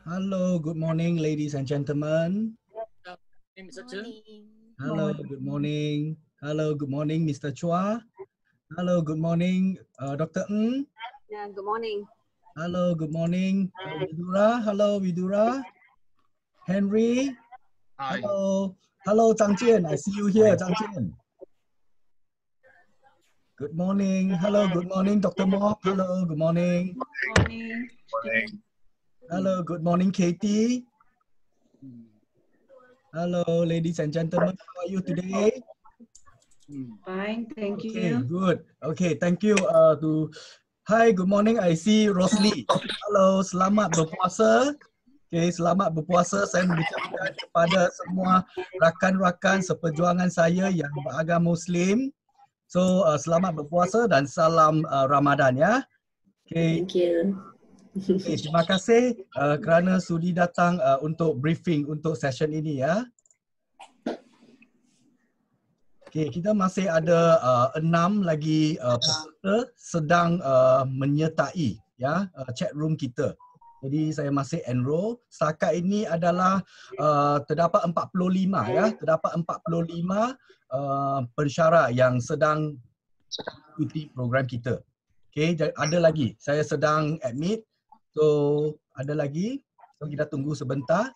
Hello, good morning, ladies and gentlemen. Mr. Chern. Hello, good morning. Hello, good morning, Mr. Chua. Hello, good morning, Dr. Ng. Yeah, good morning. Hello, good morning, Vidura. Hello, Vidura. Henry. Hi. Hello. Hello, Zhang Jian. I see you here, Zhang Jian. Good morning. Hello, good morning, Dr. Mok. Hello, good morning. Morning. Hello, good morning, Katie. Hello, ladies and gentlemen. How are you today? Fine, thank Okay, you. good. Okay, thank you. Hi, good morning. I see Rosli. Hello, selamat berpuasa. Okay, selamat berpuasa. Saya mengucapkan kepada semua rakan-rakan seperjuangan saya yang beragama Muslim. So, selamat berpuasa dan salam Ramadan ya. Okay. Thank you. Okay, terima kasih kerana sudi datang untuk briefing untuk session ini ya. Okay, kita masih ada 6 lagi peserta sedang menyertai ya chat room kita. Jadi saya masih enroll. Setakat ini adalah terdapat 45 ya, terdapat 45 pensyarat yang sedang ikuti program kita. Okay, ada lagi. Saya sedang admit. So, ada lagi. So, kita tunggu sebentar.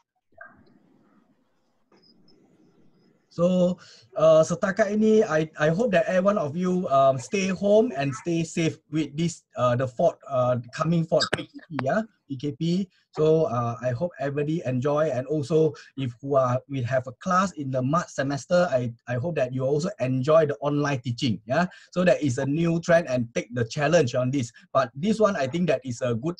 So, setakat ini, I hope that every one of you stay home and stay safe with this the coming fourth PKP, yeah, PKP. So, I hope everybody enjoy, and also if we have a class in the March semester, I hope that you also enjoy the online teaching, yeah. So that is a new trend and take the challenge on this. But this one, I think that is a good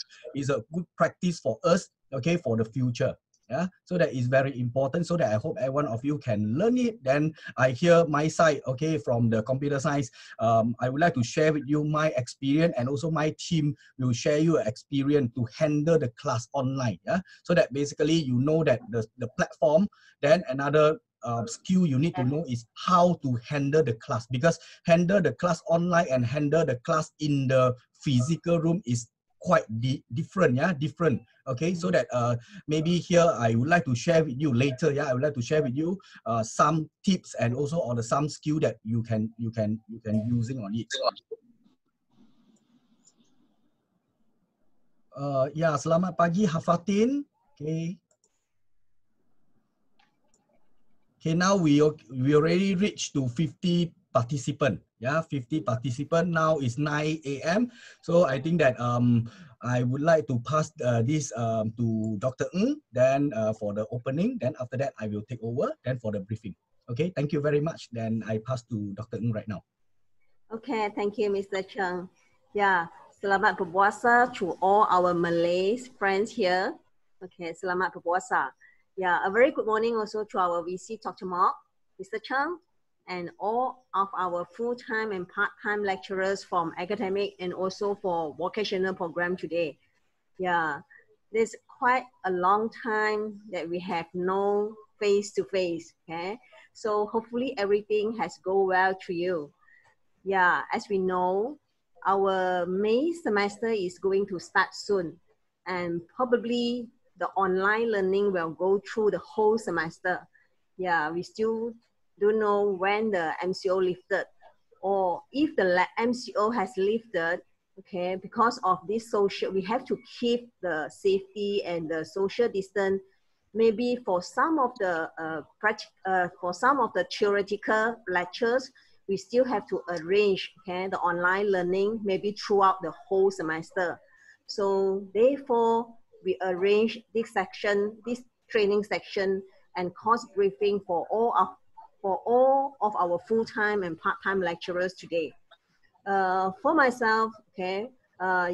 practice for us, okay, for the future. Yeah, so that is very important, so that I hope every one of you can learn it. Then I hear my side, okay, from the computer science. I would like to share with you my experience, and also my team will share you an experience to handle the class online. Yeah, so that basically you know that the platform. Then another skill you need to know is how to handle the class, because handle the class online and handle the class in the physical room is quite different. Yeah, different. Okay, so that maybe here I would like to share with you later. Yeah, I would like to share with you some tips and also on some skill that you can using on it. Yeah, selamat pagi Hafatin. Okay. Okay, now we already reached to 50 participants. Yeah, 50 participants. Now it's 9 a.m. So I think that I would like to pass this to Dr. Ng, then for the opening. Then after that, I will take over. Then for the briefing. Okay, thank you very much. Then I pass to Dr. Ng right now. Okay, thank you, Mr. Cheng. Yeah, selamat berpuasa to all our Malay friends here. Okay, selamat berpuasa. Yeah, a very good morning also to our VC Dr. Mok, Mr. Cheng, and all of our full-time and part-time lecturers from academic and also for vocational program today. Yeah, there's quite a long time that we have no face-to-face, okay? So hopefully everything has go well to you. Yeah, as we know, our May semester is going to start soon, and probably the online learning will go through the whole semester. Yeah, we still don't know when the MCO lifted, or if the MCO has lifted, okay, because of this social, we have to keep the safety and the social distance. Maybe for some of the theoretical lectures, we still have to arrange, okay, the online learning maybe throughout the whole semester. So therefore, we arrange this section, this training section and course briefing for all of our full-time and part-time lecturers today. For myself, okay,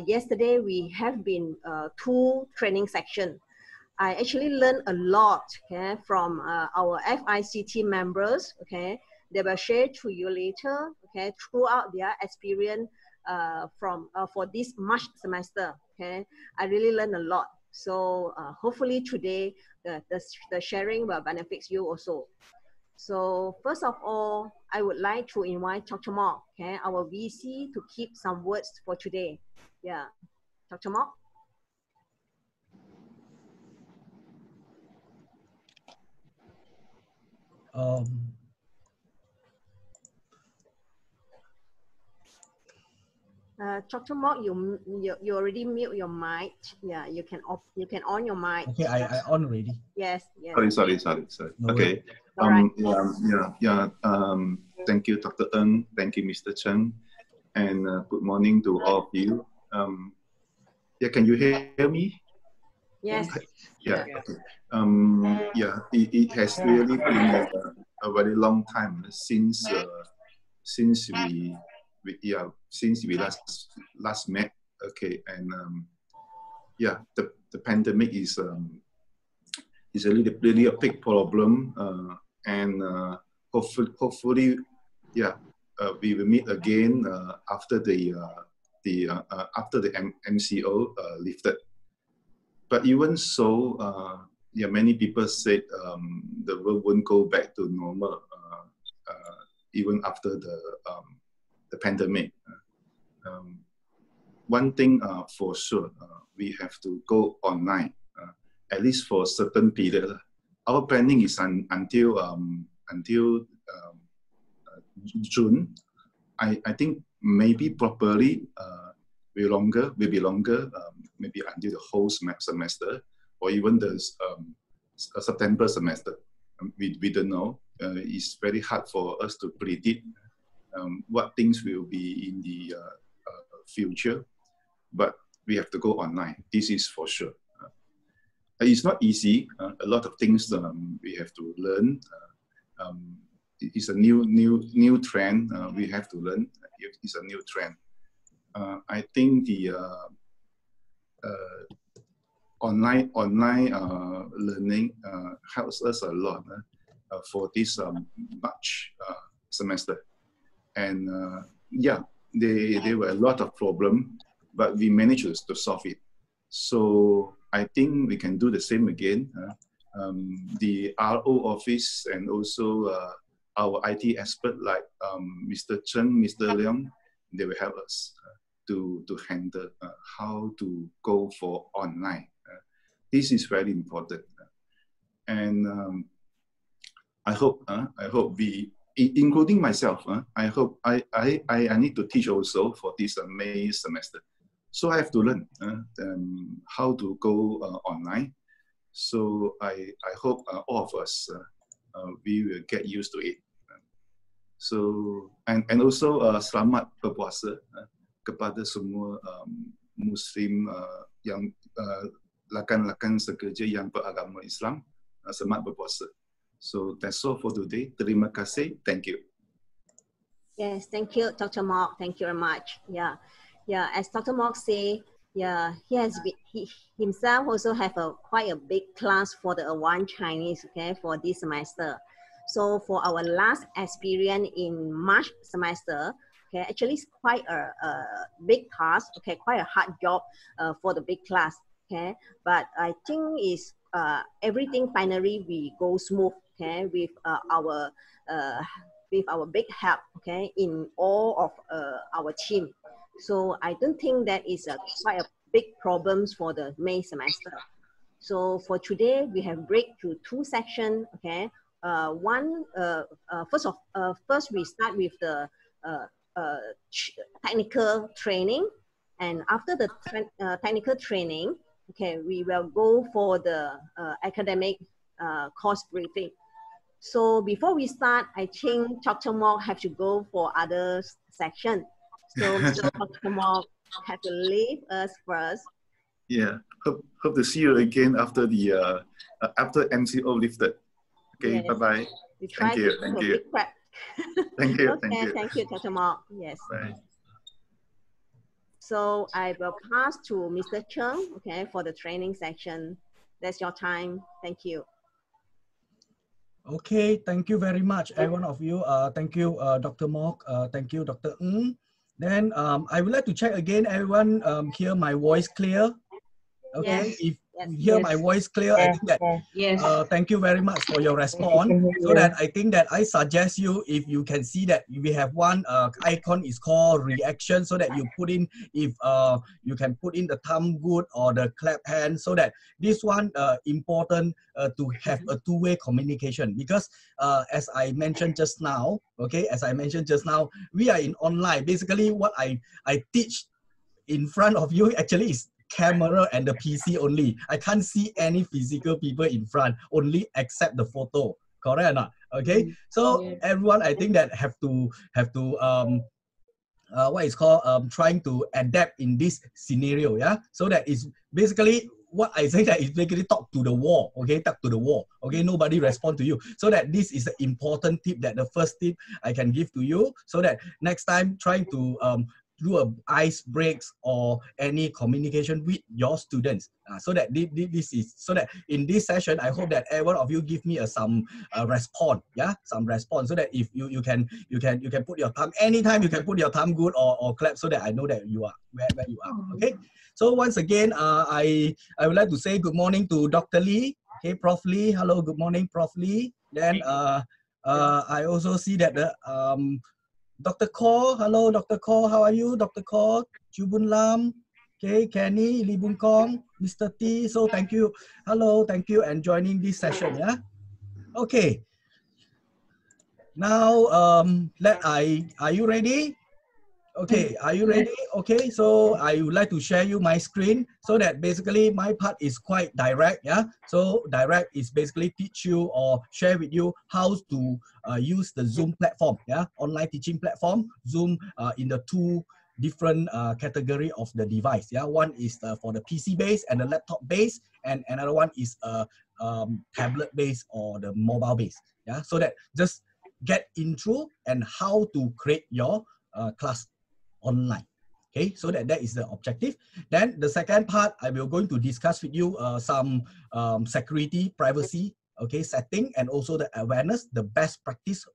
yesterday we have been 2 training sections. I actually learned a lot, okay, from our FICT members, okay. They will share to you later, okay, throughout their experience for this March semester, okay. I really learned a lot. So hopefully today the sharing will benefit you also. So first of all, I would like to invite Dr. Mok, okay, our VC, to keep some words for today. Yeah, Dr. Mok. Dr. Mark, you already mute your mic. Yeah, you can on your mic. Okay, I on already. Yes, yes. Sorry. No Okay. All right. Thank you, Dr. Ng. Thank you, Mr. Chern. And good morning to all of you. Yeah, can you hear me? Yes. Yeah. Okay. It has really been a very long time since we last met. Okay, and the pandemic is really a big problem, and hopefully we will meet again after the MCO lifted. But even so, many people said the world won't go back to normal even after the pandemic. One thing for sure, we have to go online, at least for a certain period. Our planning is until June. I think maybe properly will be longer, maybe until the whole semester, or even the September semester. We don't know. It's very hard for us to predict what things will be in the future, but we have to go online. This is for sure. It's not easy. A lot of things we have to learn. It's a new trend. We have to learn. It's a new trend. I think the online learning helps us a lot for this March semester. And there were a lot of problems, but we managed to solve it. So I think we can do the same again. The RO office and also our IT expert like Mr. Chern, Mr. Leong, they will help us to handle how to go for online. This is very important. And I hope we, including myself, I hope I need to teach also for this May semester. So I have to learn how to go online. So I hope all of us, we will get used to it. So, and also selamat berpuasa kepada semua Muslim yang rakan-rakan sekerja yang beragama Islam. Selamat berpuasa. So that's all for today. Terima kasih. Thank you. Yes, thank you, Dr. Mark. Thank you very much. Yeah. As Dr. Mark say, he himself also have quite a big class for the advanced Chinese, okay, for this semester. So for our last experience in March semester, okay, actually it's quite a big task, okay, quite a hard job for the big class, okay. But I think is everything finally we go smooth, okay, with our big help, okay, in all of our team. So I don't think that is quite a big problems for the May semester. So for today, we have break to two sections, okay. First we start with the technical training, and after the technical training, okay, we will go for the academic course briefing. So before we start, I think Dr. Mark have to go for other section. So Dr. Mark have to leave us first. Yeah, hope to see you again after the after MCO lifted. Okay, yes. Bye-bye. Thank you. Thank you. Thank you. Okay, thank you, Dr. Mark. Yes. Bye. So I will pass to Mr. Chng, okay, for the training section. That's your time. Thank you. Okay, thank you very much, every one of you. Thank you, Dr. Mark. Thank you, Dr. Ng. Then I would like to check again, everyone, hear my voice clear? Okay, yes. If Yes. hear my Yes. voice clear? I think that Yes. thank you very much for your response. So that I think that I suggest you, if you can see that we have one icon is called reaction, so that you put in, if you can put in the thumb good or the clap hand, so that this one important to have a two-way communication, because as I mentioned just now, okay, as I mentioned just now, we are in online. Basically what I teach in front of you actually is camera and the PC only. I can't see any physical people in front, only except the photo. Correct or not? Okay. So Yeah. everyone, I think that have to what is called trying to adapt in this scenario. Yeah. So that is basically what I say, that is basically talk to the wall. Okay, talk to the wall. Okay, nobody respond to you. So that this is an important tip, that the first tip I can give to you, so that next time trying to do a ice breaks or any communication with your students, so that this is, so that in this session I hope that every one of you give me some response, yeah, some response, so that if you can put your thumb anytime, you can put your thumb good or clap, so that I know that you are where you are. Okay, so once again I would like to say good morning to Dr. Lee. Okay, Prof. Lee, hello, good morning, Prof. Lee. Then I also see that the Dr. Kaur, hello, Dr. Kaur, how are you, Dr. Kaur? Chubun Lam, okay, Kenny, Lee Boon Kong, Mr. T. So thank you, hello, thank you, and joining this session. Yeah, okay. Now, are you ready? Okay, are you ready? Okay, so I would like to share you my screen, so that basically my part is quite direct, yeah? So direct is basically teach you or share with you how to use the Zoom platform, yeah? Online teaching platform, Zoom in the two different category of the device, yeah? One is for the PC base and the laptop base, and another one is tablet base or the mobile base, yeah? So that just get intro and how to create your class online. Okay, so that is the objective. Then the second part, I will going to discuss with you some security, privacy, okay, setting, and also the awareness, the best practice,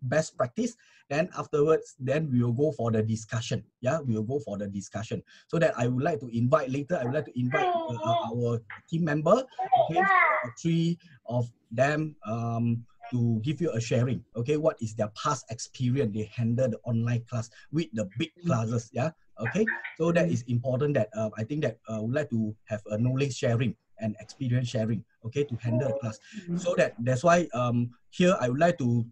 best practice. Then afterwards, then we will go for the discussion. Yeah, we will go for the discussion. So that I would like to invite later, I would like to invite our team member, okay, three of them to give you a sharing, okay, what is their past experience they handle the online class with the big classes, yeah, okay. So that is important, that I think that would like to have a knowledge sharing and experience sharing, okay, to handle the class. So that's why here I would like to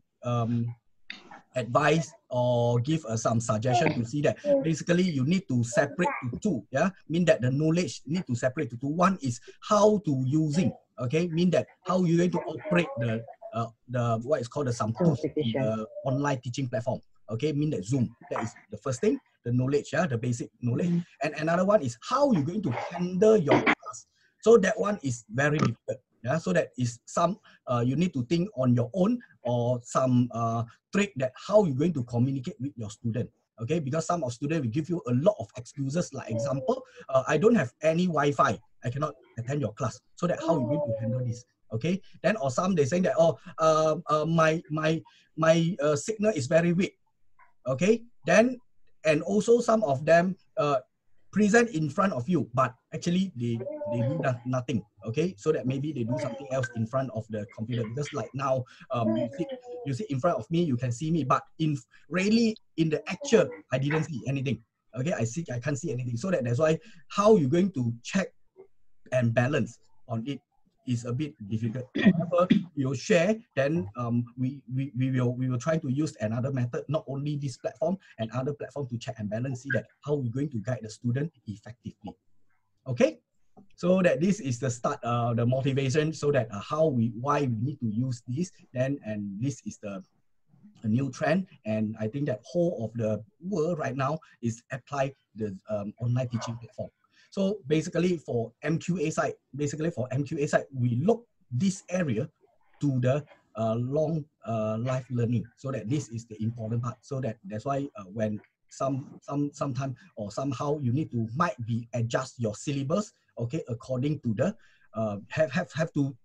advise or give some suggestion to see that basically you need to separate to two, yeah, mean that the knowledge need to separate to two. One is how to using, okay, mean that how you're going to operate the what is called the some tools in the online teaching platform, okay, mean that Zoom, that is the first thing, the knowledge, yeah, the basic knowledge. And another one is how you're going to handle your class. So that one is very difficult, yeah. So that is some you need to think on your own, or some trick that how you're going to communicate with your student, okay, because some of students will give you a lot of excuses, like example, I don't have any Wi-Fi, I cannot attend your class. So that how you going to handle this, okay. Then or some they saying that, oh, my signal is very weak, okay. Then and also some of them present in front of you, but actually they do nothing, okay. So that maybe they do something else in front of the computer, because like now you sit in front of me, you can see me, but in really in the actual I didn't see anything, okay. I can't see anything. So that's why how you're going to check and balance on it is a bit difficult. However, we'll share, then we will try to use another method, not only this platform and other platform, to check and balance, see that how we're going to guide the student effectively. Okay, so that this is the start, the motivation, so that why we need to use this, then, and this is a new trend, and I think that whole of the world right now is apply the online teaching platform. So basically for MQA side, we look this area to the long life learning, so that this is the important part. So that's why when sometime or somehow you need to might be adjust your syllabus, okay, according to the have to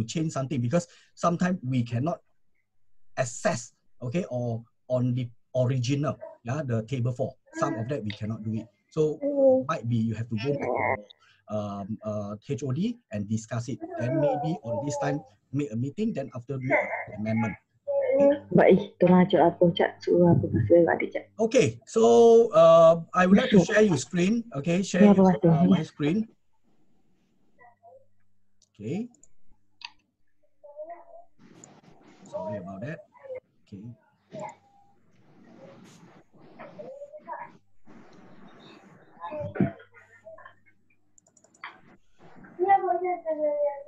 change something, because sometimes we cannot access, okay, or on the original, yeah, the table 4, some of that we cannot do it. So might be you have to go back to HOD and discuss it. And maybe on this time make a meeting, then after make an amendment. Okay, so I would like to share your screen. Okay, share my screen. Okay. Sorry about that. Okay.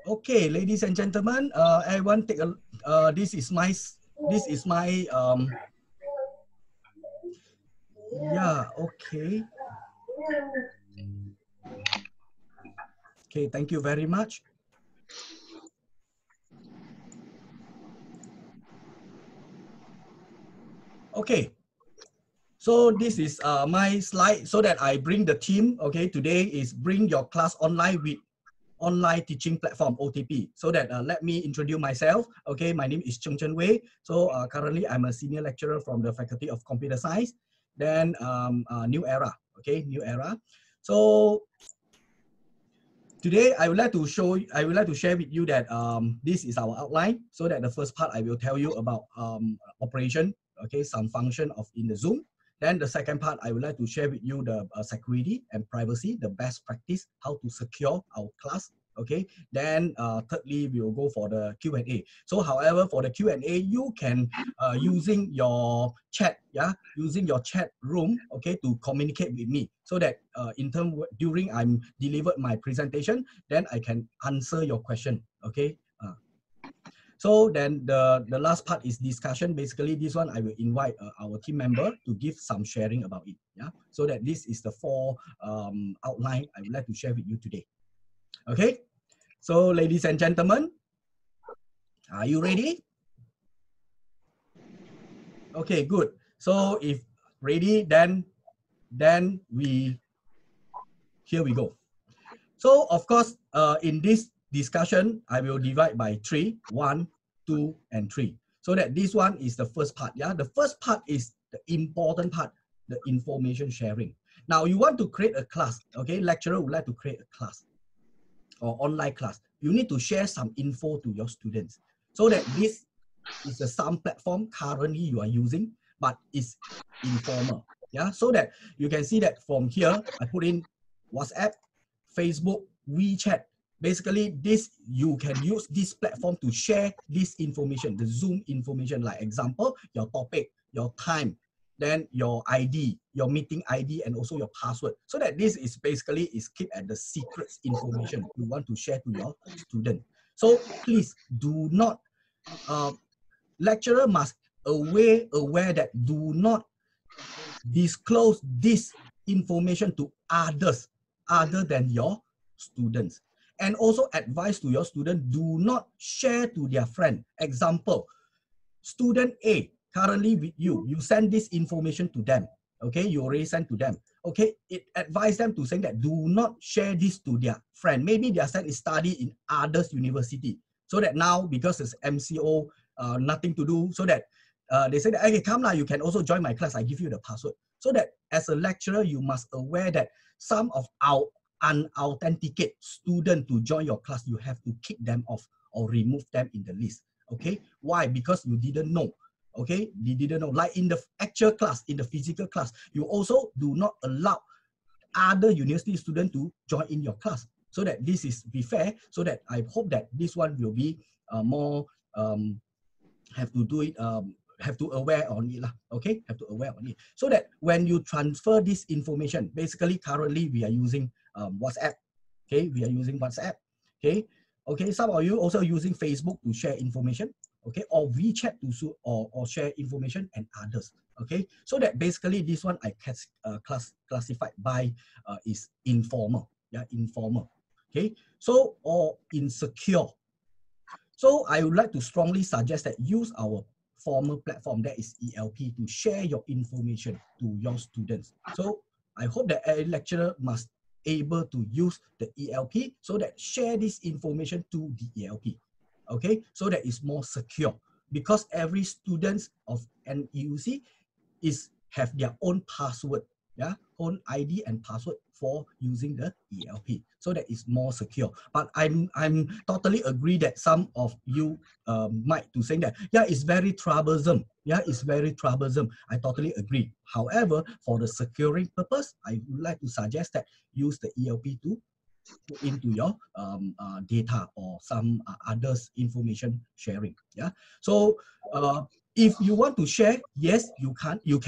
Okay, ladies and gentlemen, everyone take a. This is my. Yeah. Okay. Okay. Thank you very much. Okay. So this is my slide so that I bring the team. Okay. Today is bring your class online with online teaching platform OTP. So that let me introduce myself. Okay, my name is Chng. So currently I'm a senior lecturer from the Faculty of Computer Science. Then new era. Okay, new era. So today I would like to share with you that this is our outline. So that the first part I will tell you about operation. Okay, some function of in the Zoom. Then the second part I would like to share with you the security and privacy, the best practice, how to secure our class. Okay, then thirdly we will go for the Q&A. So however, for the Q&A, you can using your chat, using your chat room, okay, to communicate with me, so that during I'm delivered my presentation, then I can answer your question. Okay. So then the last part is discussion. Basically, this one I will invite our team member to give some sharing about it. Yeah. So that this is the four outline I would like to share with you today. Okay. So ladies and gentlemen, are you ready? Okay, good. So if ready, then here we go. So of course, in this discussion, I will divide by 3, 1, 2, and 3. So that this one is the first part. Yeah, the first part is the important part, the information sharing. Now you want to create a class. Okay, lecturer would like to create a class or online class. You need to share some info to your students. So that this is the some platform currently you are using, but it's informal. Yeah, so that you can see that from here, I put in WhatsApp, Facebook, WeChat. Basically, this you can use this platform to share this information, the Zoom information, like example, your topic, your time, then your ID, your meeting ID, and also your password. So that this is basically is kept at the secrets information you want to share to your student. So please do not, lecturer must aware that do not disclose this information to others other than your students. And also advise to your student, do not share to their friend. Example, student A currently with you, you send this information to them. Okay, you already sent to them. Okay, it advise them to say that do not share this to their friend. Maybe their son is study in others university. So that now, because it's MCO, nothing to do, so that they say that, okay, come now, you can also join my class, I give you the password. So that as a lecturer, you must aware that some of our unauthenticate students to join your class, you have to kick them off or remove them in the list. Okay, why? Because you didn't know. Okay, they didn't know. Like in the actual class, in the physical class, you also do not allow other university students to join in your class. So that this is be fair. So that I hope that this one will be more have to do it. Have to aware on it lah. Okay, have to aware on it. So that when you transfer this information, basically currently we are using WhatsApp. Okay, we are using WhatsApp. Okay, okay. Some of you also using Facebook to share information. Okay, or WeChat to or share information and others. Okay, so that basically this one I classified by is informal. Yeah, informal. Okay, so or insecure. So I would like to strongly suggest that use our formal platform, that is ELP, to share your information to your students. So I hope that a lecturer must able to use the ELP so that share this information to the ELP. Okay, so that is more secure, because every student of NEUC have their own password, yeah, own ID and password for using the ELP, so that it's more secure. But I'm totally agree that some of you might to saying that, yeah, it's very troublesome. Yeah, it's very troublesome. I totally agree. However, for the securing purpose, I would like to suggest that use the ELP to put into your data or some others information sharing. Yeah. So if you want to share, yes, you can do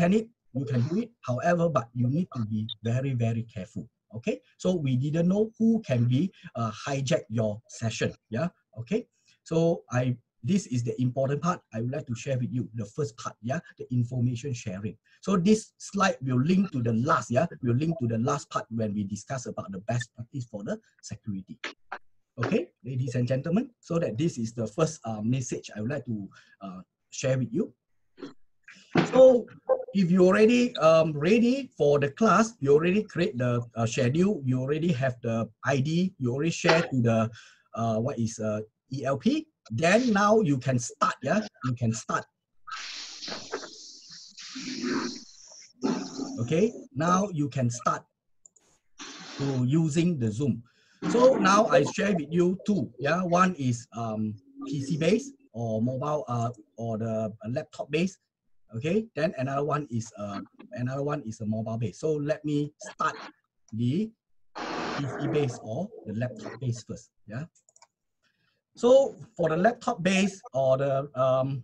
it. However, but you need to be very, very careful. Okay. So we didn't know who can be hijack your session. Yeah. Okay. So this is the important part I would like to share with you. The first part, yeah, the information sharing. So this slide will link to the last, yeah, will link to the last part when we discuss about the best practice for the security. Okay, ladies and gentlemen, so that this is the first message I would like to share with you. So if you already ready for the class, you already create the schedule, you already have the ID, you already share to the what is ELP, then now you can start, yeah, you can start. Okay, now you can start to using the Zoom. So now I share with you two, yeah, one is PC based or mobile or the laptop based. Okay, then another one is a mobile based. So let me start the PC based or the laptop based first. Yeah. So for the laptop based or the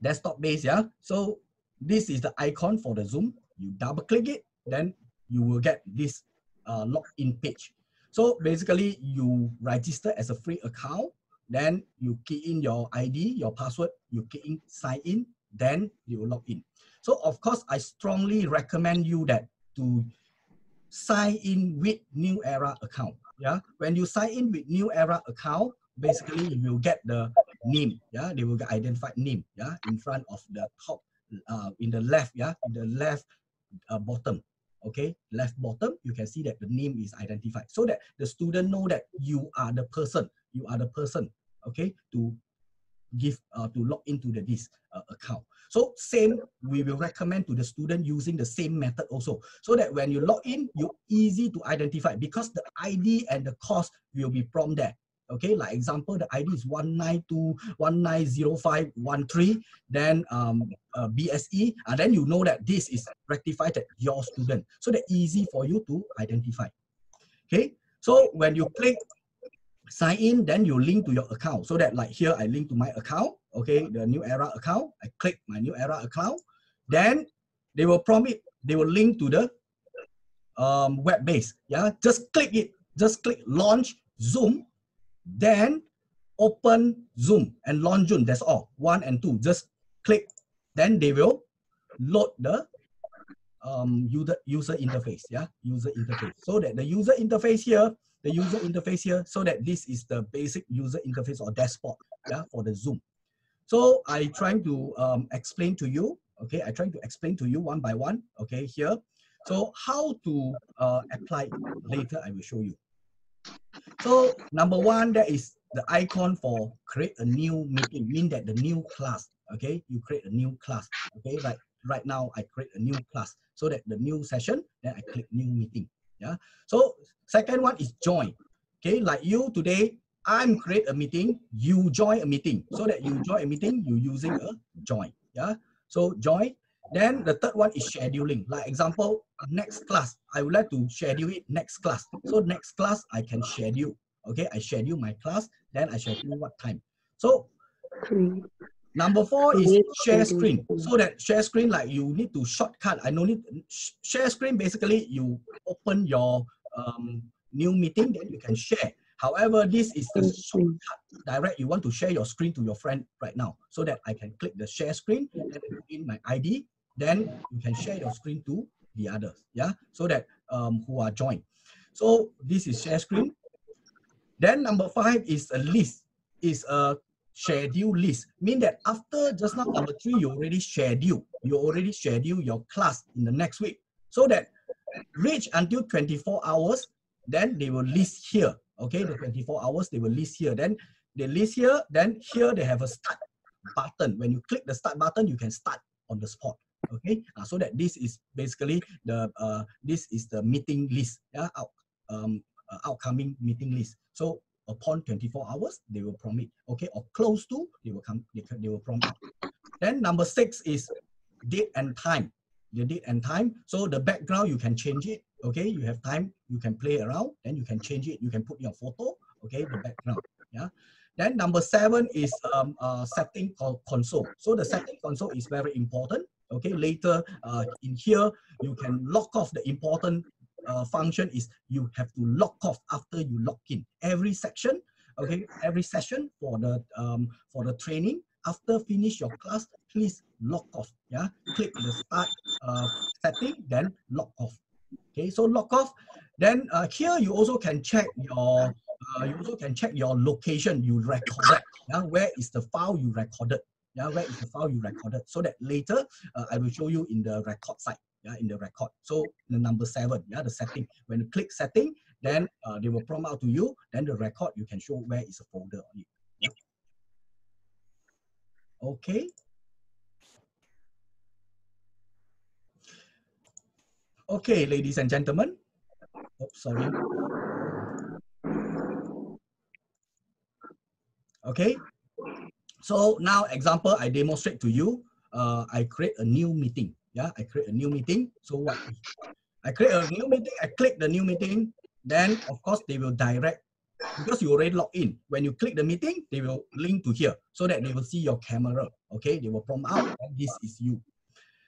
desktop based, yeah. So this is the icon for the Zoom. You double click it, then you will get this login page. So basically, you register as a free account, then you key in your ID, your password, you key in sign in, then you will log in. So of course, I strongly recommend you that to sign in with New Era account. Yeah, when you sign in with New Era account, basically you will get the name. Yeah, they will get identified name. Yeah, in front of the top, in the left. Yeah, in the left bottom. Okay, left bottom, you can see that the name is identified, so that the student know that you are the person. You are the person. Okay, to give to log into this account. So same, we will recommend to the student using the same method also, so that when you log in, you're easy to identify because the ID and the course will be from there. Okay, like example, the ID is 192190513, then BSE, and then you know that this is rectified at your student, so that easy for you to identify. Okay, so when you click sign in, then you link to your account, so that like here I link to my account, okay, the New Era account. I click my New Era account, then they will link to the web base. Yeah, just click it, just click launch Zoom, then open Zoom and launch Zoom. That's all, 1 and 2, just click, then they will load the user interface. Yeah, user interface, so that the user interface here, so that this is the basic user interface or dashboard, yeah, for the Zoom. So I trying to explain to you. Okay, I trying to explain to you one by one. Okay, here. So how to apply later, I will show you. So number one, that is the icon for create a new meeting, mean that the new class. Okay, you create a new class. Okay, right now I create a new class, so that the new session, then I click new meeting. Yeah. So second one is join. Okay, like you today, I'm create a meeting, you join a meeting, so that you join a meeting, you using a join. Yeah. So join. Then the third one is scheduling. Like example, next class, I would like to schedule it next class. So next class I can schedule. Okay, I schedule my class, then I schedule what time. So number 4 is share screen. So that share screen, like you need to shortcut. I don't need share screen. Basically, you open your new meeting, then you can share. However, this is the shortcut direct. You want to share your screen to your friend right now, so that I can click the share screen, then I put in my ID, then you can share your screen to the others. Yeah, so that who are joined. So this is share screen. Then number 5 is a list. Is a schedule list. Mean that after just now number 3, you already schedule your class in the next week, so that reach until 24 hours, then they will list here. Okay, the 24 hours they will list here. Then they list here. Then here they have a start button. When you click the start button, you can start on the spot. Okay, so that this is basically the meeting list, yeah, outcoming meeting list. So upon 24 hours, they will prompt it. Okay, or close to, they will prompt out. Then number 6 is date and time. The date and time. So the background, you can change it. Okay, you have time, you can play around, then you can change it. You can put your photo. Okay, the background. Yeah. Then number 7 is setting console. So the setting console is very important. Okay, later in here, you can lock off the important function is you have to lock off after you log in. Every section, okay, every session for the training, after finish your class, please lock off. Yeah, click the start setting, then lock off. Okay, so lock off. Then here you also can check your location you recorded. Yeah, where is the file you recorded? Yeah, where is the file you recorded? So that later I will show you in the record side. Yeah, in the record. So the number 7, yeah, the setting. When you click setting, then they will prompt out to you. Then the record, you can show where is a folder on it. Yeah. Okay. Okay, ladies and gentlemen. Oh, sorry. Okay. So now, example, I demonstrate to you. I create a new meeting. Yeah, I create a new meeting. So what? I create a new meeting. I click the new meeting. Then, of course, they will direct, because you already logged in. When you click the meeting, they will link to here so that they will see your camera. Okay, they will prompt out, and this is you.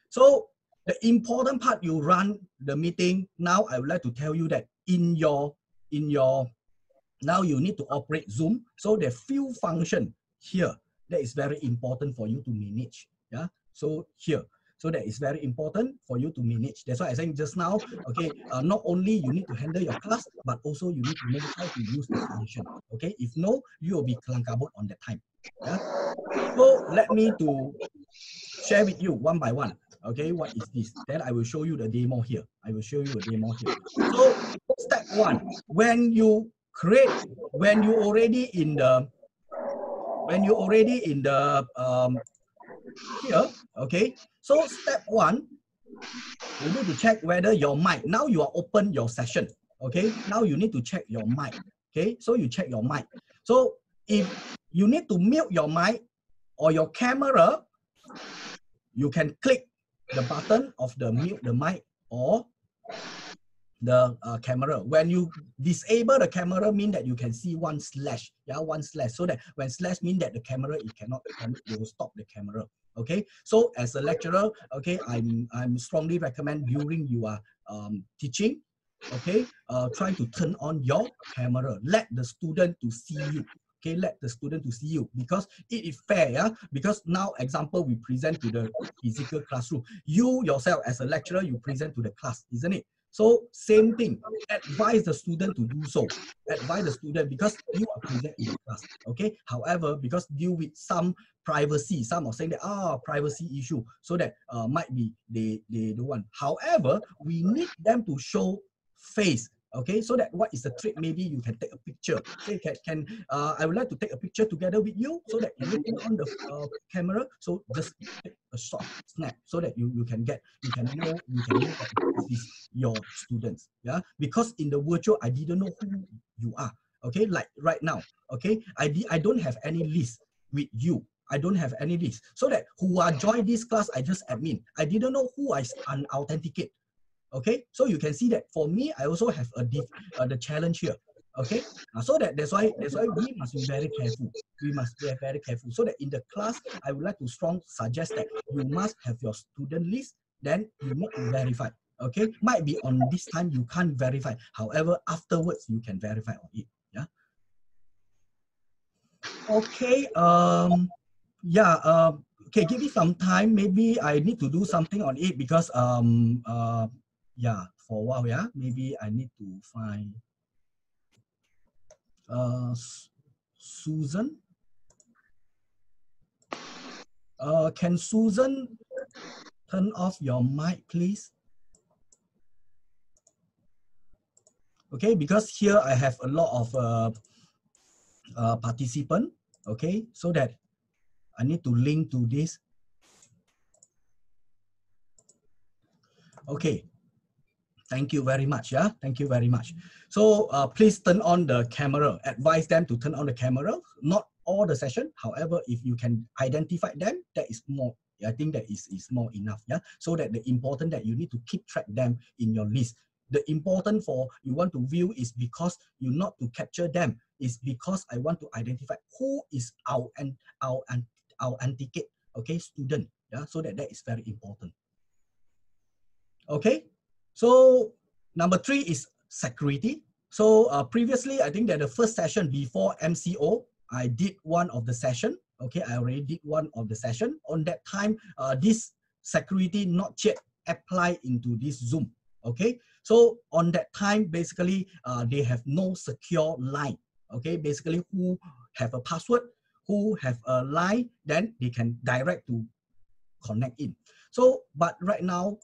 So the important part, you run the meeting. Now I would like to tell you that now you need to operate Zoom. So there are few functions here that is very important for you to manage. Yeah. So here. So that is very important for you to manage. That's why I saying just now, okay, not only you need to handle your class, but also you need to know how to use the function. Okay, if no, you will be kelangkabut on that time. Yeah. So let me to share with you one by one. Okay, what is this? Then I will show you the demo here. I will show you a demo here. So step 1, when you already in the here, okay. So step 1, you need to check whether your mic. Now you are open your session. Okay. Now you need to check your mic. Okay. So you check your mic. So if you need to mute your mic or your camera, you can click the button of the mute the mic or the camera. When you disable the camera, mean that you can see one slash. Yeah, one slash. So that when slash mean that the camera, it cannot, it will stop the camera. Okay. So as a lecturer, okay, I'm strongly recommend during you are teaching, okay, try to turn on your camera. Let the student to see you. Okay, let the student to see you, because it is fair, yeah. Because now, example, we present to the physical classroom. You yourself as a lecturer, you present to the class, isn't it? So same thing, advise the student to do so. Advise the student, because you are present in the class, okay? However, because due with some privacy, some are saying that, privacy issue, so that might be they don't want. However, we need them to show face. Okay, so that what is the trick? Maybe you can take a picture. Okay, I would like to take a picture together with you, so that you turn on the camera. So just take a short snap, so that you can know that this is your students. Yeah, because in the virtual, I didn't know who you are. Okay, like right now. Okay, I don't have any list with you. I don't have any list, so that who are joined this class, I just admin. I didn't know who I unauthenticate. Okay, so you can see that for me, I also have the challenge here. Okay, so that's why we must be very careful. We must be very careful, so that in the class, I would like to strongly suggest that you must have your student list. Then you need to verify. Okay, might be on this time you can't verify. However, afterwards you can verify on it. Yeah. Okay. Yeah. Okay, give me some time. Maybe I need to do something on it, because yeah, for a while, yeah. Maybe I need to find Susan. Can Susan turn off your mic, please? Okay, because here I have a lot of participants. Okay, so that I need to link to this. Okay. Thank you very much. Yeah, thank you very much. So please turn on the camera. Advise them to turn on the camera. Not all the session. However, if you can identify them, that is more. I think that is more enough. Yeah. So that the important that you need to keep track them in your list. The important for you want to view is because you not to capture them. Is because I want to identify who is our anti-gate, okay, student. Yeah. So that is very important. Okay. So number 3 is security. So previously, I think that the first session before MCO, I did one of the session. Okay, I already did one of the session. On that time, this security not yet apply into this Zoom. Okay, so on that time, basically, they have no secure line. Okay, basically, who have a password, who have a line, then they can direct to connect in. So, but right now,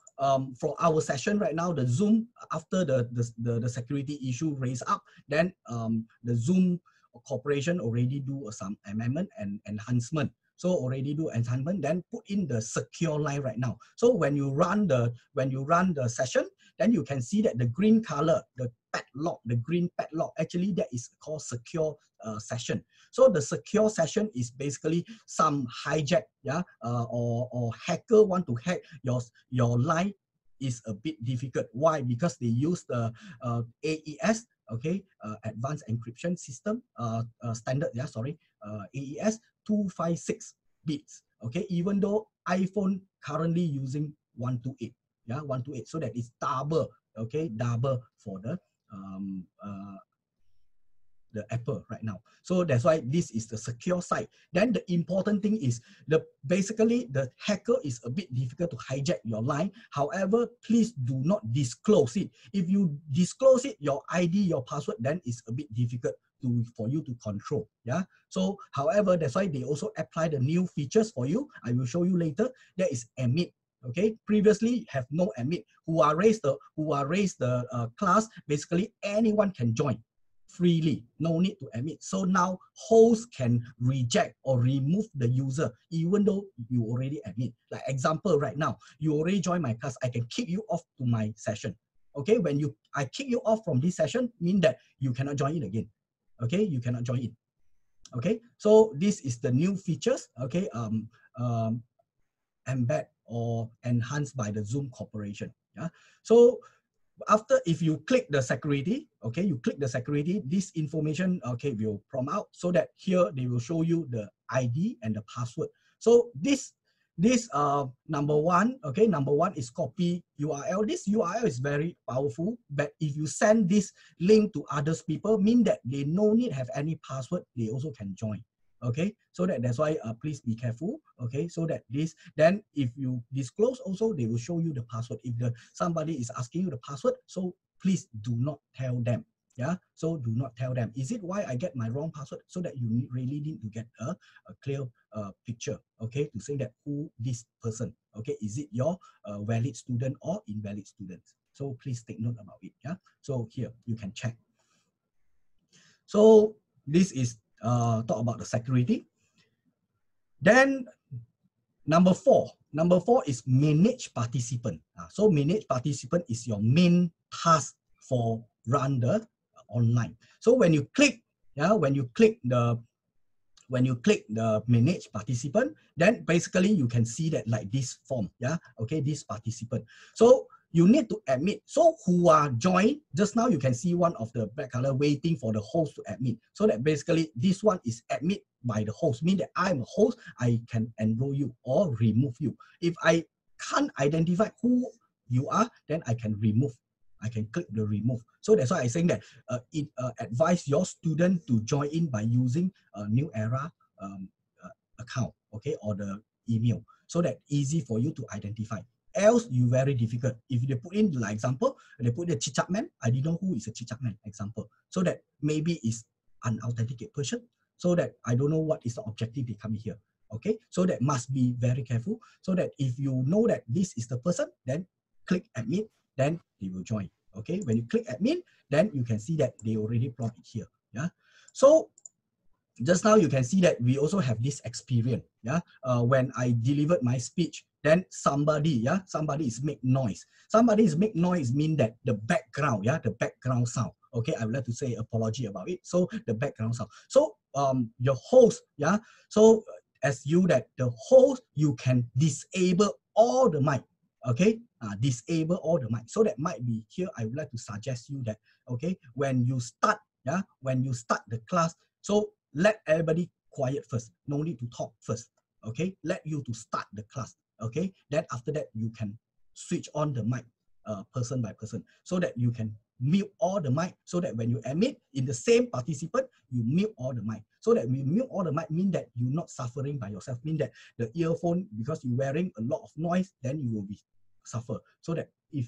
for our session right now, the Zoom, after the security issue raised up, then the Zoom corporation already do some amendment and enhancement. So already do enhancement, then put in the secure line right now. So when you run the session, then you can see that the green color, the padlock, the green padlock, actually that is called secure session. So the secure session is basically some hijack, yeah, or hacker want to hack your line is a bit difficult. Why? Because they use the AES, okay, advanced encryption system standard, yeah, sorry, AES 256 bits, okay, even though iPhone currently using 128, yeah, 128, so that is double, okay, double for the Apple right now. So that's why this is the secure side. Then the important thing is basically the hacker is a bit difficult to hijack your line. However, please do not disclose it. If you disclose it, your ID, your password, then it's a bit difficult for you to control. Yeah. So however, that's why they also apply the new features for you. I will show you later. There is emit. Okay, previously have no emit. Who are raised the class, basically anyone can join freely, no need to admit. So now host can reject or remove the user even though you already admit. Like example, right now you already joined my class, I can kick you off to my session. Okay, when I kick you off from this session, mean that you cannot join in again. Okay, you cannot join in. Okay, so this is the new features. Okay, embed or enhanced by the Zoom Corporation. Yeah, so after, if you click the security, okay, you click the security, this information, okay, will prompt out so that here they will show you the ID and the password. So this number one, okay, number one is copy URL. This URL is very powerful, but if you send this link to others people, mean that they no need have any password, they also can join. Okay, so that's why please be careful. Okay, so that then if you disclose also, they will show you the password. If somebody is asking you the password, so please do not tell them. Yeah, so do not tell them. Is it why I get my wrong password? So that you really need to get a clear picture, okay, to say that who this person, okay, is it your valid student or invalid students? So please take note about it. Yeah, so here you can check. So this is talk about the security. Then number four is manage participant. So manage participant is your main task for run the online. So when you click, yeah, when you click the manage participant, then basically you can see that like this form, yeah, okay, this participant. So you need to admit. So who are joined, just now you can see one of the black color waiting for the host to admit. So that basically this one is admit by the host, mean that I'm a host, I can enroll you or remove you. If I can't identify who you are, then I can remove. I can click the remove. So that's why I'm saying that advise your student to join in by using a New Era account, okay, or the email, so that easy for you to identify. Else, you very difficult. If they put in, like example, they put the Chichat man, I didn't know who is a Chichat man, example. So that maybe is unauthenticated person. So that I don't know what is the objective they come here. Okay, so that must be very careful. So that if you know that this is the person, then click admit, then they will join. Okay, when you click admin, then you can see that they already plotted here. Yeah, so just now you can see that we also have this experience. Yeah, when I delivered my speech, then somebody is make noise. Somebody is make noise mean that the background, the background sound. Okay, I would like to say apology about it. So the background sound. So your host, so as you that the host, you can disable all the mic. Okay, disable all the mic. So that might be here. I would like to suggest you that, okay, when you start, when you start the class, so let everybody quiet first. No need to talk first. Okay, let you to start the class. Okay, then after that you can switch on the mic person by person, so that you can mute all the mic, so that when you admit in the same participant, you mute all the mic. So that we mute all the mic mean that you're not suffering by yourself, mean that the earphone, because you're wearing a lot of noise, then you will be suffer. So that if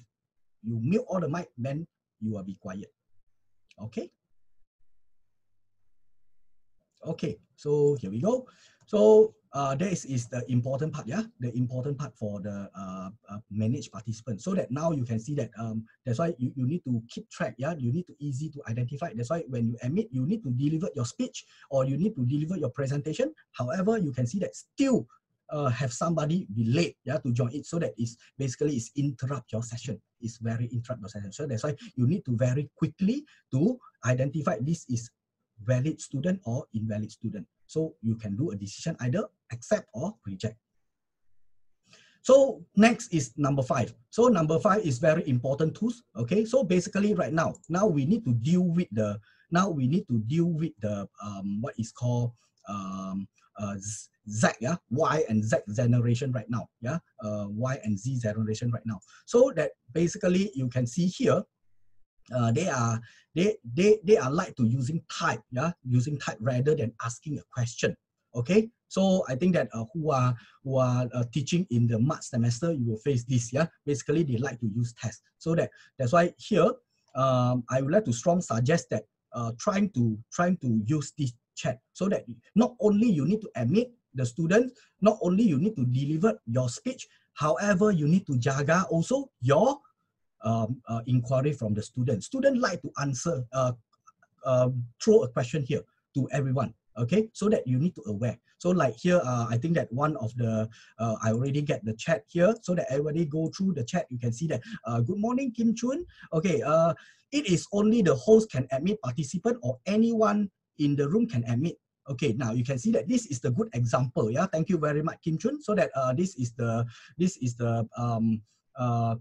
you mute all the mic, then you will be quiet. Okay. Okay, so here we go. So this is the important part, the important part for the managed participants. So that now you can see that that's why you need to keep track, you need to easy to identify. That's why when you admit, you need to deliver your speech or you need to deliver your presentation. However, you can see that still have somebody be late, to join it. So that is basically is interrupt your session. It's very interrupt your session. So that's why you need to very quickly to identify this is valid student or invalid student. So you can do a decision either accept or reject. So next is number 5. So number 5 is very important tools. Okay, so basically right now we need to deal with the what is called Z, Y and Z generation right now, Y and Z generation right now. So that basically you can see here, they are like to using type, using type rather than asking a question. Okay, so I think that who are teaching in the March semester, you will face this. Basically they like to use tests. So that's why here I would like to strongly suggest that trying to use this chat, so that not only you need to admit the students, not only you need to deliver your speech, however you need to jaga also your inquiry from the student. Student like to answer, throw a question here to everyone. Okay, so that you need to aware. So like here, I think that one of the, I already get the chat here, so that everybody go through the chat. You can see that, good morning, Kim Chun. Okay, it is only the host can admit participant or anyone in the room can admit. Okay, now you can see that this is the good example. Thank you very much, Kim Chun. So that this is the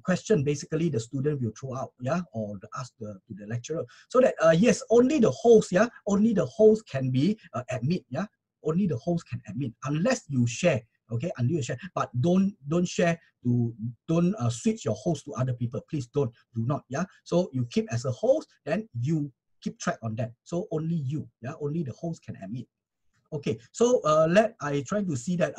question basically the student will throw out, or ask to the lecturer. So that yes, only the host, only the host can be admit, only the host can admit, unless you share. Okay, unless you share, but don't share to, don't switch your host to other people. Please do not. So you keep as a host, then you keep track on that. So only you, only the host can admit. Okay, so I try to see that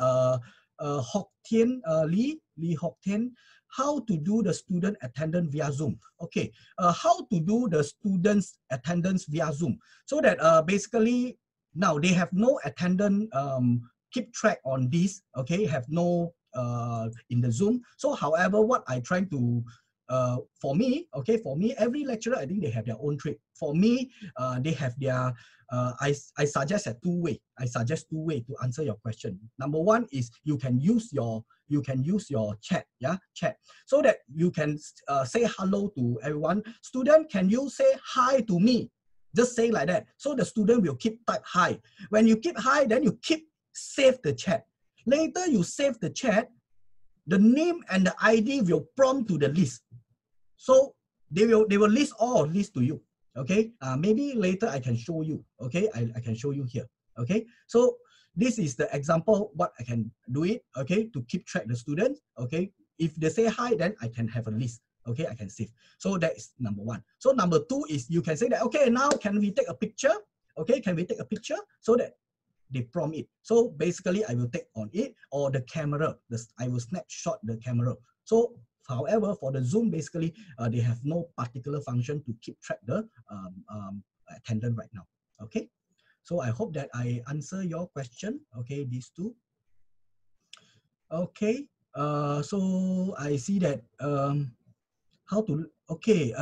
Hock Tien, Lee Hock Tien, how to do the student attendance via Zoom. Okay, how to do the students attendance via Zoom. So that basically now they have no attendance, keep track on this. Okay, have no in the Zoom. So however, what I try to for me, every lecturer, I think they have their own trick. For me, they have their I suggest a two-way. I suggest two-way to answer your question. Number one is you can use your chat, chat, so that you can say hello to everyone. Student, can you say hi to me? Just say like that. So the student will keep type hi. When you keep hi, then you keep save the chat. Later you save the chat, the name and the ID will prompt to the list. So they will list all of this to you. Okay, maybe later I can show you. Okay, I can show you here. Okay, so this is the example what I can do it. Okay, to keep track the students. Okay, if they say hi, then I can have a list. Okay, I can save. So that is number one. So number two is you can say that, okay, now can we take a picture? Okay, can we take a picture? So that they prompt it. So basically I will take on it, or the camera, I will snapshot the camera. So however, for the Zoom, basically, they have no particular function to keep track the attendance right now. Okay, so I hope that I answer your question. Okay, these two. Okay, so I see that how to, okay,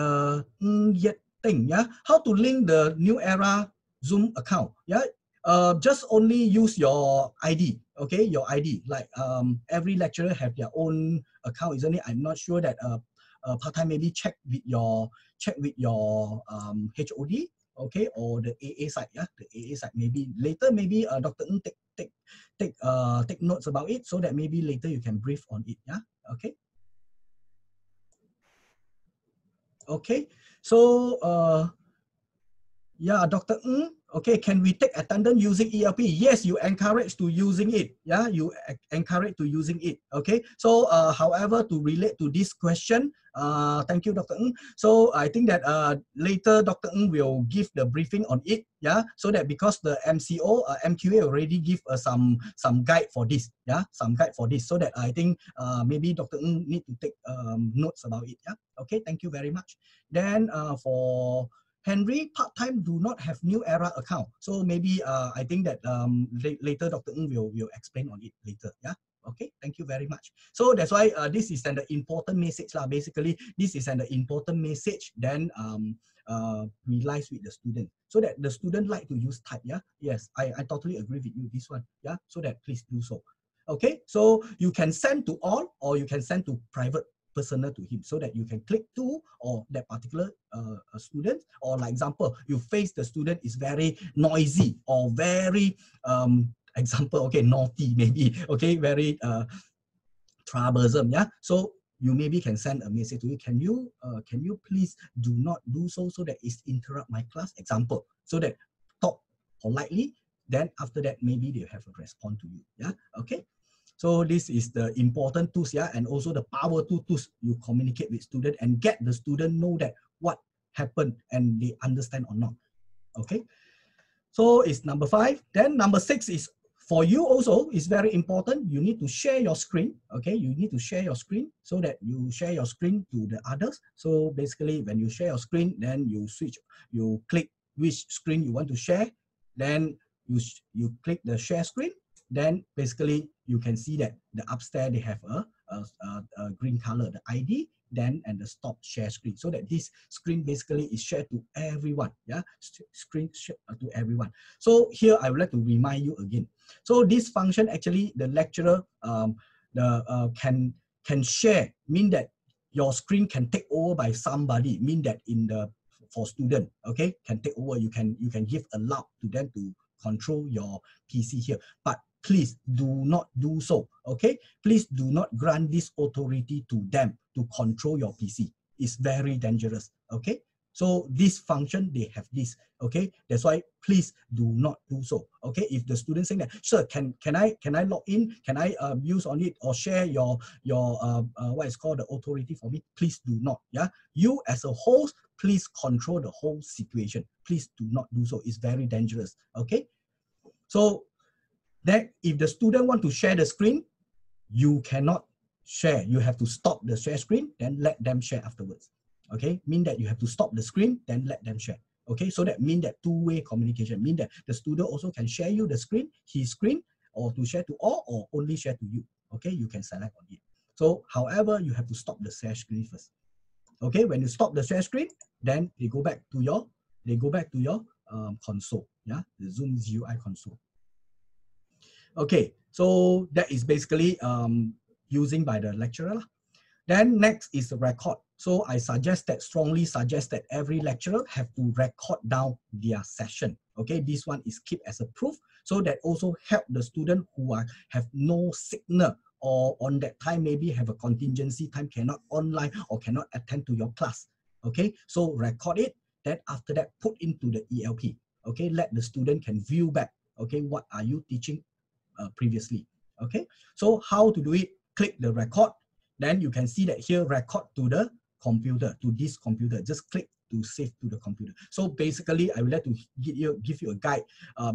yet thing, how to link the New Era Zoom account, just only use your ID, okay, your ID. Like every lecturer have their own account, isn't it? I'm not sure that part-time maybe check with your HOD, okay, or the AA side, yeah, the AA side. Maybe later, maybe Dr. Ng take notes about it, so that maybe later you can brief on it, yeah, okay. Okay, so yeah, Dr. Ng, okay, can we take attendance using ELP? Yes, you encourage to using it. Yeah, you encourage to using it. Okay, so however, to relate to this question, thank you, Dr. Ng. So I think that later Dr. Ng will give the briefing on it. Yeah, so that because the MCO, MQA already give some guide for this. Yeah, some guide for this. So that I think maybe Dr. Ng need to take notes about it. Yeah. Okay, thank you very much. Then for Henry, part-time do not have new era account. So maybe I think that later Dr. Ng will explain on it later. Yeah. Okay. Thank you very much. So that's why this is an important message lah. Basically, this is an important message. Then we lies with the student, so that the student like to use type. Yeah. Yes, I totally agree with you. This one. Yeah. So that please do so. Okay. So you can send to all, or you can send to private personal to him, so that you can click to or that particular student, or like example, you face the student is very noisy or very example, okay, naughty maybe, okay, very troublesome, yeah. So you maybe can send a message to you, can you please do not do so, so that it interrupt my class, example, so that talk politely, then after that maybe they have a response to you, yeah, okay. So this is the important tools, yeah, and also the power tools you communicate with student and get the student know that what happened and they understand or not. Okay. So it's number 5. Then number 6 is for you also is very important. You need to share your screen. Okay, you need to share your screen, so that you share your screen to the others. So basically, when you share your screen, then you click which screen you want to share. Then you click the share screen. Then basically you can see that the upstairs they have a green color, the ID, then and the stop share screen, so that this screen basically is shared to everyone. Yeah, screen to everyone. So here I would like to remind you again. So this function actually the lecturer can share, mean that your screen can take over by somebody, mean that for student, okay, can take over. You can give allow to them to control your PC here, but please do not do so, okay? Please do not grant this authority to them to control your PC. It's very dangerous, okay? So this function, they have this, okay? That's why please do not do so, okay? If the student saying that, sir, can I log in? Can I use on it or share your what is called the authority for me? Please do not, yeah? You as a host, please control the whole situation. Please do not do so. It's very dangerous, okay? So that if the student want to share the screen, you cannot share. You have to stop the share screen, then let them share afterwards. Okay, mean that you have to stop the screen, then let them share. Okay, so that mean that two-way communication, mean that the student also can share you the screen, his screen, or to share to all, or only share to you. Okay, you can select on it. So however, you have to stop the share screen first. Okay, when you stop the share screen, then they go back to your console. Yeah, the Zoom GUI console. Okay, so that is basically using by the lecturer. Then next is the record. So I strongly suggest that every lecturer have to record down their session. Okay, this one is keep as a proof, so that also help the student who have no signal, or on that time maybe have a contingency time, cannot online or cannot attend to your class. Okay, so record it. Then after that, put into the ELP. Okay, let the student can view back. Okay, what are you teaching previously? Okay, so how to do it? Click the record. Then you can see that here, record to the computer, to this computer. Just click to save to the computer. So basically, I would like to give you a guide.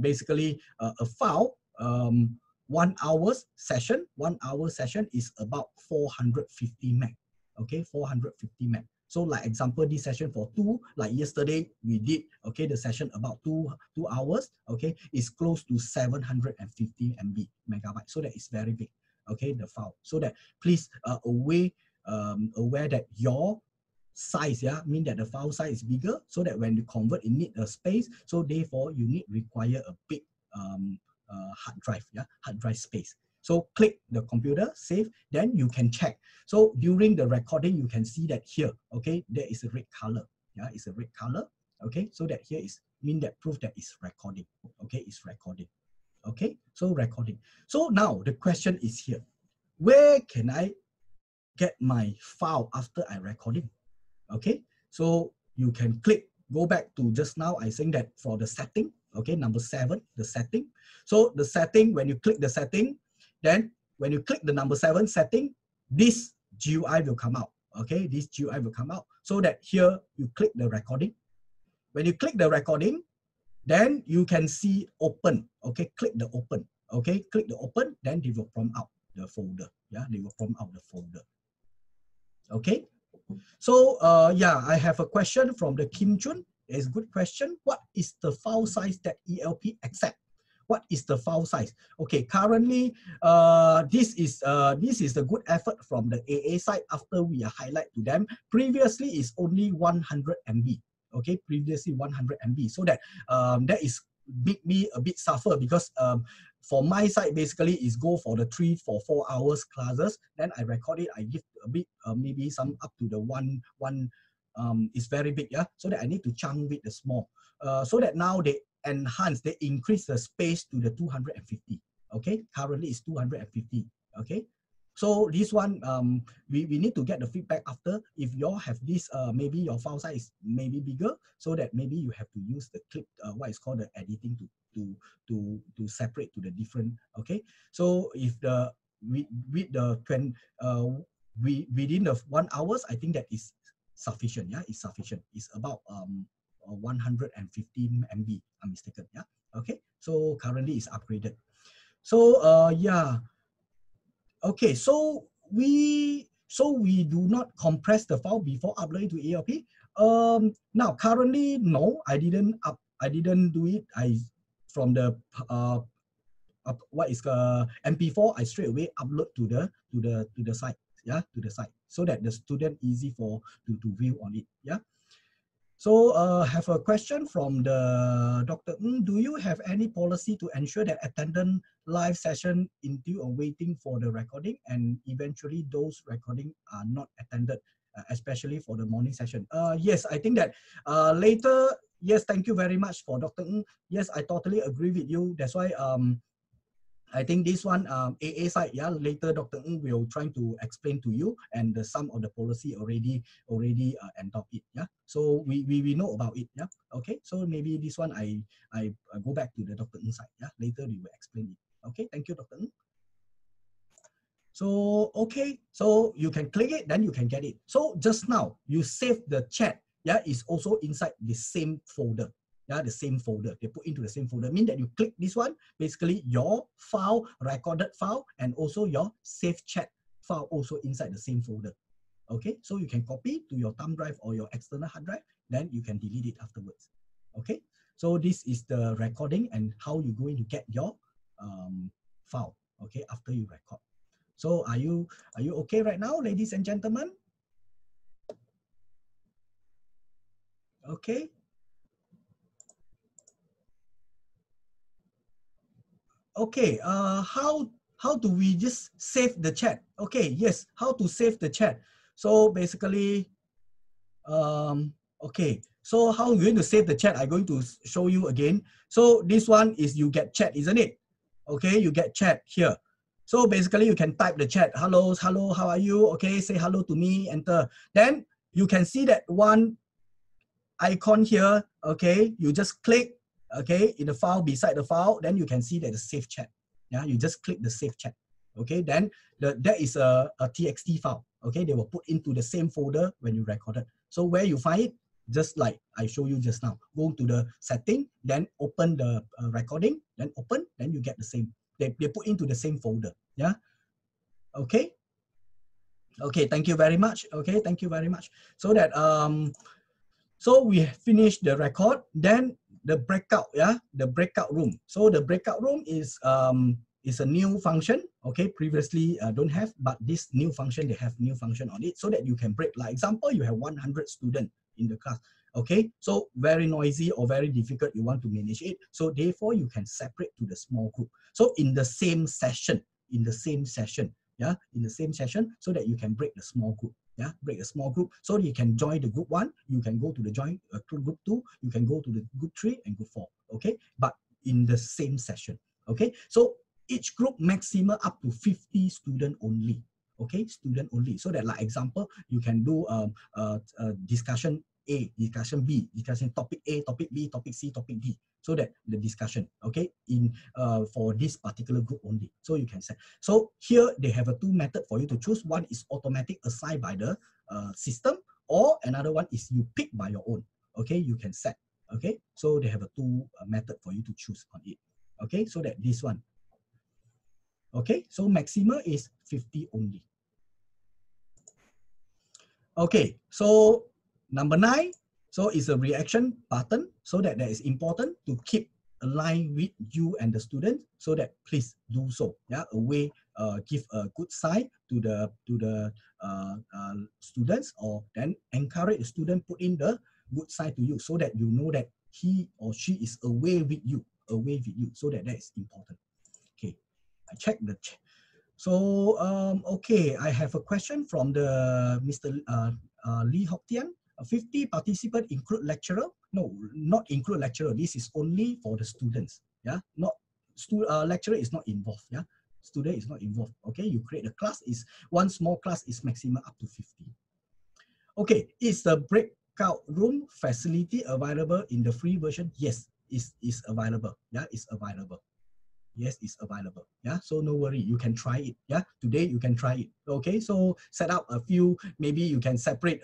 Basically, a file, 1 hour session. 1 hour session is about 450 meg. Okay, 450 meg. So like example, this session for 2, like yesterday we did, okay, the session about 2 hours, okay, is close to 750 MB megabyte. So that is very big, okay, the file. So that please aware that your size, yeah, mean that the file size is bigger, so that when you convert, it need a space. So therefore, you require a big hard drive, yeah, hard drive space. So click the computer, save, then you can check. So during the recording, you can see that here, okay, there is a red color, yeah, it's a red color, okay, so that here is mean that proof that it's recording, okay, it's recording, okay, so recording. So now the question is here, where can I get my file after I recording? Okay, so you can click, go back to just now, I think that for the setting, okay, number 7, the setting. So the setting, when you click the setting, then when you click the number 7 setting, this GUI will come out, okay, this GUI will come out, so that here you click the recording. When you click the recording, then you can see open, okay, click the open, okay, click the open, then they will prompt out the folder, yeah, they will prompt out the folder, okay. So yeah, I have a question from the Kim Chun. It's a good question. What is the file size that ELP accept? What is the file size? Okay, currently this is the good effort from the AA side after we highlight to them. Previously is only 100 MB. Okay, previously 100 MB. So that that is make me a bit suffer because for my side basically is go for the 3 for 4 hours classes. Then I record it. I give a bit maybe some up to the one is very big, yeah. So that I need to chunk with the small. So that now they enhance, they increase the space to the 250. Okay, currently it's 250. Okay, so this one we need to get the feedback after. If you all have this maybe your file size maybe bigger, so that maybe you have to use the clip what is called the editing to separate to the different. Okay, so if the with the within the 1 hours, I think that is sufficient. Yeah, it's sufficient. It's about 115 MB, I'm mistaken. Yeah. Okay. So currently it's upgraded. So yeah. Okay. So we do not compress the file before uploading to ELP. Now currently no, I didn't do it. I from the what is MP4, I straight away upload to the site. Yeah, to the site, so that the student easy to view on it. Yeah. So have a question from the Dr. Ng. Do you have any policy to ensure that attendant live session until waiting for the recording, and eventually those recording are not attended, especially for the morning session? Yes, I think that later. Yes, thank you very much for Dr. Ng. Yes, I totally agree with you. That's why I think this one AA side, yeah, later Dr. Ng will try to explain to you, and some of the policy already adopt it, yeah. So we know about it, yeah. Okay, so maybe this one I go back to the Dr. Ng side, yeah. Later we will explain it. Okay, thank you, Dr. Ng. So okay, so you can click it, then you can get it. So just now you save the chat, yeah, is also inside the same folder. Yeah, the same folder. They put into the same folder. Mean that you click this one, basically your file, recorded file, and also your save chat file also inside the same folder. Okay, so you can copy to your thumb drive or your external hard drive, then you can delete it afterwards. Okay, so this is the recording and how you're going to get your file. Okay, after you record. So are you okay right now, ladies and gentlemen? Okay. Okay, how do we just save the chat? Okay, yes, how to save the chat? So basically, okay, so how are you going to save the chat? I'm going to show you again. So this one is you get chat, isn't it? Okay, you get chat here. So basically you can type the chat, hello, how are you? Okay, say hello to me, enter. Then you can see that one icon here, okay, you just click, okay, in the file, beside the file, then you can see that the save chat. Yeah, you just click the save chat. Okay, then that is a TXT file. Okay, they will put into the same folder when you recorded. So where you find it, just like I show you just now, go to the setting, then open the recording, then open, then you get the same. They put into the same folder. Yeah. Okay. Okay. Thank you very much. Okay. Thank you very much. So that so we finished the record, then the breakout, yeah, the breakout room. So the breakout room is a new function, okay, previously don't have, but this new function, they have new function on it, so that you can break. Like example, you have 100 students in the class. Okay, so very noisy or very difficult, you want to manage it. So therefore, you can separate to the small group. So in the same session, yeah, in the same session, so that you can break the small group. Yeah, break a small group so you can join the group 1, you can go to the group 2, you can go to the group 3 and group 4. Okay, but in the same session. Okay, so each group maximum up to 50 student only. Okay, student only. So that, like example, you can do discussion A, discussion B, discussion topic A, topic B, topic C, topic D. So that the discussion, okay, in for this particular group only. So you can set. So here they have a 2 method for you to choose. One is automatic assigned by the system, or another one is you pick by your own. Okay, you can set. Okay, so they have a 2 method for you to choose on it. Okay, so that this one. Okay, so maximum is 50 only. Okay, so number 9, so it's a reaction button, so that is important to keep aligned with you and the student, so that please do so. Yeah, a way, give a good sign to the students, or then encourage the student put in the good sign to you, so that you know that he or she is away with you, so that is important. Okay, I check the chat. So, okay, I have a question from the Mr. Lee Hock Tian. 50 participants include lecturer? No, not include lecturer. This is only for the students. Yeah, not lecturer is not involved. Yeah, student is not involved. Okay, you create a class, is one small class is maximum up to 50. Okay, is the breakout room facility available in the free version? Yes, is available. Yeah, it's available. Yes, it's available. Yeah, so no worry, you can try it. Yeah, today you can try it. Okay, so set up a few. Maybe you can separate.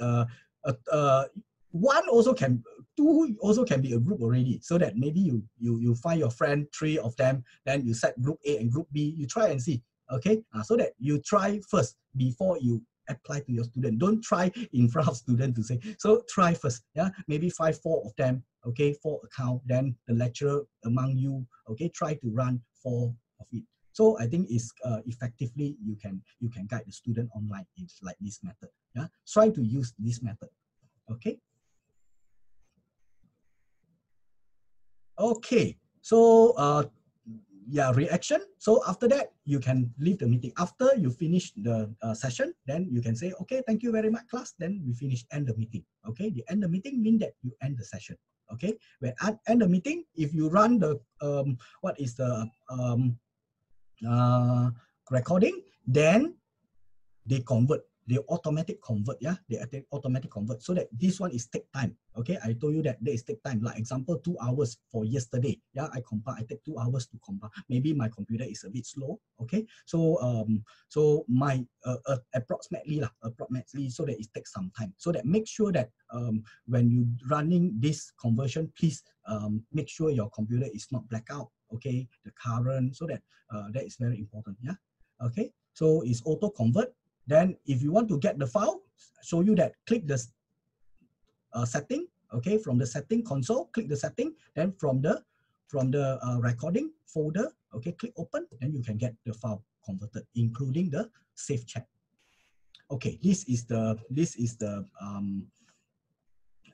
One also can, 2 also can be a group already. So that maybe you find your friend, 3 of them. Then you set group A and group B. You try and see. Okay, so that you try first before you apply to your student. Don't try in front of student to say. So try first. Yeah, maybe 4 of them. Okay, 4 account. Then the lecturer among you. Okay, try to run 4 of it. So I think it's effectively you can guide the student online. It's like this method. Yeah, try to use this method. Okay. Okay. So yeah, reaction. So after that, you can leave the meeting. After you finish the session, then you can say, okay, thank you very much, class. Then we finish, end the meeting. Okay, the end the meeting means that you end the session. Okay, when end the meeting, if you run the what is the recording, then they convert. They automatic convert. Yeah, they automatic convert. So that this one is take time. Okay, I told you that there is take time. Like example, 2 hours for yesterday. Yeah, I take 2 hours to compile. Maybe my computer is a bit slow. Okay, so so my approximately, so that it takes some time. So that make sure that when you running this conversion, please make sure your computer is not blackout. Okay, the current, so that that is very important. Yeah. Okay, so it's auto convert. Then if you want to get the file, show you that click the setting. Okay, from the setting console, click the setting. Then from the recording folder, okay, click open. Then you can get the file converted, including the save chat. Okay, this is the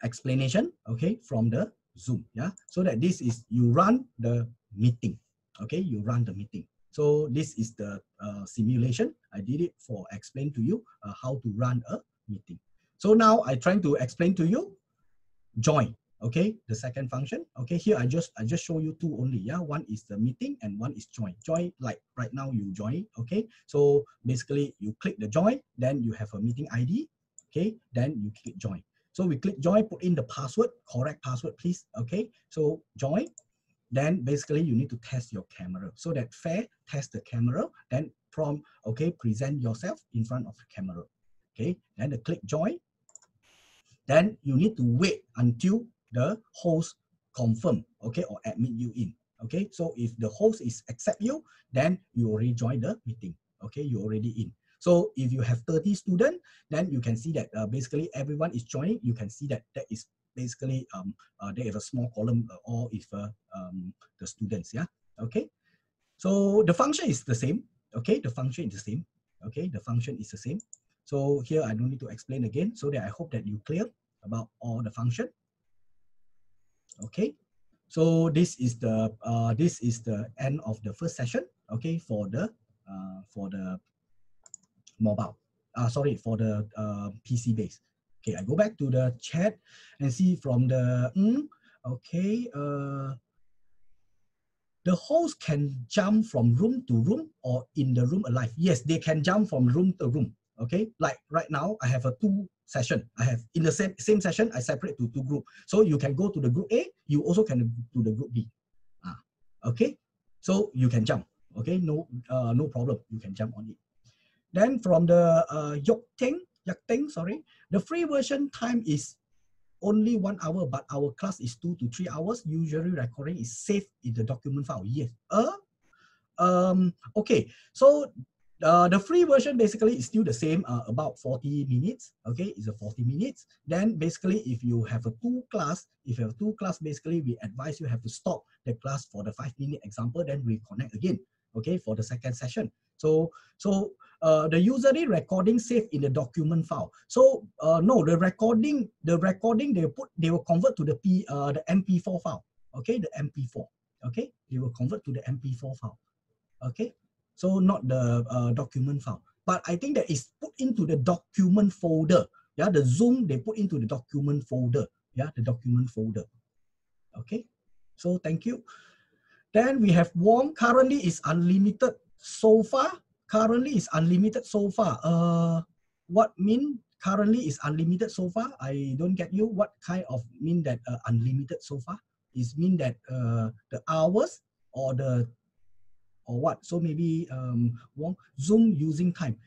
explanation. Okay, from the Zoom. Yeah, so that this is you run the meeting. Okay, you run the meeting. So this is the simulation. I did it for explain to you how to run a meeting. So now I trying to explain to you join. Okay, the second function. Okay, here I just show you 2 only. Yeah, one is the meeting and one is join. Join, like right now you join. Okay, so basically you click the join, then you have a meeting ID. Okay, then you click join. So we click join, put in the password, correct password, please. Okay, so join. Then basically you need to test your camera. So that fair, test the camera, then prompt, okay, present yourself in front of the camera. Okay, then the click join. Then you need to wait until the host confirm, okay, or admit you in. Okay, so if the host is accept you, then you already join the meeting. Okay, you already in. So if you have 30 students, then you can see that basically everyone is joining. You can see that that is basically there is a small column, or if the students. Yeah. Okay. So the function is the same. Okay, the function is the same. Okay, the function is the same. So here I don't need to explain again. So that I hope that you clear about all the function. Okay, so this is the end of the first session. Okay, for the mobile. Sorry, for the PC base. Okay, I go back to the chat and see from the okay. The host can jump from room to room or in the room alive. Yes, they can jump from room to room. Okay, like right now, I have a 2 session. I have in the same session, I separate to 2 groups. So you can go to the group A, you also can go to the group B. Okay, so you can jump. Okay, no problem. You can jump on it. Then from the Yakteng, sorry, the free version time is only 1 hour, but our class is 2 to 3 hours. Usually recording is saved in the document file. Yes. Okay. So the free version basically is still the same, about 40 minutes. Okay, it's a 40 minutes. Then basically, if you have a 2 class, basically we advise you have to stop the class for the 5-minute example, then reconnect again. Okay, for the second session. So the usually recording saved in the document file. So no, the recording they will convert to the MP4 file. Okay, the MP4. Okay, they will convert to the MP4 file. Okay, so not the document file. But I think that is put into the document folder. Yeah, the Zoom they put into the document folder. Yeah, the document folder. Okay, so thank you. Then we have Wong. Currently is unlimited so far. Currently is unlimited so far. What mean currently is unlimited so far? I don't get you. What kind of mean that unlimited so far? Is mean that the hours or what? So maybe Wong, Zoom using time.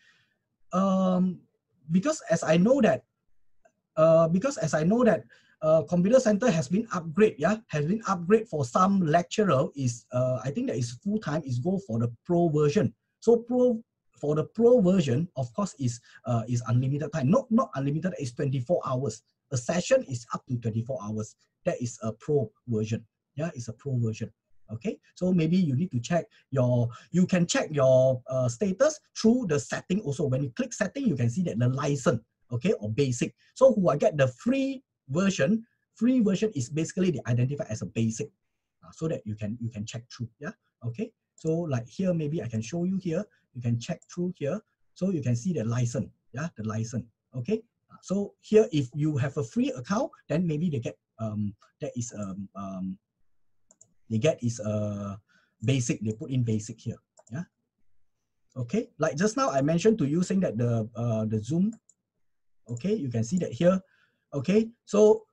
Because as I know that computer center has been upgrade for some lecturer is I think that is full time is go for the pro version. So for the pro version, of course, is unlimited time. Not unlimited, it's 24 hours. A session is up to 24 hours. That is a pro version. Yeah, it's a pro version. Okay, so maybe you need to check you can check your status through the setting also. When you click setting, you can see that the license, okay, or basic. So who I get the free version is basically they identify as a basic, so that you can check through. Yeah, okay. So like here, maybe I can show you here. You can check through here, so you can see the license. Yeah, the license. Okay. So here, if you have a free account, then maybe they get basic. They put in basic here. Yeah. Okay. Like just now I mentioned to you saying that the Zoom. Okay, you can see that here. Okay, so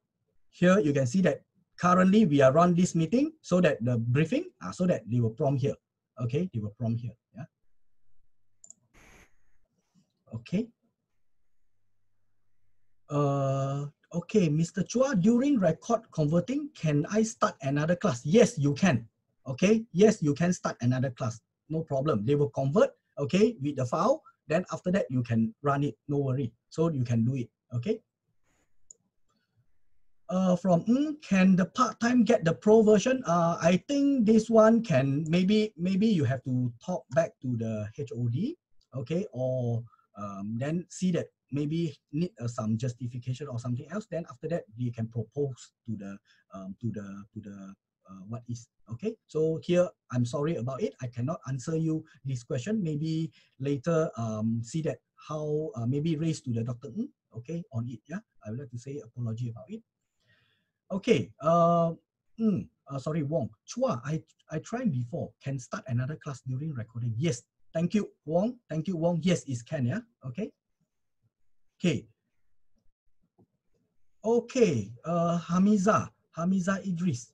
here you can see that currently we are run this meeting so that the briefing, so that they will prompt here. Okay, they will prompt here. Yeah. Okay. Okay, Mr. Chua, during record converting, can I start another class? Yes, you can. Okay, yes, you can start another class. No problem. They will convert, okay, with the file. Then after that, you can run it. No worry. So you can do it. Okay. From can the part-time get the pro version? I think this one can maybe you have to talk back to the HOD, okay, or then see that maybe need some justification or something else. Then after that, you can propose to the what is okay. So here, I'm sorry about it. I cannot answer you this question. Maybe later, see that how maybe raise to the Dr. Ng, okay, on it. Yeah, I would like to say apology about it. Okay, sorry, Wong. Chua, I tried before. Can start another class during recording. Yes, thank you, Wong. Thank you, Wong. Yes, it can, yeah, okay. Okay. Okay, Hamiza Idris.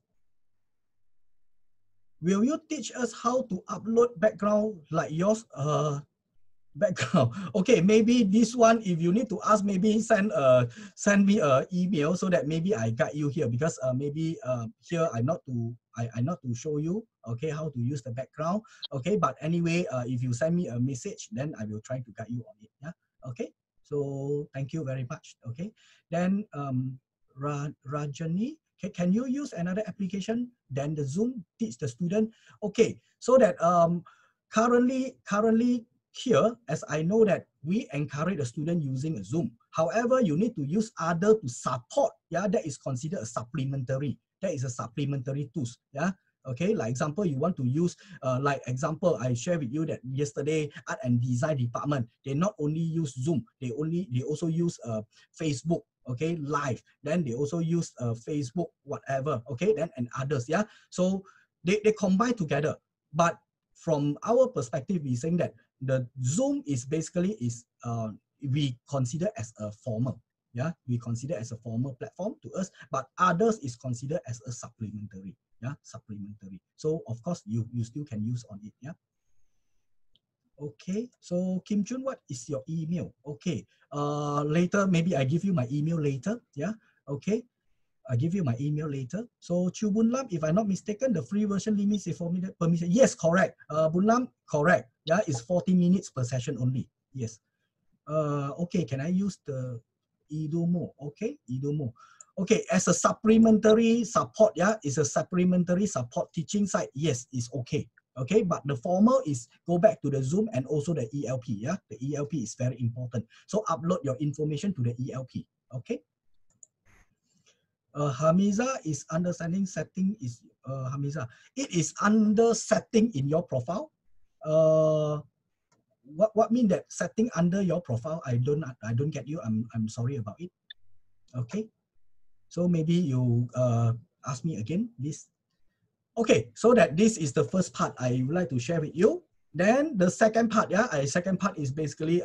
Will you teach us how to upload background like yours? Background. Okay, maybe this one, if you need to ask, maybe send me an email so that maybe I guide you here, because maybe here I not to show you, okay, how to use the background. Okay, but anyway, if you send me a message, then I will try to guide you on it. Yeah. Okay. So thank you very much. Okay. Then Rajani, can you use another application than the Zoom teach the student? Okay. So that currently here, as I know that we encourage the student using a Zoom. However, you need to use other to support. Yeah, that is considered a supplementary. that is a supplementary tools. Yeah. Okay, like example, you want to use, like example, I share with you that yesterday, art and design department, they not only use Zoom, they also use Facebook, okay, live. Then they also use Facebook, whatever, okay, then and others, yeah. So they combine together. But from our perspective, we're saying that the Zoom is basically we consider as a formal, yeah, we consider as a formal platform to us, but others is considered as a supplementary. Yeah, supplementary. So of course you still can use on it. Yeah. Okay. So Kim Jun, what is your email? Okay. Later maybe I give you my email later. Yeah. Okay. I give you my email later. So Chu Bun Lam, if I'm not mistaken, the free version limits is 4 minutes permission. Yes, correct. Bun Lam, correct. Yeah, it's 40 minutes per session only. Yes. Okay. Can I use the Idomo? Okay, Idomo. Okay, as a supplementary support, yeah, it's a supplementary support teaching site. Yes, it's okay. Okay, but the formal is go back to the Zoom and also the ELP. Yeah, the ELP is very important. So upload your information to the ELP. Okay. Hamiza is understanding setting is Hamiza. It is under setting in your profile. What mean that setting under your profile? I don't get you. I'm sorry about it. Okay. So maybe you ask me again this. Okay, so that this is the first part I would like to share with you. Then the second part, yeah, second part is basically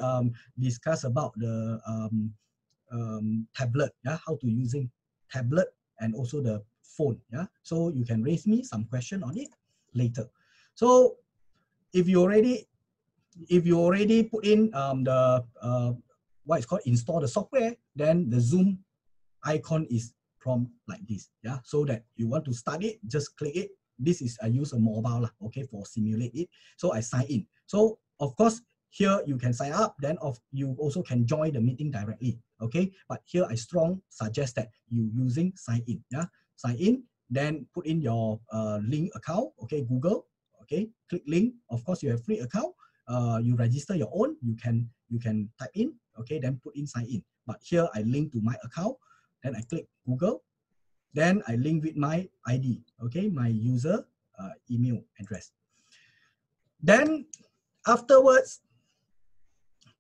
discuss about the tablet, yeah, how to using tablet and also the phone, yeah. So you can raise me some question on it later. So if you already put in the what is called install the software, then the Zoom icon is from like this, yeah. So that you want to start it, just click it. This is I use a mobile lah, okay, for simulate it. So I sign in. So of course here you can sign up. Then you also can join the meeting directly, okay. But here I strong suggest that you using sign in, yeah. Sign in, then put in your link account, okay, Google, okay. Click link. Of course you have free account. You register your own. You can type in, okay. Then put in sign in. But here I link to my account. Then I click Google, then I link with my ID, okay, my user email address. Then afterwards,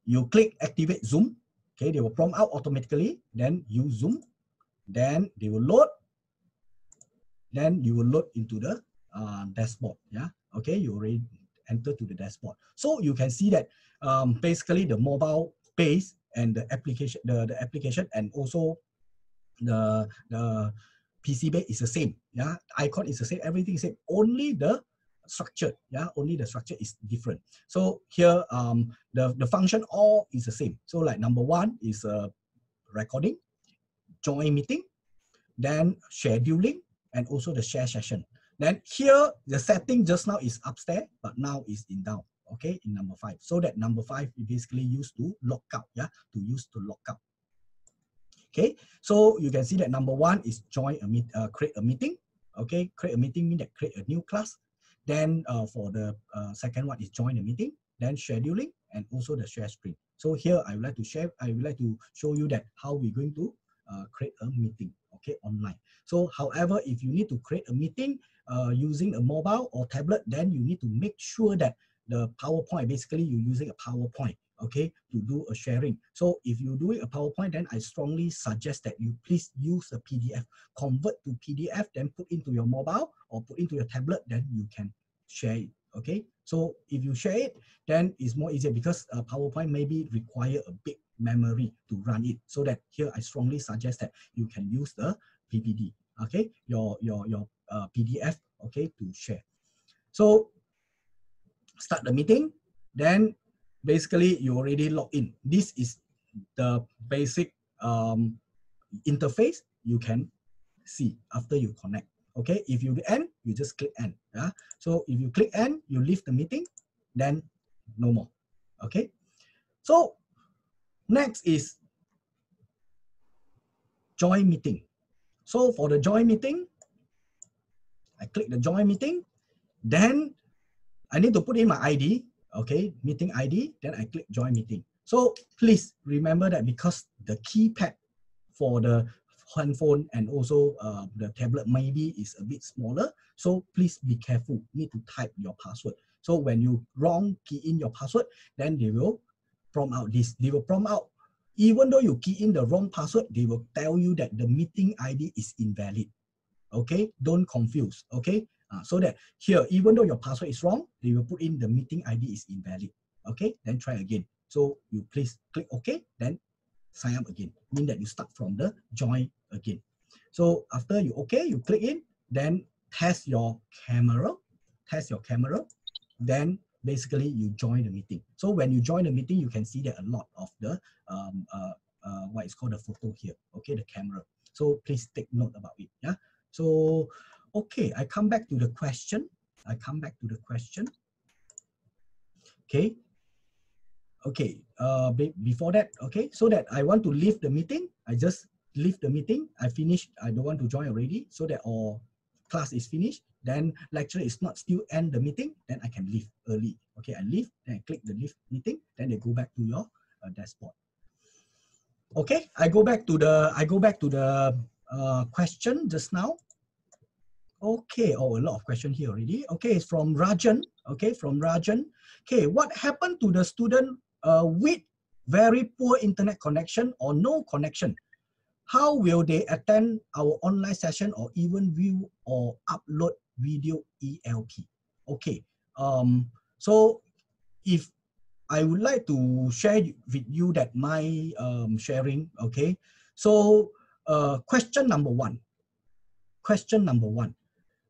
you click activate Zoom, okay, they will prompt out automatically, then use Zoom, then they will load, then you will load into the dashboard, yeah, okay, you already enter to the dashboard. So you can see that basically the mobile base and the application, the application and also the PC base is the same, yeah, icon is the same, everything is same, only the structure, yeah, only the structure is different. So here the function all is the same. So like number one is recording, join meeting, then scheduling, and also the share session. Then here the setting just now is upstairs, but now is in down, okay, in number 5. So that number 5 is basically used to lock out, yeah, to use to lock out. Okay, so you can see that number 1 is join a create a meeting. Okay, create a meeting means that create a new class. Then for the second one is join a meeting, then scheduling, and also the share screen. So here I would like to show you that how we're going to create a meeting, okay, online. So however, if you need to create a meeting using a mobile or tablet, then you need to make sure that the PowerPoint, basically you're using a PowerPoint, okay, to do a sharing. So if you're doing a PowerPoint, then I strongly suggest that you please use a PDF, convert to PDF, then put into your mobile or put into your tablet, then you can share it, okay. So if you share it, then it's more easier because PowerPoint maybe require a big memory to run it. So that here I strongly suggest that you can use the PPD, okay, your PDF, okay, to share. So start the meeting, then basically you already log in. This is the basic interface you can see after you connect. Okay, if you end, you just click end. Yeah? So if you click end, you leave the meeting, then no more. Okay, so next is join meeting. So for the join meeting, I click the join meeting, then I need to put in my ID, okay, meeting ID, then I click join meeting. So please remember that because the keypad for the handphone and also the tablet maybe is a bit smaller. So please be careful. You need to type your password. So when you wrong key in your password, then they will prompt out this. They will prompt out, even though you key in the wrong password, they will tell you that the meeting ID is invalid. Okay, don't confuse. Okay, so that here, even though your password is wrong, they will put in the meeting ID is invalid. Okay, then try again. So you please click OK, then sign up again. Mean that you start from the join again. So after you OK, you click in, then test your camera. Then basically you join the meeting. So when you join the meeting, you can see that a lot of the what is called the photo here. Okay, the camera. So please take note about it. Yeah. So okay, I come back to the question. Okay. Okay, before that, okay, so that I want to leave the meeting, I just leave the meeting, I finish, I don't want to join already, so that all class is finished, then lecturer is not still end the meeting, then I can leave early. Okay, I leave, then I click the leave meeting, then they go back to your dashboard. Okay, I go back to the question just now. Okay, oh, a lot of questions here already. Okay, it's from Rajan. Okay, from Rajan. Okay, what happened to the student with very poor internet connection or no connection? How will they attend our online session or even view or upload video ELP? Okay, so if I would like to share with you that my sharing. Okay, so question number one.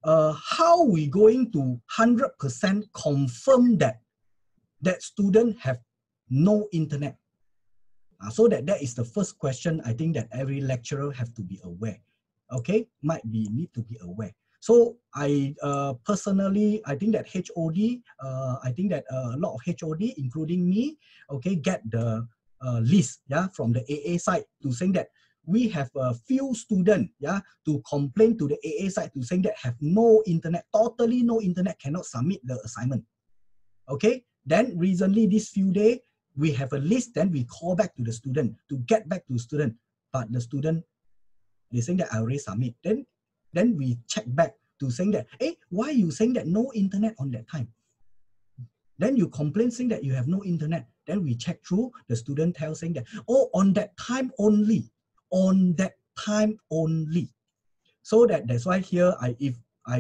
How we going to 100% confirm that student have no internet? So that is the first question I think that every lecturer have to be aware. Okay, need to be aware. So I personally, I think that HOD, I think that a lot of HOD, including me, okay, get the list, yeah, from the AA side to saying that we have a few students, yeah, to complain to the AA side to saying that have no internet, totally no internet, cannot submit the assignment. Okay, then recently this few days, we have a list, then we call back to the student to get back to the student, but the student, they saying that I already submit. Then we check back to saying that, hey, why you saying that no internet on that time? Then you complain saying that you have no internet. Then we check through, the student tells saying that, oh, on that time only. So that's why here I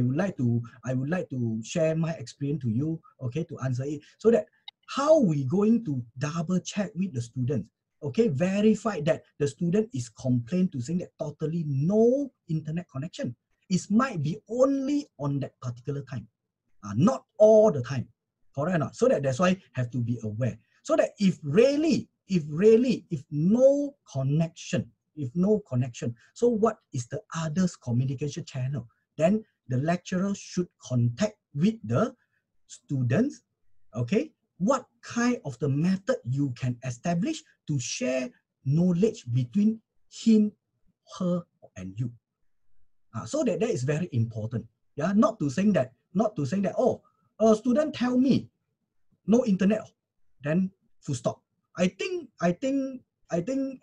would like to share my experience to you, okay, to answer it. So that how we going to double check with the students, okay, verify that the student is complained to saying that totally no internet connection. It might be only on that particular time, not all the time, correct or not? So that's why have to be aware. So that if no connection, so what is the others communication channel? Then the lecturer should contact with the students, okay? What kind of the method you can establish to share knowledge between him, her, and you? So that is very important. Yeah, not to saying that, oh, a student tell me no internet, then full stop. I think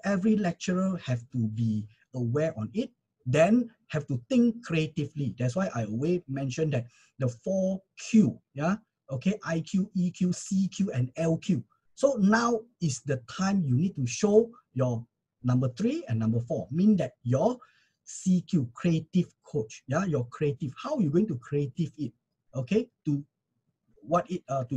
every lecturer have to be aware on it, then have to think creatively. That's why I always mention that the 4Q, yeah, okay, IQ, EQ, CQ, and LQ. So now is the time you need to show your number 3 and number 4, mean that your CQ, creative coach, yeah, your creative, how are you going to creative it, okay, to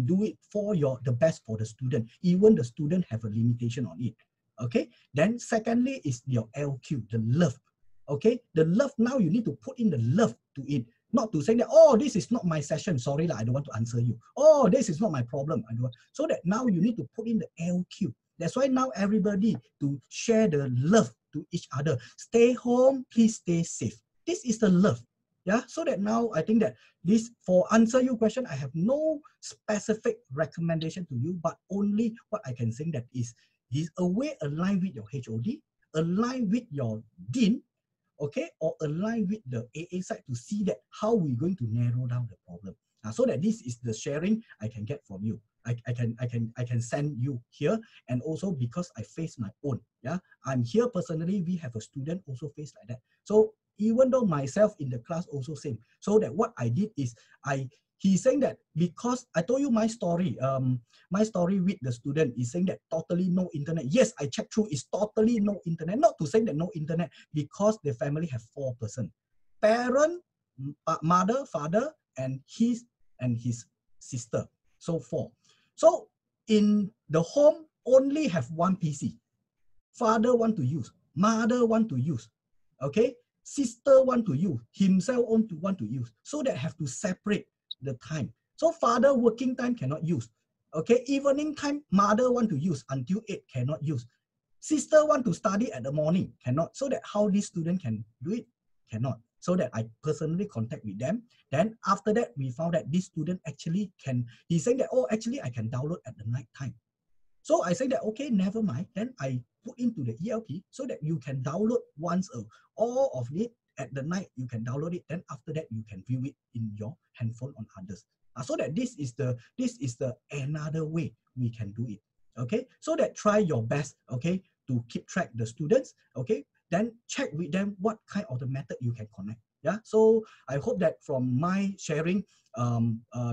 do it for the best for the student. Even the student have a limitation on it. Okay. Then secondly is your LQ, the love. Okay. The love, now you need to put in the love to it. Not to say that, oh, this is not my session. Sorry, I don't want to answer you. Oh, this is not my problem. I don't want. So that now you need to put in the LQ. That's why now everybody to share the love to each other. Stay home, please stay safe. This is the love. Yeah, so that now I think that this, for answer your question, I have no specific recommendation to you, but only what I can say that is aware, align with your HOD, align with your dean, okay, or align with the AA side to see that how we're going to narrow down the problem. So that this is the sharing I can get from you. I can send you here, and also because I face my own. Yeah, I'm here personally. We have a student also face like that. So even though myself in the class also same. So that what I did is he's saying that because I told you my story with the student is saying that totally no internet. Yes, I checked through, it's totally no internet. Not to say that no internet, because the family have 4 persons. Parent, mother, father, and his sister. So 4. So in the home only have 1 PC. Father want to use, mother want to use, okay? Sister want to use, himself want to use. So that have to separate the time. So father working time cannot use. Okay, evening time, mother want to use until 8 cannot use. Sister want to study at the morning, cannot. So that how this student can do it? Cannot. So that I personally contact with them. Then after that, we found that this student actually can, he's saying that, oh, actually I can download at the night time. So I say that, okay, never mind. Then I put into the ELP so that you can download once all of it at the night, you can download it. Then after that, you can view it in your handphone on others. So that this is the another way we can do it. Okay, so that try your best, okay, to keep track the students, okay, then check with them what kind of the method you can connect. Yeah, so I hope that from my sharing,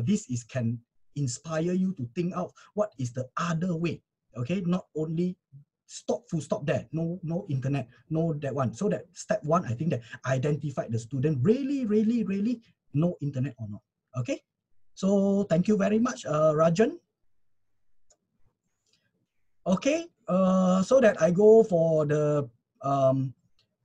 this is can inspire you to think out what is the other way. Okay, not only full stop there, no internet, no that one. So that step 1, I think that identify the student really no internet or not. Okay, so thank you very much, Rajan. Okay, so that I go for the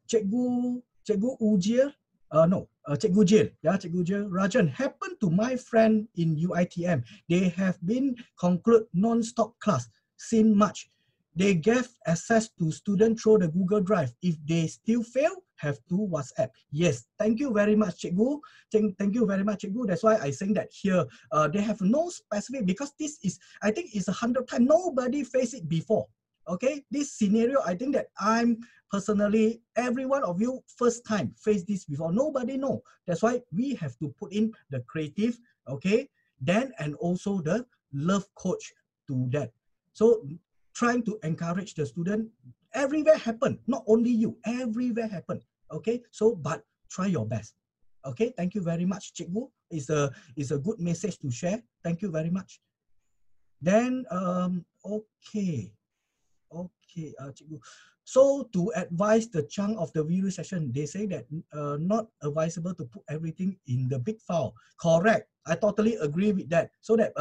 Cikgu Ujir, Cikgu Jil, yeah, Cikgu Jil. Rajan, happened to my friend in UITM. They have been conclude non-stop class since March. They gave access to student through the Google Drive. If they still fail, have to WhatsApp. Yes, thank you very much, Cikgu. Thank you very much, Cikgu. That's why I think that here, they have no specific, because this is, I think it's 100 times, nobody faced it before. Okay, this scenario, I think that I'm personally, every one of you first time face this before, nobody know. That's why we have to put in the creative, okay, then and also the love coach to that. So trying to encourage the student, everywhere happen, not only you, everywhere happen. Okay, so but try your best. Okay, thank you very much, Cikgu. It's a good message to share. Thank you very much. Then okay, Cikgu. So to advise the chunk of the video session, they say that not advisable to put everything in the big file. Correct. I totally agree with that. So that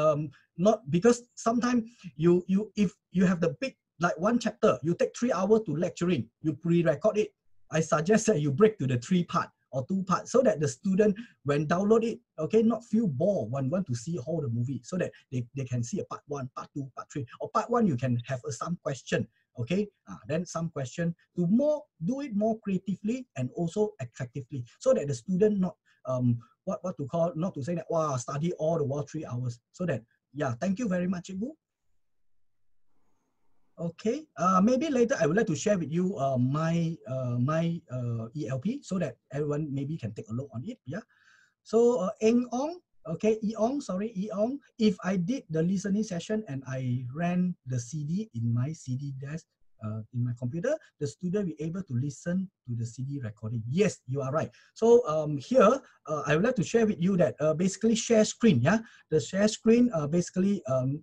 not, because sometimes if you have the big, like 1 chapter, you take 3 hours to lecturing, you pre-record it. I suggest that you break to the 3 part or 2 parts, so that the student, when download it, okay, not feel bored when want to see all the movie, so that they can see a part 1, part 2, part 3, or part 1 you can have some question. Okay, then some question to do it more creatively and also attractively, so that the student not what to call, not to say that wow, study all the while 3 hours. So that, yeah, thank you very much, Cikgu. Okay, maybe later I would like to share with you my ELP, so that everyone maybe can take a look on it. Yeah, so Eng Ong, okay, Eong, if I did the listening session and I ran the CD in my CD desk in my computer, the student will be able to listen to the CD recording. Yes, you are right. So here, I would like to share with you that basically share screen, yeah, the share screen basically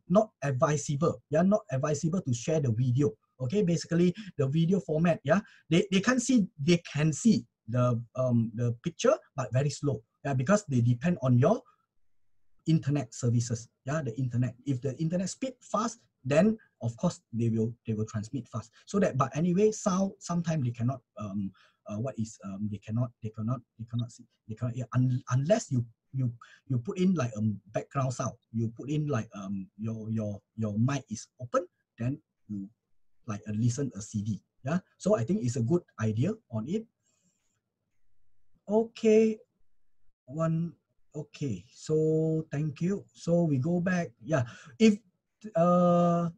not advisable, yeah, not advisable to share the video. Okay, basically the video format, yeah, they can see the picture, but very slow, yeah, because they depend on your internet services, yeah, the internet. If the internet speed fast, then of course they will transmit fast. So that, but anyway, sound sometimes they cannot they cannot see, they cannot hear, unless you put in like background sound, you put in like your mic is open, then you like listen a CD. Yeah, so I think it's a good idea on it. Okay, okay, so thank you. So we go back. Yeah, if No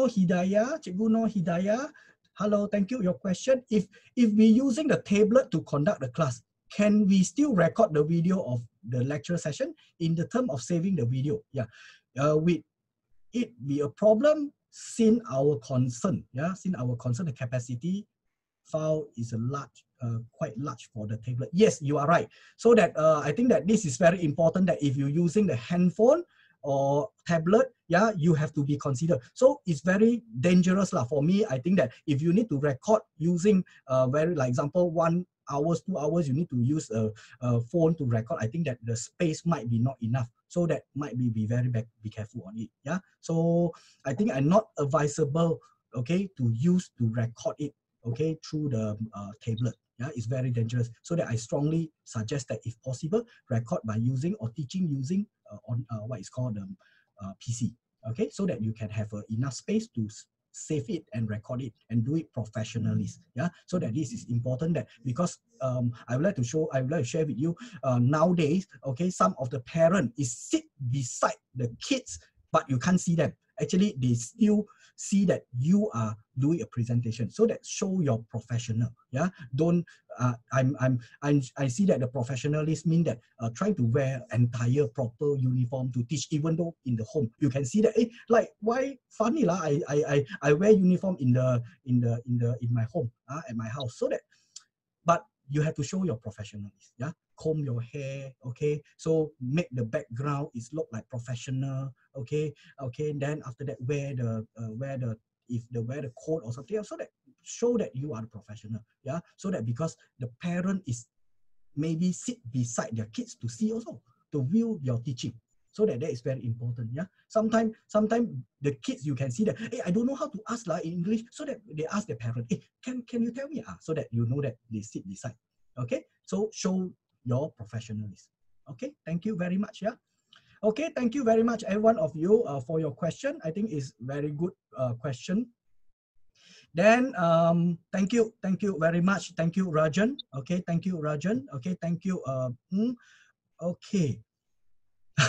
Hidayah, Cikgu No Hidayah, hello, thank you. Your question: if we using the tablet to conduct the class, can we still record the video of the lecture session in the term of saving the video? Yeah, with it be a problem since our concern, yeah, since our concern the capacity file is a large, quite large for the tablet. Yes, you are right. So that I think that this is very important, that if you're using the handphone or tablet, yeah, you have to be considered. So it's very dangerous lah. For me, I think that if you need to record using very, like example, 1 hour, 2 hours, you need to use a phone to record. I think that the space might be not enough. So that might be very be careful on it. Yeah. So I think I'm not advisable, okay, to use to record it, okay, through the tablet. Yeah, it's very dangerous. So that I strongly suggest that if possible, record by using or teaching using on what is called PC. Okay, so that you can have enough space to save it and record it and do it professionally. Yeah, so that this is important, that because I would like to share with you nowadays. Okay, some of the parents is sit beside the kids, but you can't see them. Actually, they still see that you are doing a presentation, so that show your professional. Yeah, don't I see that the professionalism mean that trying to wear entire proper uniform to teach, even though in the home you can see that like why funny lah, I wear uniform in my home at my house, so that, but you have to show your professionalism. Yeah, comb your hair, okay, so make the background is look like professional, okay, then after that wear the coat or something else, so that show that you are the professional. Yeah, so that because the parent is maybe sit beside their kids to see also, to view your teaching, so that is very important. Yeah, sometimes the kids, you can see that, hey, I don't know how to ask in English, so that they ask their parent, hey, can you tell me, so that you know that they sit beside. Okay, so show your professionalism. Okay, thank you very much. Yeah, okay, thank you very much, every one of you, for your question. I think it's very good question. Then thank you very much. Thank you, Rajan. Okay, thank you, Rajan. Okay, thank you. Okay.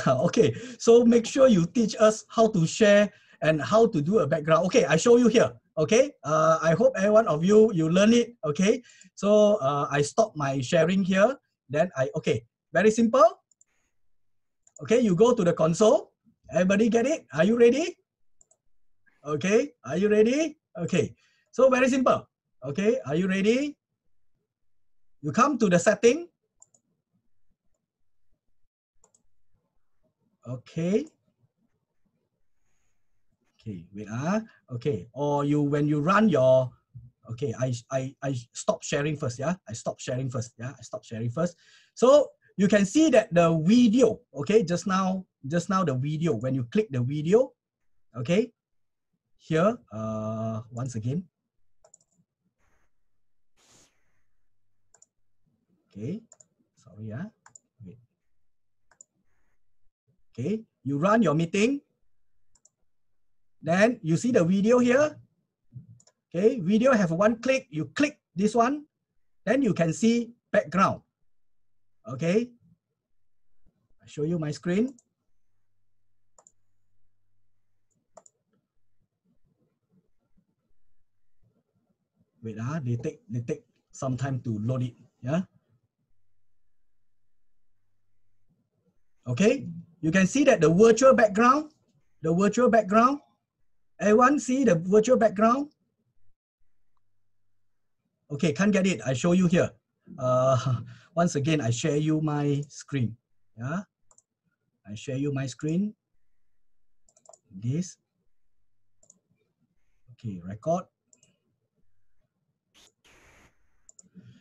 Okay, so make sure you teach us how to share and how to do a background. Okay, I show you here. Okay, I hope every one of you learn it. Okay, so I stop my sharing here. Then okay, very simple. Okay, you go to the console. Everybody get it? Are you ready? Okay, are you ready? Okay, so very simple. Okay, are you ready? You come to the setting. Okay. Okay, wait. Okay, or when you run your, okay, I stop sharing first. Yeah, I stop sharing first. Yeah, I stop sharing first. So you can see that the video. Okay, just now the video. When you click the video, okay, here once again. Okay, sorry. Wait. Okay, you run your meeting. Then you see the video here. Okay, video have one click. You click this one, then you can see background. Okay, I show you my screen. Wait, they take some time to load it. Yeah. Okay, you can see that the virtual background. Everyone see the virtual background? Okay, can't get it. I show you here. Once again, I share you my screen. Yeah, I share you my screen. This. Okay, record.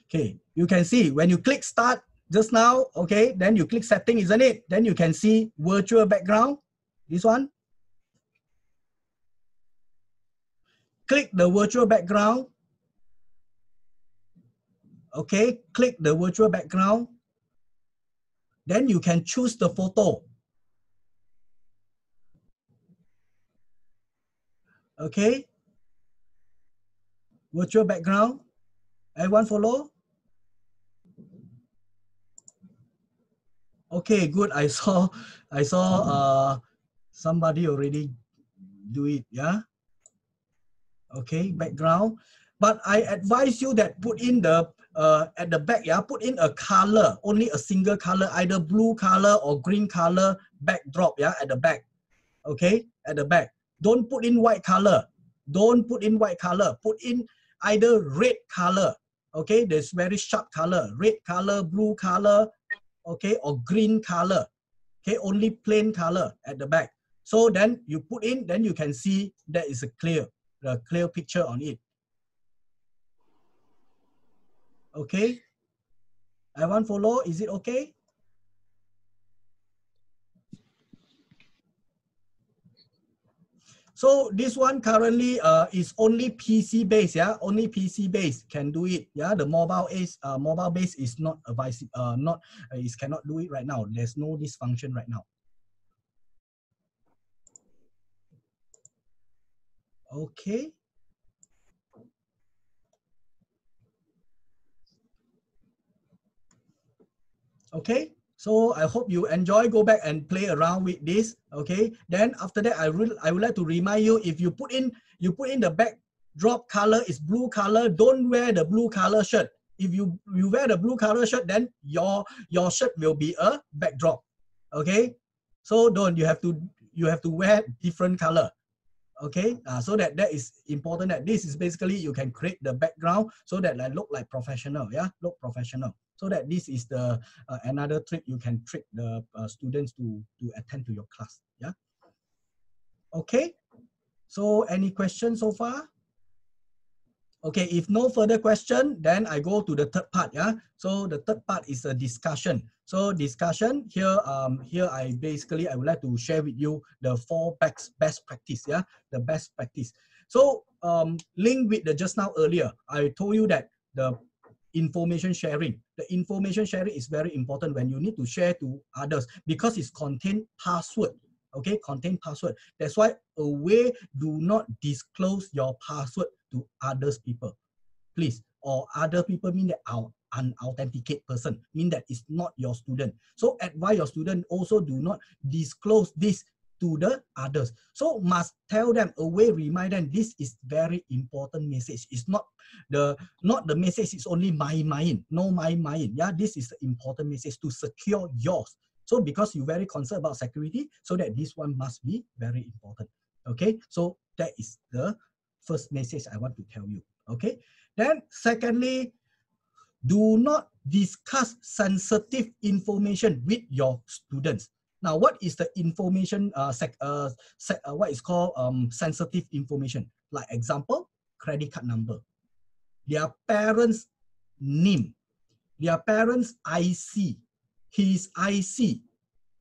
Okay, you can see when you click start just now. Okay, then you click setting, isn't it? Then you can see virtual background. This one. Click the virtual background. Okay, click the virtual background. Then you can choose the photo. Okay. Virtual background. Everyone follow? Okay, good. I saw somebody already do it. Yeah. Okay, background. But I advise you that put in the at the back, yeah, put in a color, only a single color, either blue color or green color backdrop, yeah, at the back. Okay, at the back. Don't put in white color. Don't put in white color. Put in either red color. Okay, there's very sharp color, red color, blue color, okay, or green color. Okay, only plain color at the back. So then you put in, then you can see that is a clear picture on it. Okay, everyone follow? Is it okay? So this one currently is only PC based, yeah. Only PC based can do it, yeah. The mobile base is not advisable, cannot do it right now. There's no this function right now. Okay. Okay. So I hope you enjoy. Go back and play around with this. Okay. Then after that, I would like to remind you, if you put in the backdrop color is blue color, don't wear the blue color shirt. If you wear the blue color shirt, then your shirt will be a backdrop. Okay. So you have to wear different color. Okay, so that is important. That this is basically you can create the background so that look like professional. Yeah, look professional. So that this is the another trick you can trick the students to attend to your class. Yeah. Okay. So any questions so far? Okay, if no further question, then I go to the third part. Yeah. So the third part is a discussion. So discussion here, I would like to share with you the 4 best practice. Yeah, the best practice. So link with the just now earlier, I told you that the information sharing. The information sharing is very important when you need to share to others because it's contain password. Okay, contain password. That's why do not disclose your password to others people, please. Or other people mean that our unauthenticate person, mean that it's not your student. So advise your student also do not disclose this to the others. So must tell them remind them this is very important message. It's not the message is only my mind, no my mind. Yeah, this is the important message to secure yours. So because you're very concerned about security, so that this one must be very important. Okay, so that is the first message I want to tell you. Okay, then secondly, do not discuss sensitive information with your students. Now, what is the information? What is called sensitive information? Like example, credit card number, their parents' name, their parents' IC, his IC.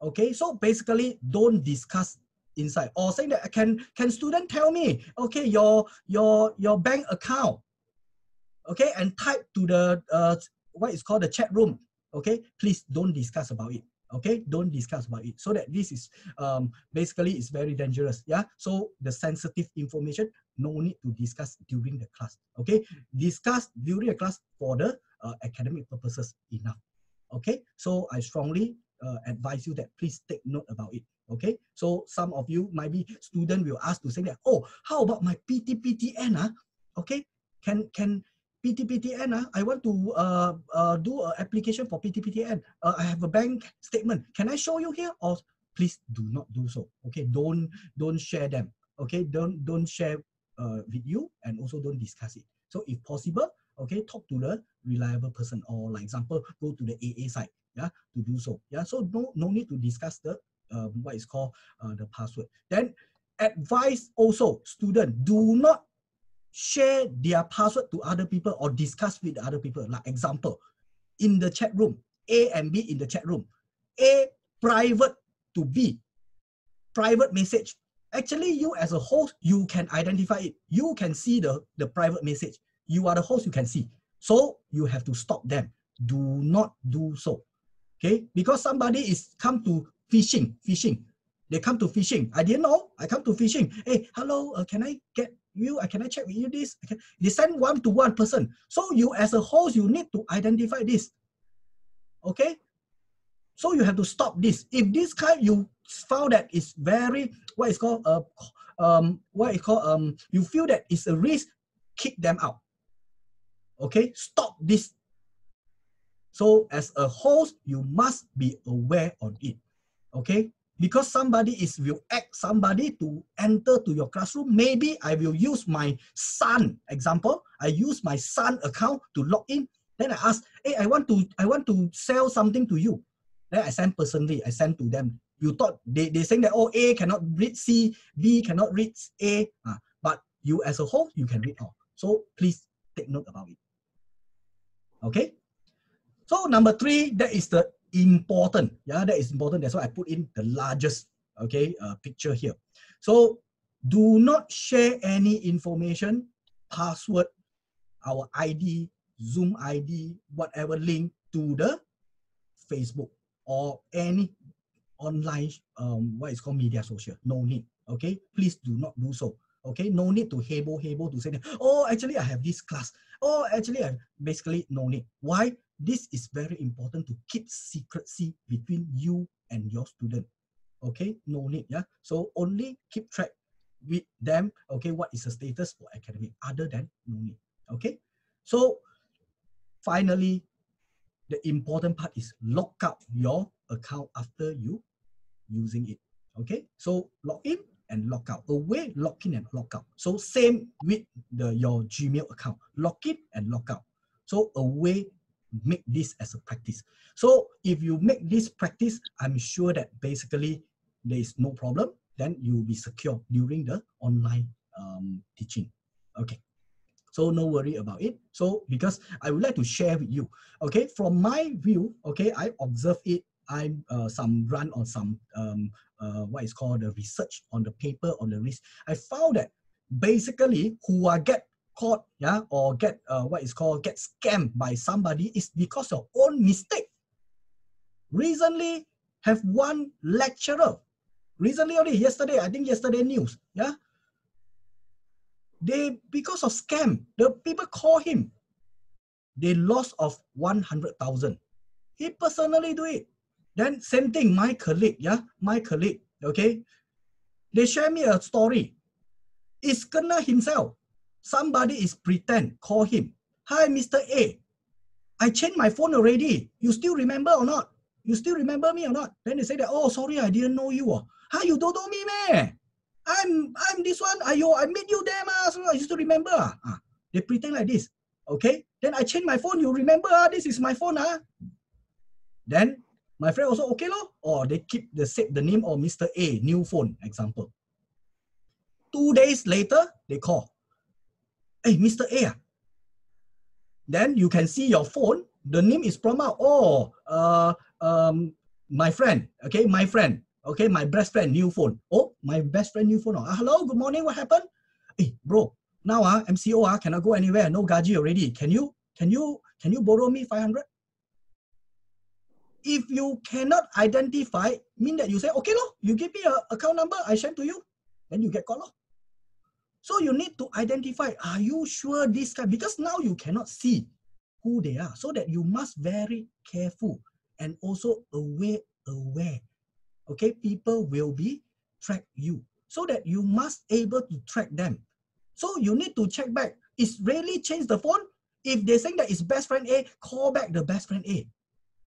Okay, so basically, don't discuss inside or saying that can student tell me, okay, your bank account, okay, and type to the what is called the chat room. Okay, please don't discuss about it. Okay, don't discuss about it. So that this is basically it's very dangerous. Yeah. So the sensitive information, no need to discuss during the class. Okay, discuss during the class for the academic purposes enough. Okay, so I strongly advise you that please take note about it. Okay, so some of you might be student will ask to say that, oh, how about my PTPTN? Okay, can PTPTN, I want to do an application for PTPTN. I have a bank statement. Can I show you here? Or please do not do so. Okay, don't share them. Okay, don't share with you, and also don't discuss it. So if possible, okay, talk to the reliable person, or like example, go to the AA site, yeah, to do so. Yeah, so no need to discuss the what is called the password. Then advise also student, do not share their password to other people or discuss with other people. Like example, in the chat room, A and B in the chat room, A private to B, private message. Actually, you as a host, you can identify it. You can see the private message. You are the host, you can see. So you have to stop them. Do not do so. Okay, because somebody is come to fishing. They come to fishing. I didn't know. I come to fishing. Hey, hello, can I get you? Can I check with you this? Okay. They send one to one person. So you as a host, you need to identify this. Okay. So you have to stop this. If this kind you found that it's very you feel that it's a risk, kick them out. Okay, stop this. So as a host, you must be aware on it. Okay, because somebody will ask somebody to enter to your classroom. Maybe I will use my son example. I use my son account to log in. Then I ask, hey, I want to sell something to you. Then I send personally. I send to them. You thought they saying that, oh, A cannot read C, B cannot read A, but you as a whole, you can read all. So please take note about it. Okay. So number 3, that is the important. Yeah, that is important. That's why I put in the largest, okay, picture here. So do not share any information, password, our ID, Zoom ID, whatever link to the Facebook or any online, what is called media social. No need. Okay, please do not do so. Okay, no need to hebo to say that, oh, actually I have this class. Oh, actually basically no need. Why? This is very important to keep secrecy between you and your student. Okay, no need. Yeah, so only keep track with them. Okay, what is the status for academic? Other than no need. Okay, so finally, the important part is lock out your account after you using it. Okay, so log in and log out. Away, log in and log out. So same with your Gmail account. Log in and log out. So away, make this as a practice. So if you make this practice, I'm sure that basically there is no problem. Then you will be secure during the online teaching. Okay. So no worry about it. So because I would like to share with you, okay, from my view, okay, I observe it. I some run on some what is called the research on the paper on the risk. I found that basically who are get caught, yeah, or get what is called get scammed by somebody is because of own mistake. Recently, have one lecturer. Recently only yesterday, I think yesterday news, yeah. They, because of scam, the people call him. They lost of 100,000. He personally do it. Then same thing, my colleague, yeah, my colleague, okay. They share me a story. It's kena himself. Somebody is pretend, call him. Hi, Mr. A. I changed my phone already. You still remember or not? You still remember me or not? Then they say that, oh, sorry, I didn't know you. Huh, you don't know me, man. I'm this one. I met you there, ma. So I used to remember. They pretend like this. Okay. Then I changed my phone. You remember? This is my phone. Then my friend also okay lo. Or they keep the name of Mr. A, new phone, example. 2 days later, they call. Hey, Mr. A. Then you can see your phone. The name is from out. Oh, my friend. Okay, my friend. Okay, my best friend, new phone. Oh, my best friend, new phone. Hello, good morning. What happened? Hey, bro. Now MCO cannot go anywhere. No gaji already. Can you borrow me 500? If you cannot identify, mean that you say okay lo. You give me a account number. I send to you. Then you get call lo. So you need to identify. Are you sure this guy? Because now you cannot see who they are. So that you must very careful and also aware. Okay, people will be track you. So that you must able to track them. So you need to check back. Is really change the phone? If they saying that it's best friend A, call back the best friend A.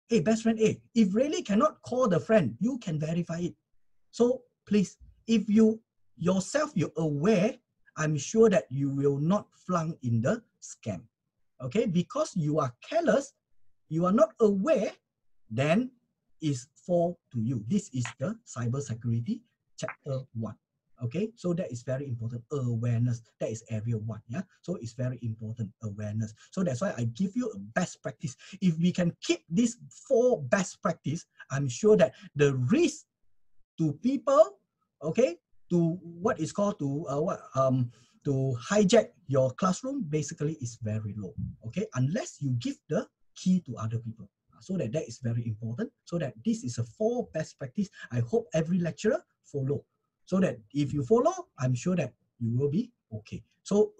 Hey, best friend A. If really cannot call the friend, you can verify it. So please, if you yourself you're aware, I'm sure that you will not flunk in the scam. Okay, because you are careless, you are not aware, then is fall to you. This is the cybersecurity chapter 1. Okay, so that is very important. Awareness, that is area 1. Yeah, so it's very important, awareness. So that's why I give you a best practice. If we can keep these 4 best practice, I'm sure that the risk to people, okay, to what is called to hijack your classroom basically is very low. Okay, unless you give the key to other people. So that is very important. So that this is a 4 best practice. I hope every lecturer follow. So that if you follow, I'm sure that you will be okay. So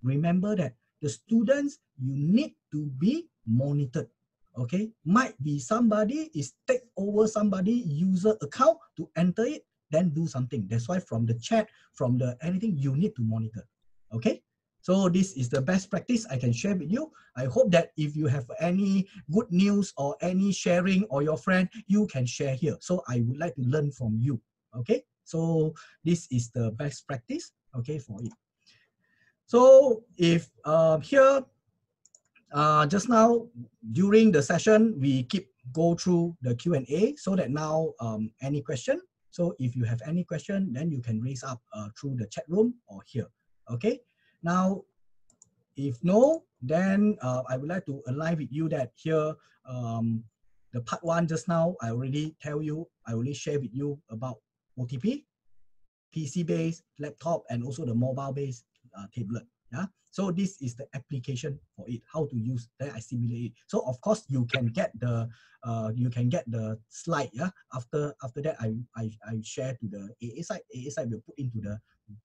remember that the students, you need to be monitored. Okay, might be somebody is take over somebody user account to enter it, then do something. That's why from the chat, from the anything, you need to monitor. Okay, So this is the best practice I can share with you. I hope that if you have any good news or any sharing or your friend, you can share here. So I would like to learn from you. Okay, so this is the best practice, okay, for it. So if here, just now during the session, we go through the Q&A, so that now any question. So if you have any question, then you can raise up through the chat room or here. Okay. Now, if no, then I would like to align with you that here, the part 1 just now, I already share with you about OTP, PC-based laptop, and also the mobile-based tablet. Yeah. So this is the application for it, how to use. Then I simulate it. So of course you can get the slide. Yeah. After that, I share to the AA site. AA site will put into the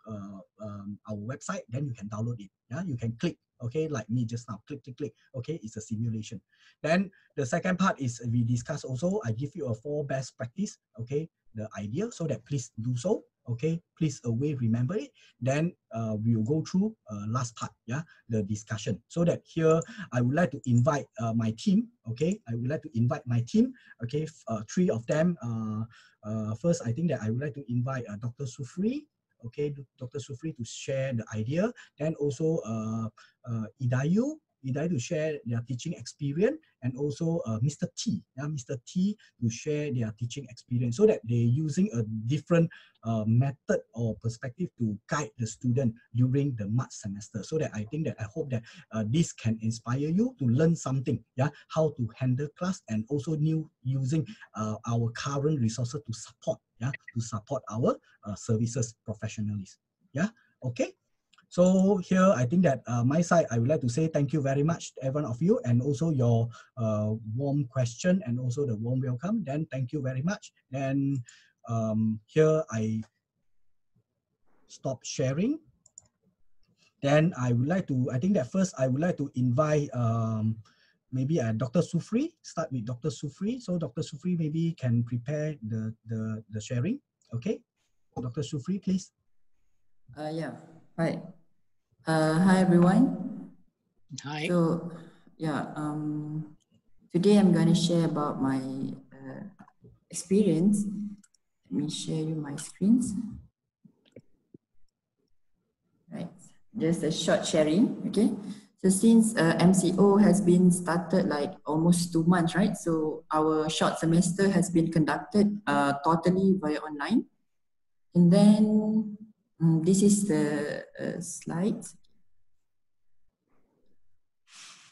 our website. Then you can download it. Yeah. You can click. Okay, like me just now. Click. Okay, it's a simulation. Then the second part is we discuss also. I give you a 4 best practice. Okay, the idea, so that please do so. Okay, please remember it. Then we will go through last part, yeah, the discussion. So that here I would like to invite my team. Okay, I would like to invite my team. Okay, 3 of them. First, I think that I would like to invite Dr. Sufri. Okay, Dr. Sufri to share the idea. Then also Idayu to share their teaching experience, and also Mr. T, Mr. T to share their teaching experience, so that they're using a different method or perspective to guide the student during the March semester. So that I think that I hope that this can inspire you to learn something, yeah, how to handle class, and also using our current resources to support, to support our services professionals. Yeah, okay. So here, I think that my side, I would like to say thank you very much to every one of you, and also your warm question and also the warm welcome. Then thank you very much. Then here I stop sharing. Then I would like to, I think that first I would like to invite maybe Dr. Sufri, start with Dr. Sufri. So Dr. Sufri maybe can prepare the sharing. Okay, Dr. Sufri, please. Yeah, hi. Hi everyone. Hi. So yeah, today I'm going to share about my experience. Let me share you my screens. Right, just a short sharing. Okay, so since MCO has been started like almost 2 months, right? So our short semester has been conducted totally via online, and then this is the slides.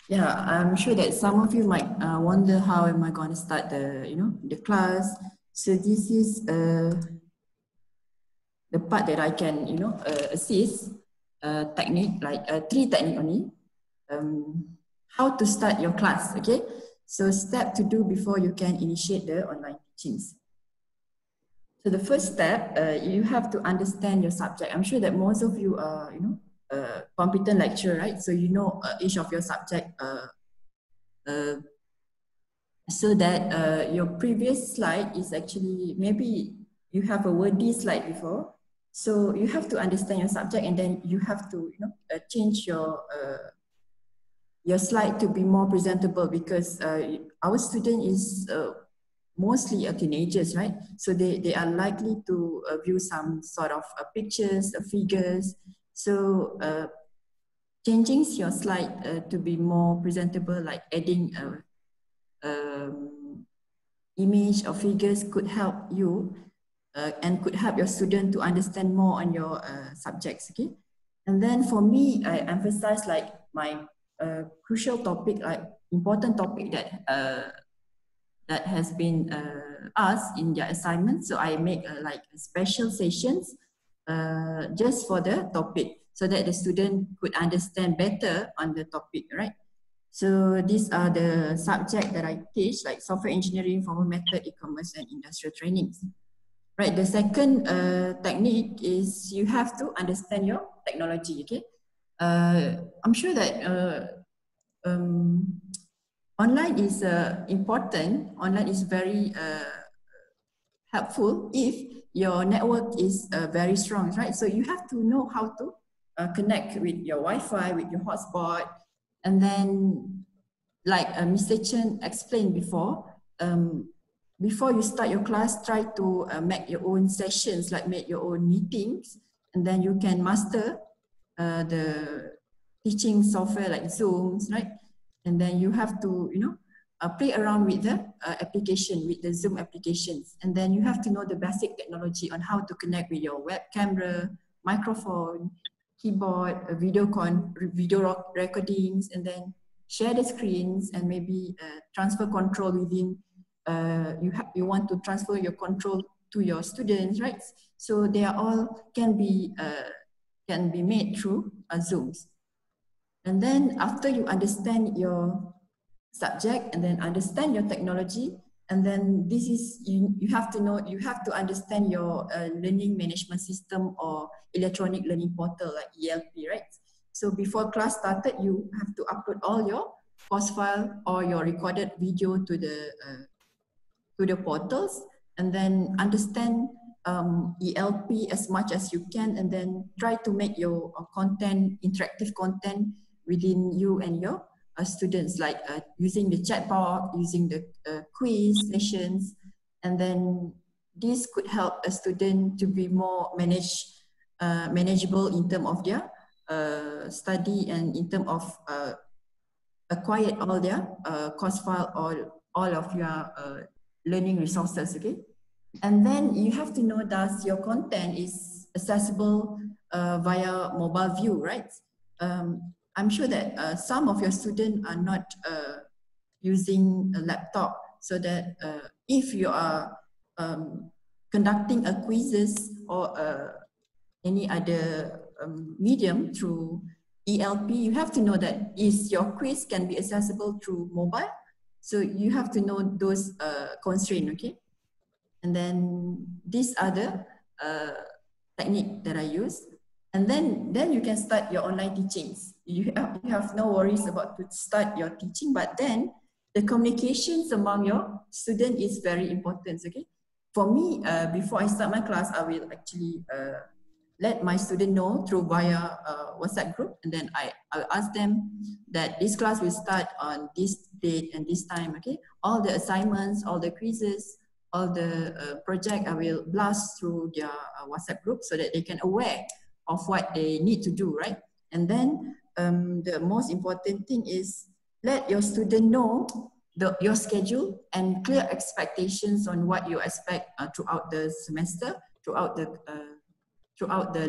Yeah, I'm sure that some of you might wonder how am I going to start the class. So this is the part that I can assist technique, like 3 technique only. How to start your class, okay? So step to do before you can initiate the online teachings. So the first step, you have to understand your subject. I'm sure that most of you are competent lecturer, right? So you know each of your subject, so that your previous slide is actually, maybe you have a wordy slide before. So you have to understand your subject, and then you have to change your slide to be more presentable, because our student is mostly teenagers, right? So they are likely to view some sort of pictures, figures. So changing your slide to be more presentable, like adding image or figures, could help you and could help your student to understand more on your subjects, okay? And then for me, I emphasize like my crucial topic, like important topic that has been asked in their assignment. So I make like special sessions just for the topic, so that the student could understand better on the topic, right? So these are the subjects that I teach, like software engineering, formal method, e-commerce, and industrial trainings. Right, the second technique is you have to understand your technology, okay? I'm sure that online is important. Online is very helpful if your network is very strong, right? So you have to know how to connect with your Wi-Fi, with your hotspot. And then, like Mr. Chern explained before you start your class, try to make your own sessions, like make your own meetings, and then you can master the teaching software like Zooms, right? And then you have to, play around with the application, with the Zoom applications. And then you have to know the basic technology on how to connect with your web camera, microphone, keyboard, video recordings, and then share the screens, and maybe transfer control within, you want to transfer your control to your students, right? So they are all can be made through Zooms. And then after you understand your subject and then understand your technology, and then this is, you have to understand your learning management system or electronic learning portal like ELP, right? So before class started, you have to upload all your course file or your recorded video to the portals, and then understand ELP as much as you can, and then try to make your content, interactive content within you and your students, like using the chat box, using the quiz sessions, and then this could help a student to be more manageable in terms of their study, and in terms of acquire all their course file or all of your learning resources, okay? And then you have to know that your content is accessible via mobile view, right? I'm sure that some of your students are not using a laptop, so that if you are conducting a quizzes or any other medium through ELP, you have to know that your quiz can be accessible through mobile. So you have to know those constraints, okay? And then these are the technique that I use. And then you can start your online teachings. You have no worries about to start your teaching, but then the communications among your student is very important, okay? For me, before I start my class, I will actually let my student know through via WhatsApp group, and then I'll ask them that this class will start on this date and this time, okay? All the assignments, all the quizzes, all the project, I will blast through their WhatsApp group so that they can aware of what they need to do, right? And then the most important thing is let your student know your schedule and clear expectations on what you expect throughout the semester, throughout the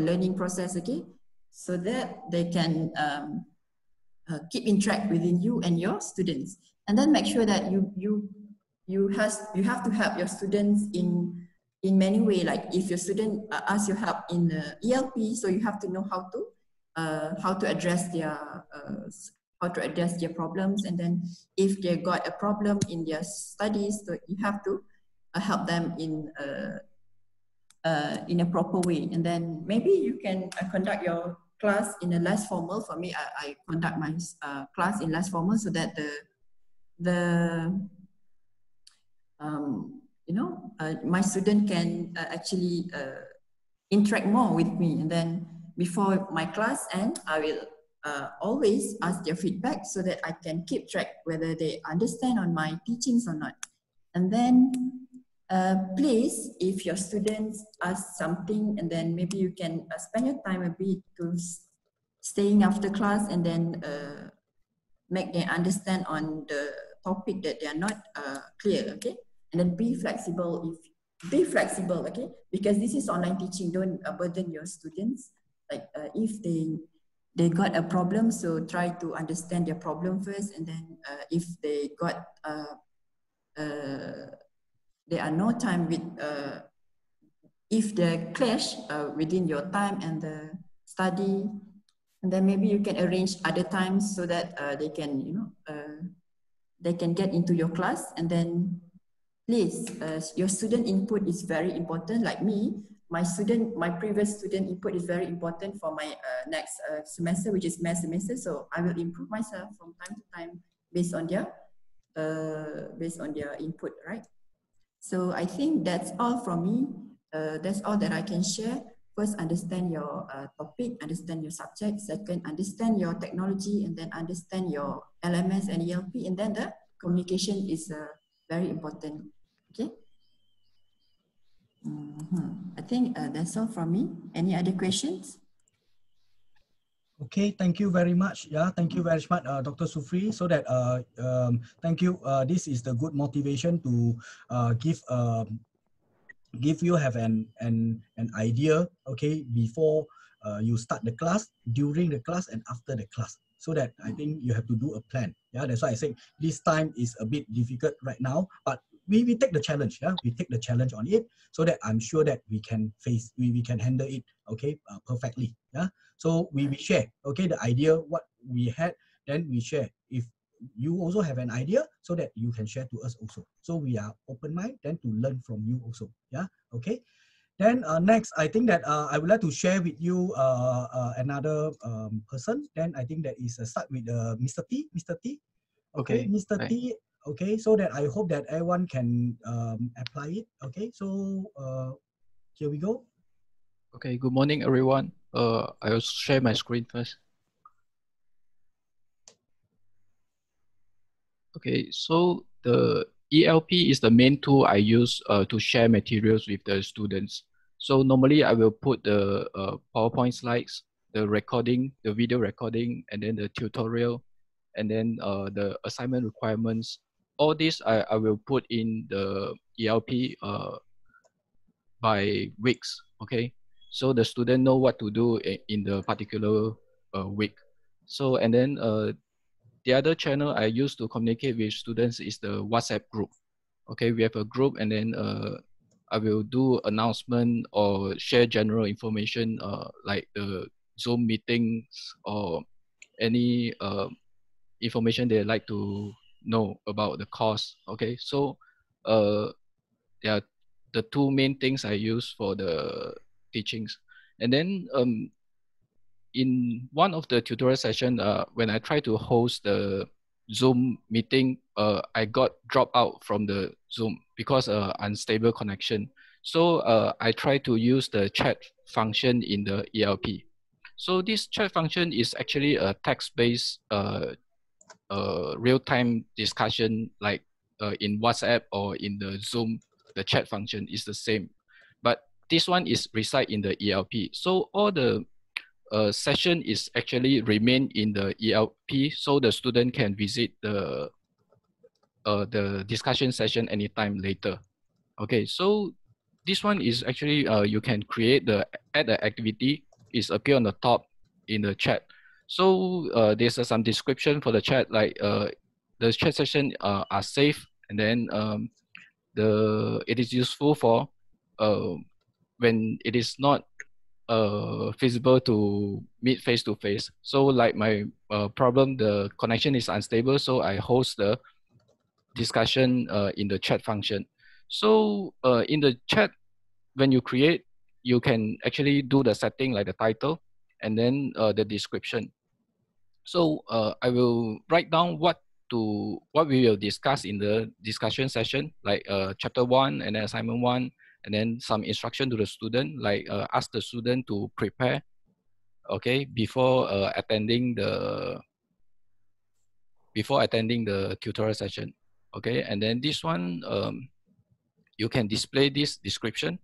learning process, okay? So that they can keep in track within you and your students. And then make sure that you have to help your students in many ways. Like if your student asks your help in ELP, so you have to know how to address their problems. And then if they got a problem in their studies, so you have to help them in a proper way. And then maybe you can conduct your class in a less formal. For me, I conduct my class in less formal, so that my student can actually interact more with me. And then before my class ends, I will always ask their feedback so that I can keep track whether they understand on my teachings or not. And then please, if your students ask something, and then maybe you can spend your time a bit to staying after class, and then make them understand on the topic that they are not clear, okay? And then be flexible, okay? Because this is online teaching, don't burden your students. Like if they got a problem, so try to understand their problem first, and then if they got there are no time with if they clash within your time and the study, and then maybe you can arrange other times so that they can they can get into your class. And then please, your student input is very important. Like me, my previous student input is very important for my next semester, which is math semester. So I will improve myself from time to time based on their input, right? So I think that's all from me. That's all that I can share. first understand your topic, understand your subject. Second, understand your technology, and then understand your LMS and ELP. And then the communication is very important. Okay. I think that's all from me. Any other questions? Okay, thank you very much. Yeah, thank you very much, Dr. Sufri. So that thank you. This is the good motivation to give you have an idea. Okay, before you start the class, during the class, and after the class. So that I think you have to do a plan. Yeah, that's why I say this time is a bit difficult right now, but we take the challenge. Yeah, we take the challenge on it, so that I'm sure that we can we can handle it. Okay, perfectly. Yeah. So we share. Okay, the idea what we had, then we share. If you also have an idea, so that you can share to us also. So we are open mind then to learn from you also. Yeah. Okay. Then next, I think that I would like to share with you another person. Then I think that is start with Mr. T. Mr. T. Okay, Mr. T. Okay, so that I hope that everyone can apply it. Okay, so here we go. Okay, good morning, everyone. I'll share my screen first. Okay, so the ELP is the main tool I use to share materials with the students. So normally I will put the PowerPoint slides, the recording, the video recording, and then the tutorial, and then the assignment requirements. All this I will put in the ELP by weeks, okay? So the student know what to do in the particular week. So, and then the other channel I use to communicate with students is the WhatsApp group. Okay, we have a group, and then I will do announcement or share general information like the Zoom meetings or any information they like to know about the course. Okay, so there are the two main things I use for the teachings. And then in one of the tutorial session, when I try to host the Zoom meeting, I got dropped out from the Zoom because unstable connection. So I try to use the chat function in the ELP. So this chat function is actually a text-based real-time discussion, like in WhatsApp or in the Zoom. The chat function is the same, but this one is reside in the ELP. So all the session is actually remain in the ELP, so the student can visit the discussion session anytime later. Okay, so this one is actually you can create the add the activity is appear on the top in the chat. So there's some description for the chat, like the chat session are safe, and then it is useful for when it is not feasible to meet face to face. So like my problem, the connection is unstable, so I host the discussion in the chat function. So in the chat, when you create, you can actually do the setting like the title and then the description. So I will write down what we will discuss in the discussion session, like chapter 1 and then assignment 1, and then some instruction to the student, like ask the student to prepare, okay, before attending the tutorial session, okay. And then this one, you can display this description,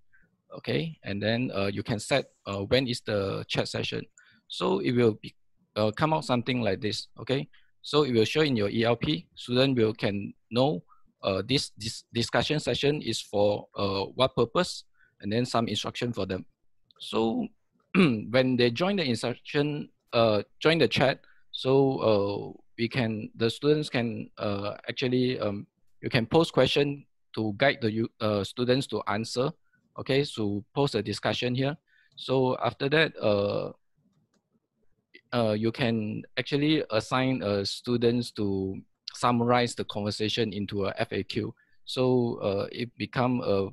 okay, and then you can set when is the chat session. So it will be come out something like this, okay. So it will show in your ELP. Student can know this discussion session is for what purpose, and then some instruction for them. So when they join the instruction, join the chat, so the students can actually you can post question to guide the students to answer. Okay, so post a discussion here. So after that, you can actually assign students to summarize the conversation into a FAQ. So it become a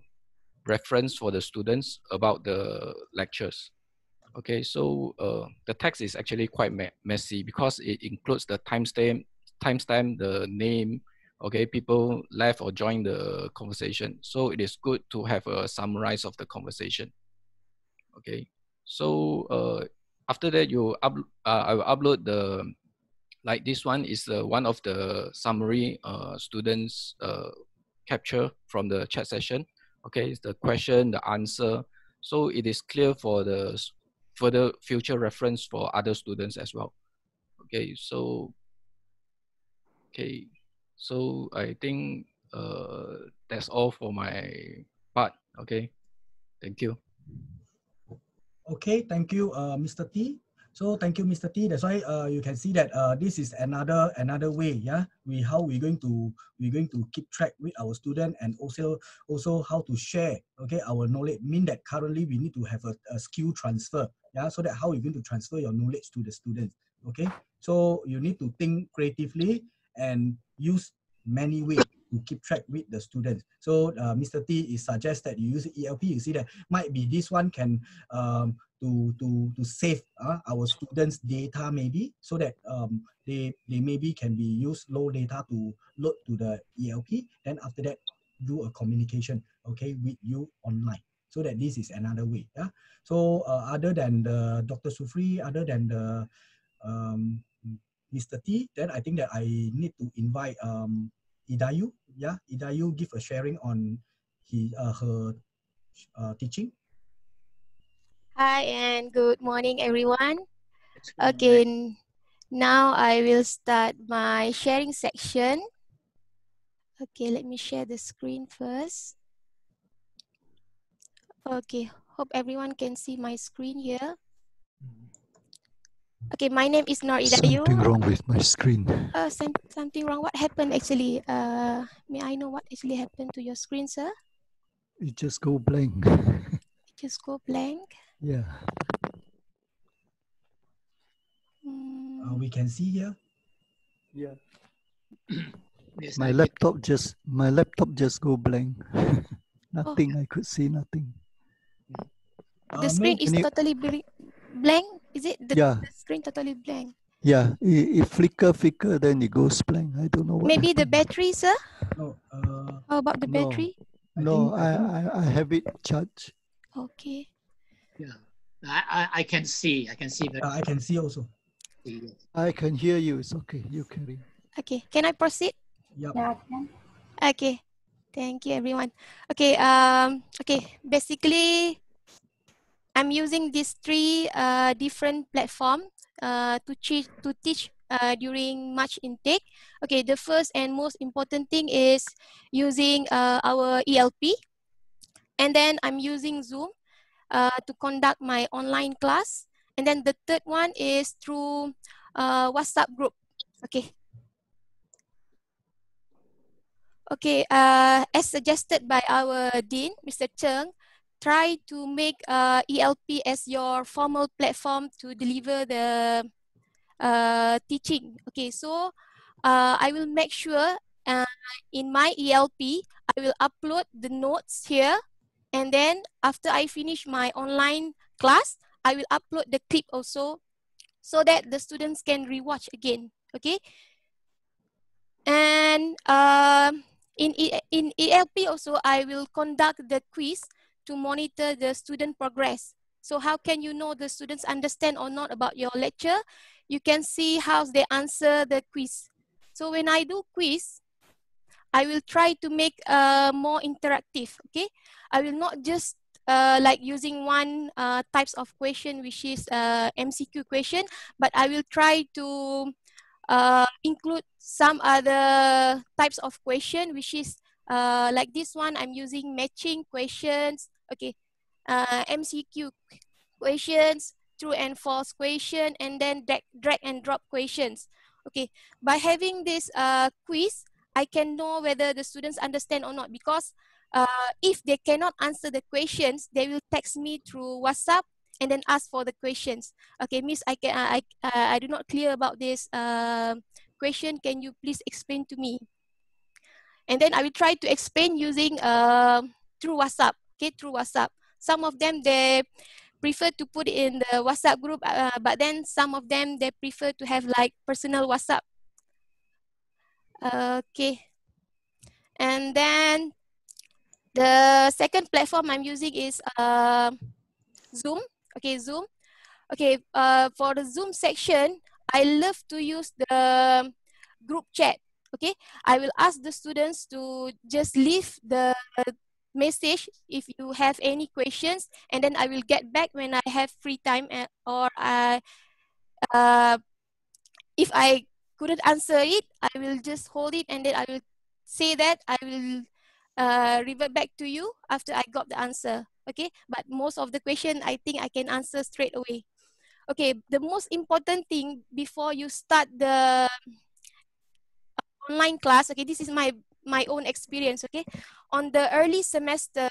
reference for the students about the lectures. Okay, so the text is actually quite messy because it includes the timestamp, the name, okay, people left or joined the conversation. So it is good to have a summarize of the conversation. Okay, So after that, I will upload the, like this one is one of the summary students capture from the chat session. Okay, it's the question, the answer. So it is clear for the further future reference for other students as well. Okay, so I think that's all for my part. Okay, thank you. Okay, thank you, Mr. T. So thank you, Mr. T. That's why you can see that this is another way, yeah. How we're going to keep track with our student, and also how to share, okay, our knowledge. Mean that currently we need to have a skill transfer, yeah. So that how you're going to transfer your knowledge to the students, okay. So you need to think creatively and use many ways to keep track with the students. So Mr. T is suggest that you use ELP. You see that might be this one can to save our students' data maybe, so that they maybe can be used low data to load to the ELP. Then after that, do a communication, okay, with you online. So that this is another way. Yeah. So other than the Dr. Sufri, other than the Mr. T, then I think that I need to invite Idayu. Yeah, Idayu give a sharing on her teaching. Hi and good morning, everyone. Again, now I will start my sharing section. Okay, let me share the screen first. Okay, hope everyone can see my screen here. Okay, my name is Nur Idayu. Something wrong with my screen. Something wrong. What happened actually? May I know what actually happened to your screen, sir? It just go blank. It just go blank. Yeah. We can see here. Yeah. Yes, my laptop just go blank. Nothing. I could see nothing. The screen is totally blank. Is it? Yeah. The screen totally blank. Yeah. It flicker, then it goes blank. I don't know what. Maybe happened. the battery, sir? No. How about the battery? No, I have it charged. Okay. Yeah, I can see. I can see. I can see also. I can hear you. It's okay. You carry. Okay. Can I proceed? Yep. Okay. Thank you, everyone. Okay. Okay. Basically, I'm using these three different platforms to teach during March intake. Okay. The first and most important thing is using our ELP, and then I'm using Zoom to conduct my online class. And then the third one is through WhatsApp group. Okay. Okay, as suggested by our Dean, Mr. Chng, try to make ELP as your formal platform to deliver the teaching. Okay, so I will make sure in my ELP, I will upload the notes here. And then after I finish my online class, I will upload the clip also so that the students can rewatch again, okay? And in ELP also, I will conduct the quiz to monitor the student progress. So how can you know the students understand or not about your lecture? You can see how they answer the quiz. So when I do quiz, I will try to make more interactive, okay? I will not just like using one types of question, which is MCQ question, but I will try to include some other types of question, which is like this one, I'm using matching questions, okay, MCQ questions, true and false question, and then drag and drop questions. Okay, by having this quiz, I can know whether the students understand or not, because if they cannot answer the questions, they will text me through WhatsApp and then ask for the questions. Okay, Miss, I do not clear about this question. Can you please explain to me? And then I will try to explain using through WhatsApp. Okay, through WhatsApp. Some of them they prefer to put it in the WhatsApp group, but then some of them they prefer to have like personal WhatsApp. Okay, and then the second platform I'm using is Zoom. Okay, Zoom. Okay, for the Zoom section, I love to use the group chat. Okay, I will ask the students to just leave the message if you have any questions, and then I will get back when I have free time, or if I couldn't answer it, I will just hold it and then I will say that I will revert back to you after I got the answer. Okay, but most of the question I think I can answer straight away. Okay, the most important thing before you start the online class, okay, this is my own experience. Okay, on the early semester,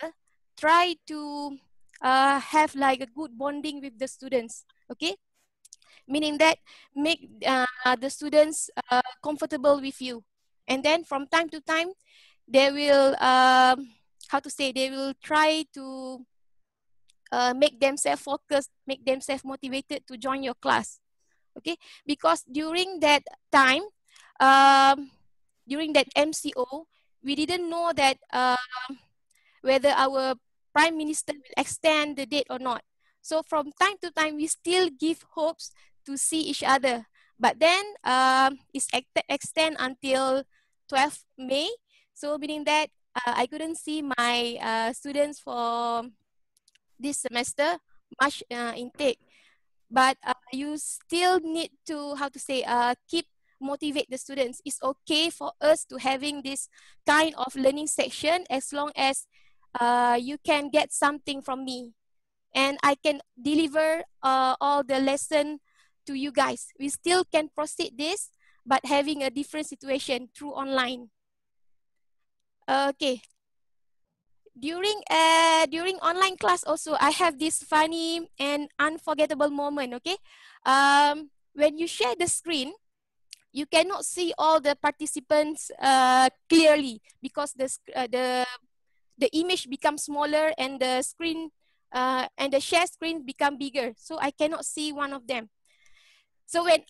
try to have like a good bonding with the students. Okay, meaning that make the students comfortable with you, and then from time to time they will how to say, they will try to make themselves focused, make themselves motivated to join your class. Okay, because during that time, during that MCO, we didn't know that whether our prime minister will extend the date or not. So from time to time, we still give hopes to see each other. But then it's extend until 12th May. So meaning that I couldn't see my students for this semester, March intake. But you still need to, how to say, keep motivate the students. It's okay for us to having this kind of learning section as long as you can get something from me and I can deliver all the lesson to you guys. We still can proceed this, but having a different situation through online. Okay. During online class also, I have this funny and unforgettable moment. Okay, when you share the screen, you cannot see all the participants clearly because the image becomes smaller and the screen and the share screen become bigger, so I cannot see one of them. So when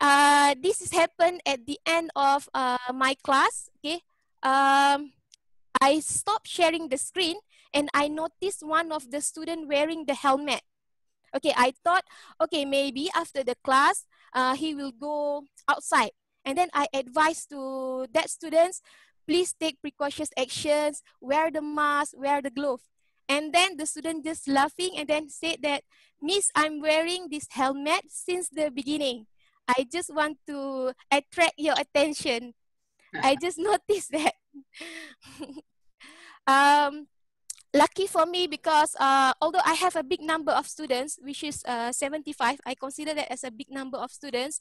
this has happened at the end of my class, okay, I stopped sharing the screen and I noticed one of the students wearing the helmet. Okay, I thought, okay, maybe after the class, he will go outside. And then I advised to that students, please take precautions actions, wear the mask, wear the glove. And then the student just laughing and then said that, Miss, I'm wearing this helmet since the beginning. I just want to attract your attention. I just noticed that. Lucky for me because although I have a big number of students, which is 75, I consider that as a big number of students,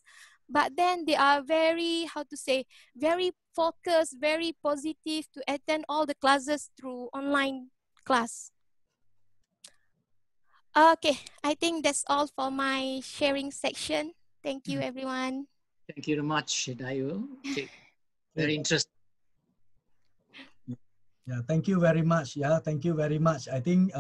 but then they are very, how to say, very focused, very positive to attend all the classes through online class. Okay, I think that's all for my sharing section. Thank you, everyone. Thank you very much, Dayu. Okay. Very interesting. Yeah, thank you very much. Yeah, thank you very much. I think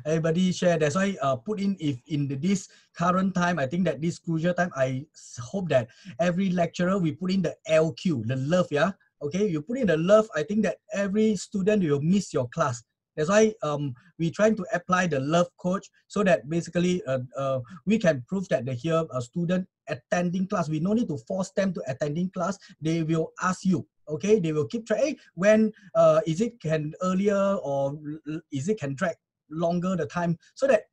everybody share. That's why put in, if in this current time, I think that this crucial time, I hope that every lecturer we put in the LQ, the love. Yeah, okay, you put in the love. I think that every student will miss your class. That's why we trying to apply the love coach so that basically we can prove that here a student attending class. We no need to force them to attending class. They will ask you. Okay, they will keep track. Hey, when is it can earlier or is it can drag longer the time? So that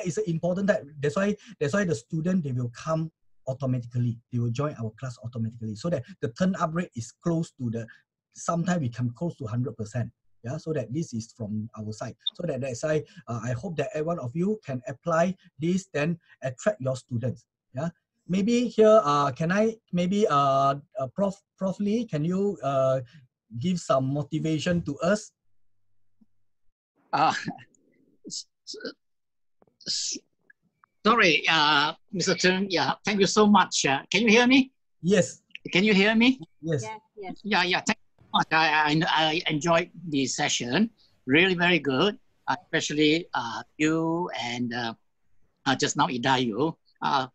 is important. That's why the student, they will come automatically. They will join our class automatically. So that the turn up rate is close to the. Sometimes we come close to 100%. Yeah, so that this is from our side. So that's why I hope that every one of you can apply this, then attract your students. Yeah. Maybe here, can I, maybe Prof Lee, can you give some motivation to us? Sorry, Mr. Chern. Yeah, thank you so much. Can you hear me? Yes. Can you hear me? Yes. Yes. Yeah. Thank you so much. I enjoyed the session. Really, very good. Especially you and just now Idayu.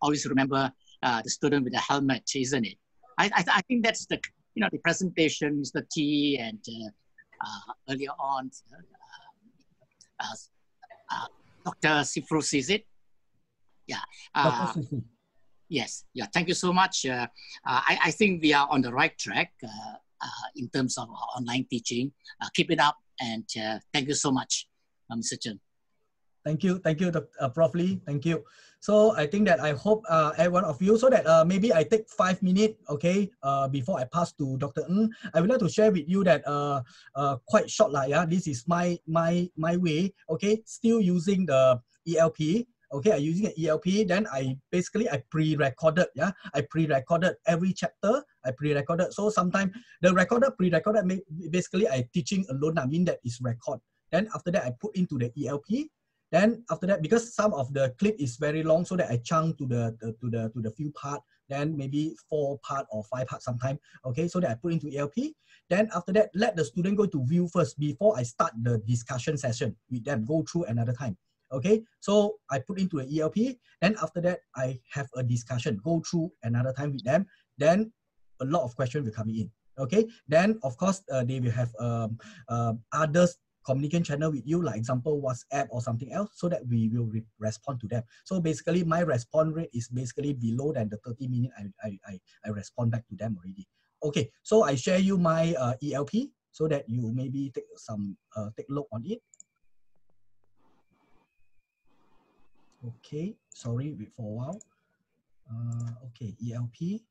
Always remember the student with the helmet, isn't it? I think that's the the presentation, Mr. T, and earlier on, Dr. Sifrus, is it? Yeah. Dr. Susu. Yes. Yeah. Thank you so much. I think we are on the right track in terms of online teaching. Keep it up, and thank you so much, Mr. Chern. Thank you, Prof. Lee. Thank you. So I think that I hope every one of you, so that maybe I take 5 minutes, okay, before I pass to Dr. Ng. I would like to share with you that quite short lah, yeah. This is my way, okay. Still using the ELP, okay. I using an ELP. Then I pre-recorded, yeah. I pre-recorded every chapter. I pre-recorded. So sometimes the pre-recorded, basically I teaching alone. I mean that is record. Then after that I put into the ELP. Then after that, because some of the clip is very long, so that I chunk to the few part, then maybe 4 part or 5 part sometime. Okay, so that I put into ELP. Then after that, let the student go to view first before I start the discussion session with them, go through another time. Okay, so I put into the ELP. Then after that, I have a discussion, go through another time with them. Then a lot of questions will come in. Okay, then of course they will have others communication channel with you, like example WhatsApp or something else, so that we will respond to them. So basically my response rate is basically below than the 30 minutes I respond back to them already. Okay, so I share you my ELP so that you maybe take a look on it. Okay, sorry, wait for a while. Okay, ELP.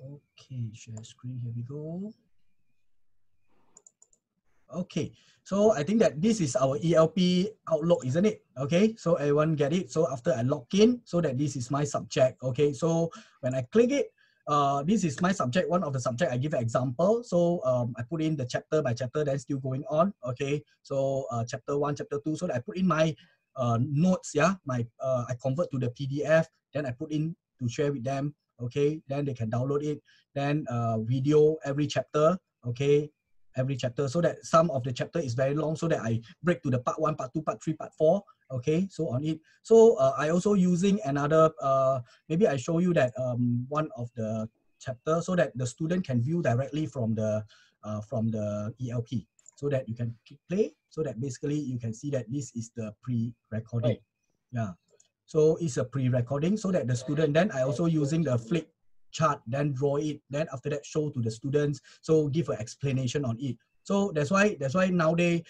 Okay, share screen, here we go. Okay, so I think that this is our ELP Outlook, isn't it? Okay, so everyone get it. So after I log in, so that this is my subject. Okay, so when I click it, this is my subject, one of the subject. I give an example. So I put in the chapter by chapter, then still going on. Okay, so chapter 1, chapter 2. So that I put in my notes. Yeah, I convert to the PDF. Then I put in to share with them. Okay, then they can download it. Then video every chapter. Okay. Every chapter, so that some of the chapter is very long, so that I break to the part 1, part 2, part 3, part 4. Okay, so on it. So I also using another, maybe I show you that one of the chapter, so that the student can view directly from the ELP, so that you can click play, so that basically you can see that this is the pre-recording. Yeah, so it's a pre-recording, so that the student, then I also using the flip chart, then draw it, then after that show to the students, so give an explanation on it. So that's why nowadays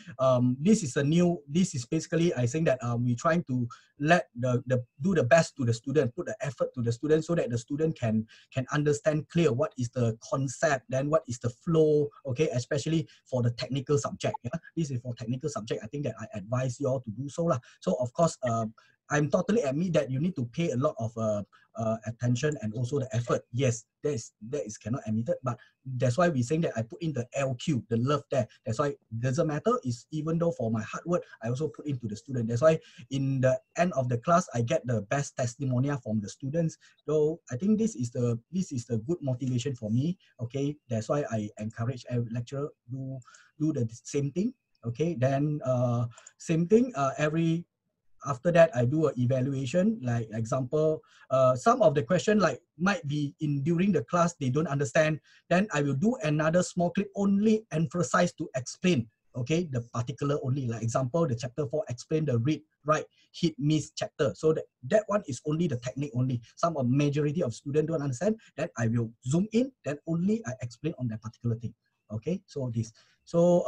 this is basically I think that we're trying to let do the best to the student, put the effort to the student, so that the student can understand clear what is the concept, then what is the flow. Okay, especially for the technical subject. Yeah, this is for technical subject. I think that I advise you all to do so lah. So of course I'm totally admit that you need to pay a lot of attention and also the effort. Yes, that is cannot admitted, but that's why we're saying that I put in the LQ, the love there. That's why it doesn't matter. Is even though for my hard work, I also put into the student. That's why in the end of the class, I get the best testimonial from the students. So I think this is the good motivation for me. Okay, that's why I encourage every lecturer do the same thing. Okay, then same thing after that, I do an evaluation, like example, some of the question like might be during the class, they don't understand. Then I will do another small clip, only emphasize to explain, okay, the particular only, like example, the chapter 4, explain the read, write, hit, miss chapter. So that one is only the technique only. Some of majority of students don't understand, then I will zoom in, then only I explain on that particular thing. Okay, so this. So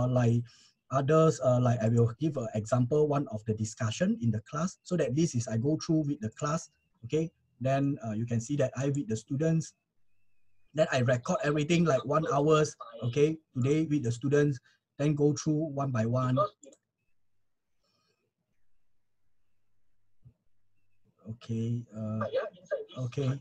like, others, like I will give an example, one of the discussion in the class, so that this is I go through with the class. Okay, then you can see that I with the students, then I record everything like 1 hour. Okay, today with the students, then go through one by one. Okay, okay.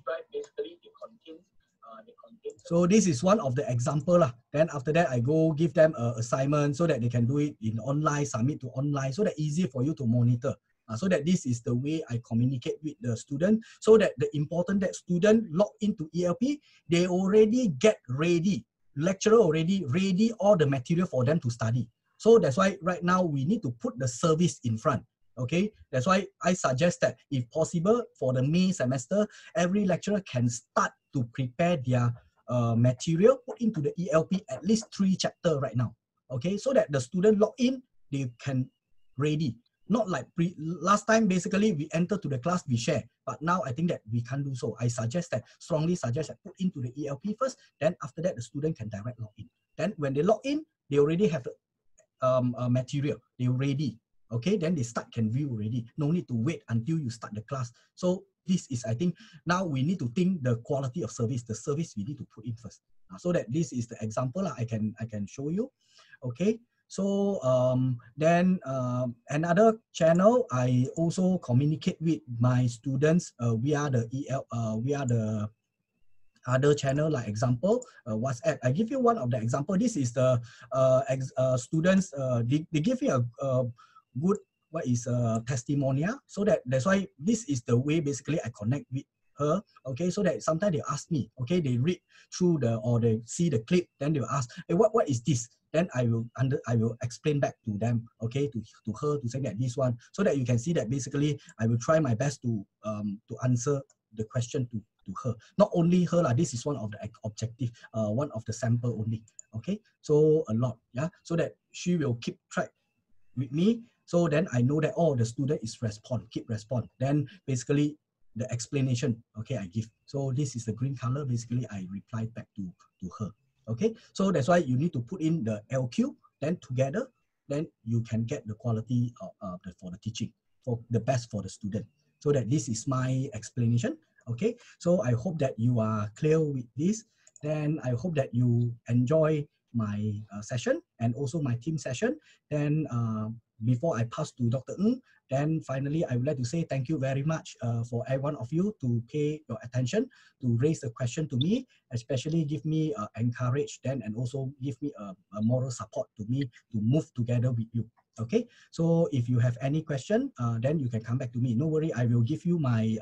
So this is one of the example lah. Then after that, I go give them an assignment so that they can do it in online, submit to online, so that easy for you to monitor. So that this is the way I communicate with the student, so that the important that student log into ELP, they already get ready. Lecturer already ready all the material for them to study. So that's why right now we need to put the service in front. Okay, that's why I suggest that if possible for the May semester, every lecturer can start to prepare their material, put into the ELP at least 3 chapters right now. Okay, so that the student log in, they can ready. Not like last time, basically we enter to the class, we share. But now I think that we can't do so. I strongly suggest that put into the ELP first, then after that the student can direct log in. Then when they log in, they already have the material, they're ready. Okay, then they can view already. No need to wait until you start the class. So this is, I think, now we need to think the quality of service, the service we need to put in first. So that this is the example I can show you. Okay, so then another channel, I also communicate with my students via the other channel, like example, WhatsApp. I give you one of the example. This is the students, they give me a good, testimonial. So that's why this is the way basically I connect with her. Okay, so that sometimes they ask me, okay, they read through or they see the clip, then they will ask, hey, what is this? Then I will explain back to them, okay, to her, to say that this one, so that you can see that basically I will try my best to answer the question to her. Not only her, this is one of the objective, one of the sample only. Okay, so a lot, yeah, so that she will keep track with me. So then I know that, oh, the student is keep respond. Then basically the explanation, okay, I give. So this is the green color, basically I replied back to her. Okay, so that's why you need to put in the LQ, then together, then you can get the quality for the teaching, for the best for the student. So that this is my explanation. Okay, so I hope that you are clear with this. Then I hope that you enjoy my session and also my team session. Then before I pass to Dr. Ng, then finally I would like to say thank you very much for every one of you to pay your attention, to raise the question to me, especially give me encourage then, and also give me a moral support to me to move together with you. Okay, so if you have any question, then you can come back to me. No worry, I will give you my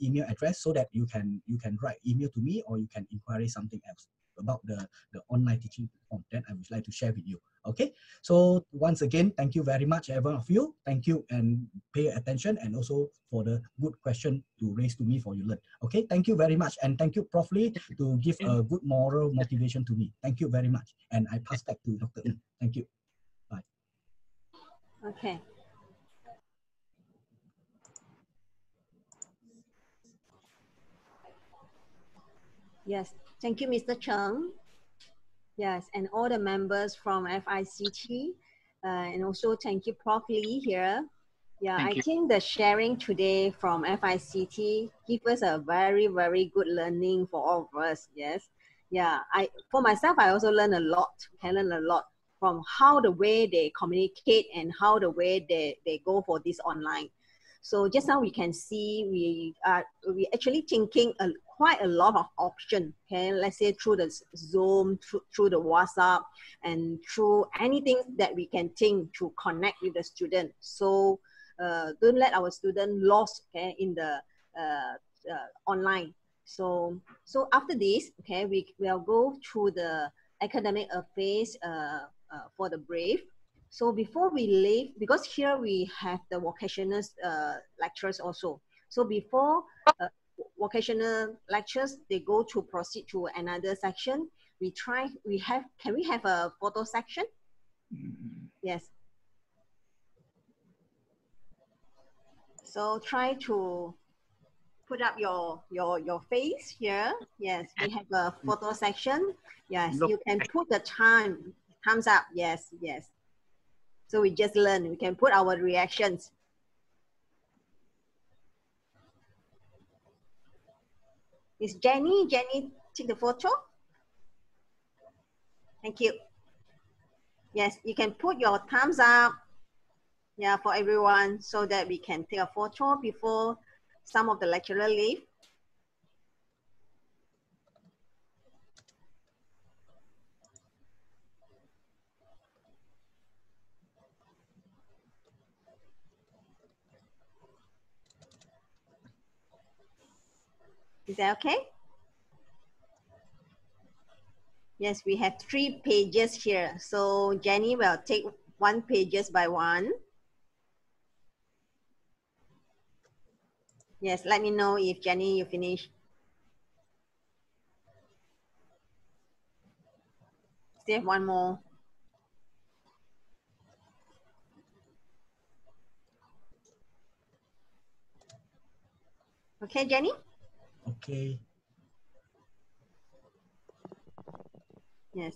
email address so that you can write email to me, or you can inquire something else about the online teaching platform. Then I would like to share with you. Okay, so once again, thank you very much, everyone of you. Thank you and pay attention, and also for the good question to raise to me for you learn. Okay, thank you very much, and thank you Prof. Lee to give a good moral motivation to me. Thank you very much, and I pass back to Dr. Ng. Thank you. Bye. Okay. Yes, thank you, Mr. Chng. Yes, and all the members from FICT, and also thank you, Prof. Lee here. Yeah, I think the sharing today from FICT give us a very, very good learning for all of us. Yes, yeah. For myself, I also learn a lot. Can learn a lot from how the way they communicate and how the way they go for this online. So just now we can see we actually thinking quite a lot of options. Okay, let's say through the Zoom, through the WhatsApp, and through anything that we can think to connect with the student. So don't let our student lost, okay, in the online. So after this, okay, we will go through the academic affairs for the brief. So before we leave, because here we have the vocational lectures also. So before vocational lectures, they go to proceed to another section. Can we have a photo section? Yes. So try to put up your face here. Yes, we have a photo section. Yes, you can put the thumbs up. Yes, yes. So we just learn. We can put our reactions. Is Jenny take the photo? Thank you. Yes, you can put your thumbs up, yeah, for everyone, so that we can take a photo before some of the lecturer leave. Is that okay? Yes, we have 3 pages here. So Jenny will take 1 pages by 1. Yes, let me know if Jenny, you finish. Still have 1 more. Okay, Jenny? Okay. Yes.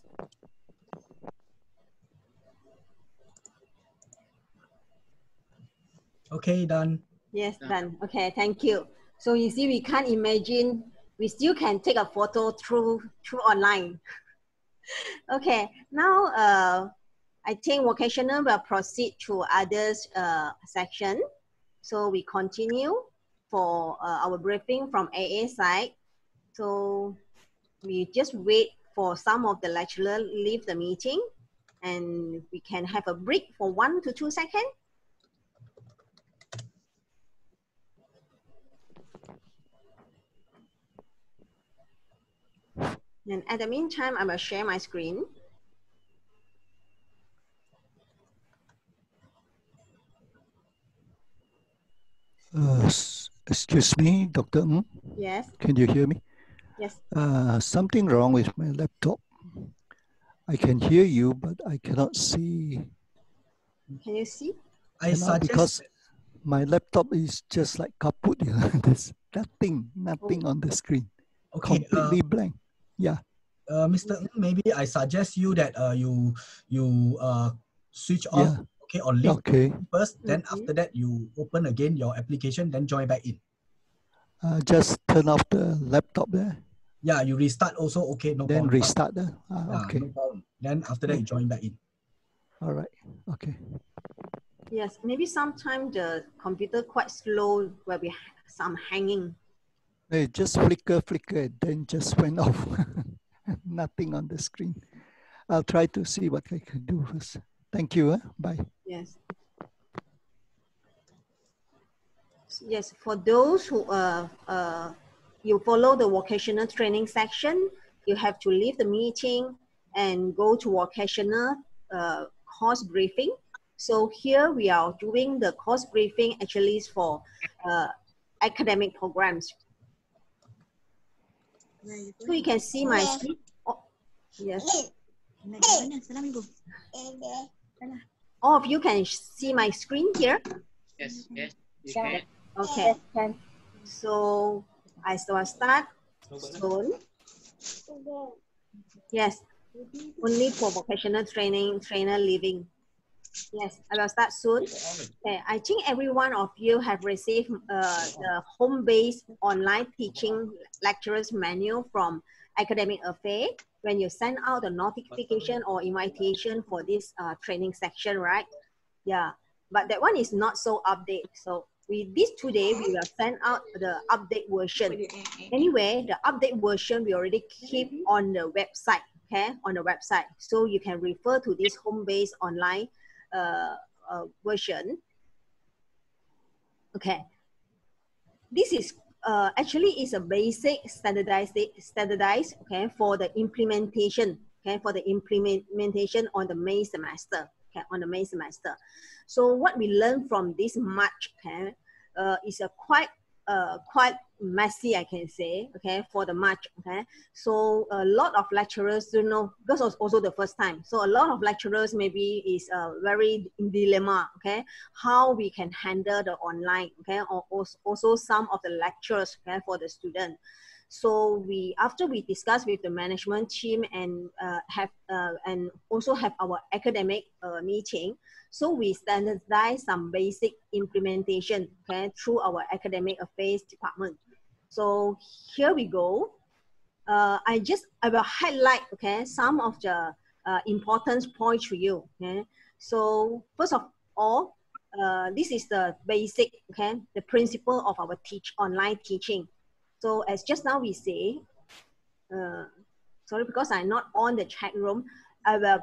Okay, done. Yes, done. Okay, thank you. So you see, we can't imagine, we still can take a photo through online. Okay, now I think vocational will proceed to others section. So we continue for our briefing from AA side. So we just wait for some of the lecturer leave the meeting, and we can have a break for 1 to 2 seconds. And at the meantime, I will share my screen. Excuse me, Dr. Ng. Yes. Can you hear me? Yes. Something wrong with my laptop. I can hear you, but I cannot see. Can you see? I suggest because my laptop is just like kaput. There's nothing on the screen. Okay, completely blank. Yeah. Mr. Ng, maybe I suggest you that you switch off, Yeah. okay, or leave Okay. first. Then after that, you open again your application, then join back in. Just turn off the laptop there. Yeah, you restart also, okay, no Then problem. restart the. Yeah, Okay. no problem. Then after that, you join back in. All right. Okay. Yes, maybe sometimes the computer quite slow, where we some hanging. It just flicker, then just went off. Nothing on the screen. I'll try to see what I can do first. Thank you. Bye. Yes. Yes, for those who you follow the vocational training section, you have to leave the meeting and go to vocational course briefing. So here we are doing the course briefing actually is for academic programs. So you can see my screen. Oh, yes. All of you can see my screen here. Yes, yes. Okay. So I will start soon. Yes. Only for vocational trainer leaving. Yes, I will start soon. Okay, I think every one of you have received the home-based online teaching lecturers manual from Academic Affairs when you send out the notification or invitation for this training section, right? Yeah, but that one is not so updated. So this today, we will send out the update version. Anyway, the update version we already keep on the website, okay, on the website. So you can refer to this home-based online version. Okay, this is actually is a basic standardized okay, for the implementation, okay, for the implementation on the May semester, okay, on the May semester. So what we learned from this March, okay, is a quite messy, I can say, okay, for the March, okay. So a lot of lecturers don't know, because it was also the first time. So a lot of lecturers maybe is very in dilemma, okay, how we can handle the online, okay, or also some of the lectures, okay, for the student. So after we discuss with the management team and and also have our academic meeting, so we standardize some basic implementation, okay, through our academic affairs department. So here we go. I will highlight, okay, some of the important points for you. Okay, so first of all, this is the basic, okay, the principle of our online teaching. So as just now we say, sorry, because I'm not on the chat room, I will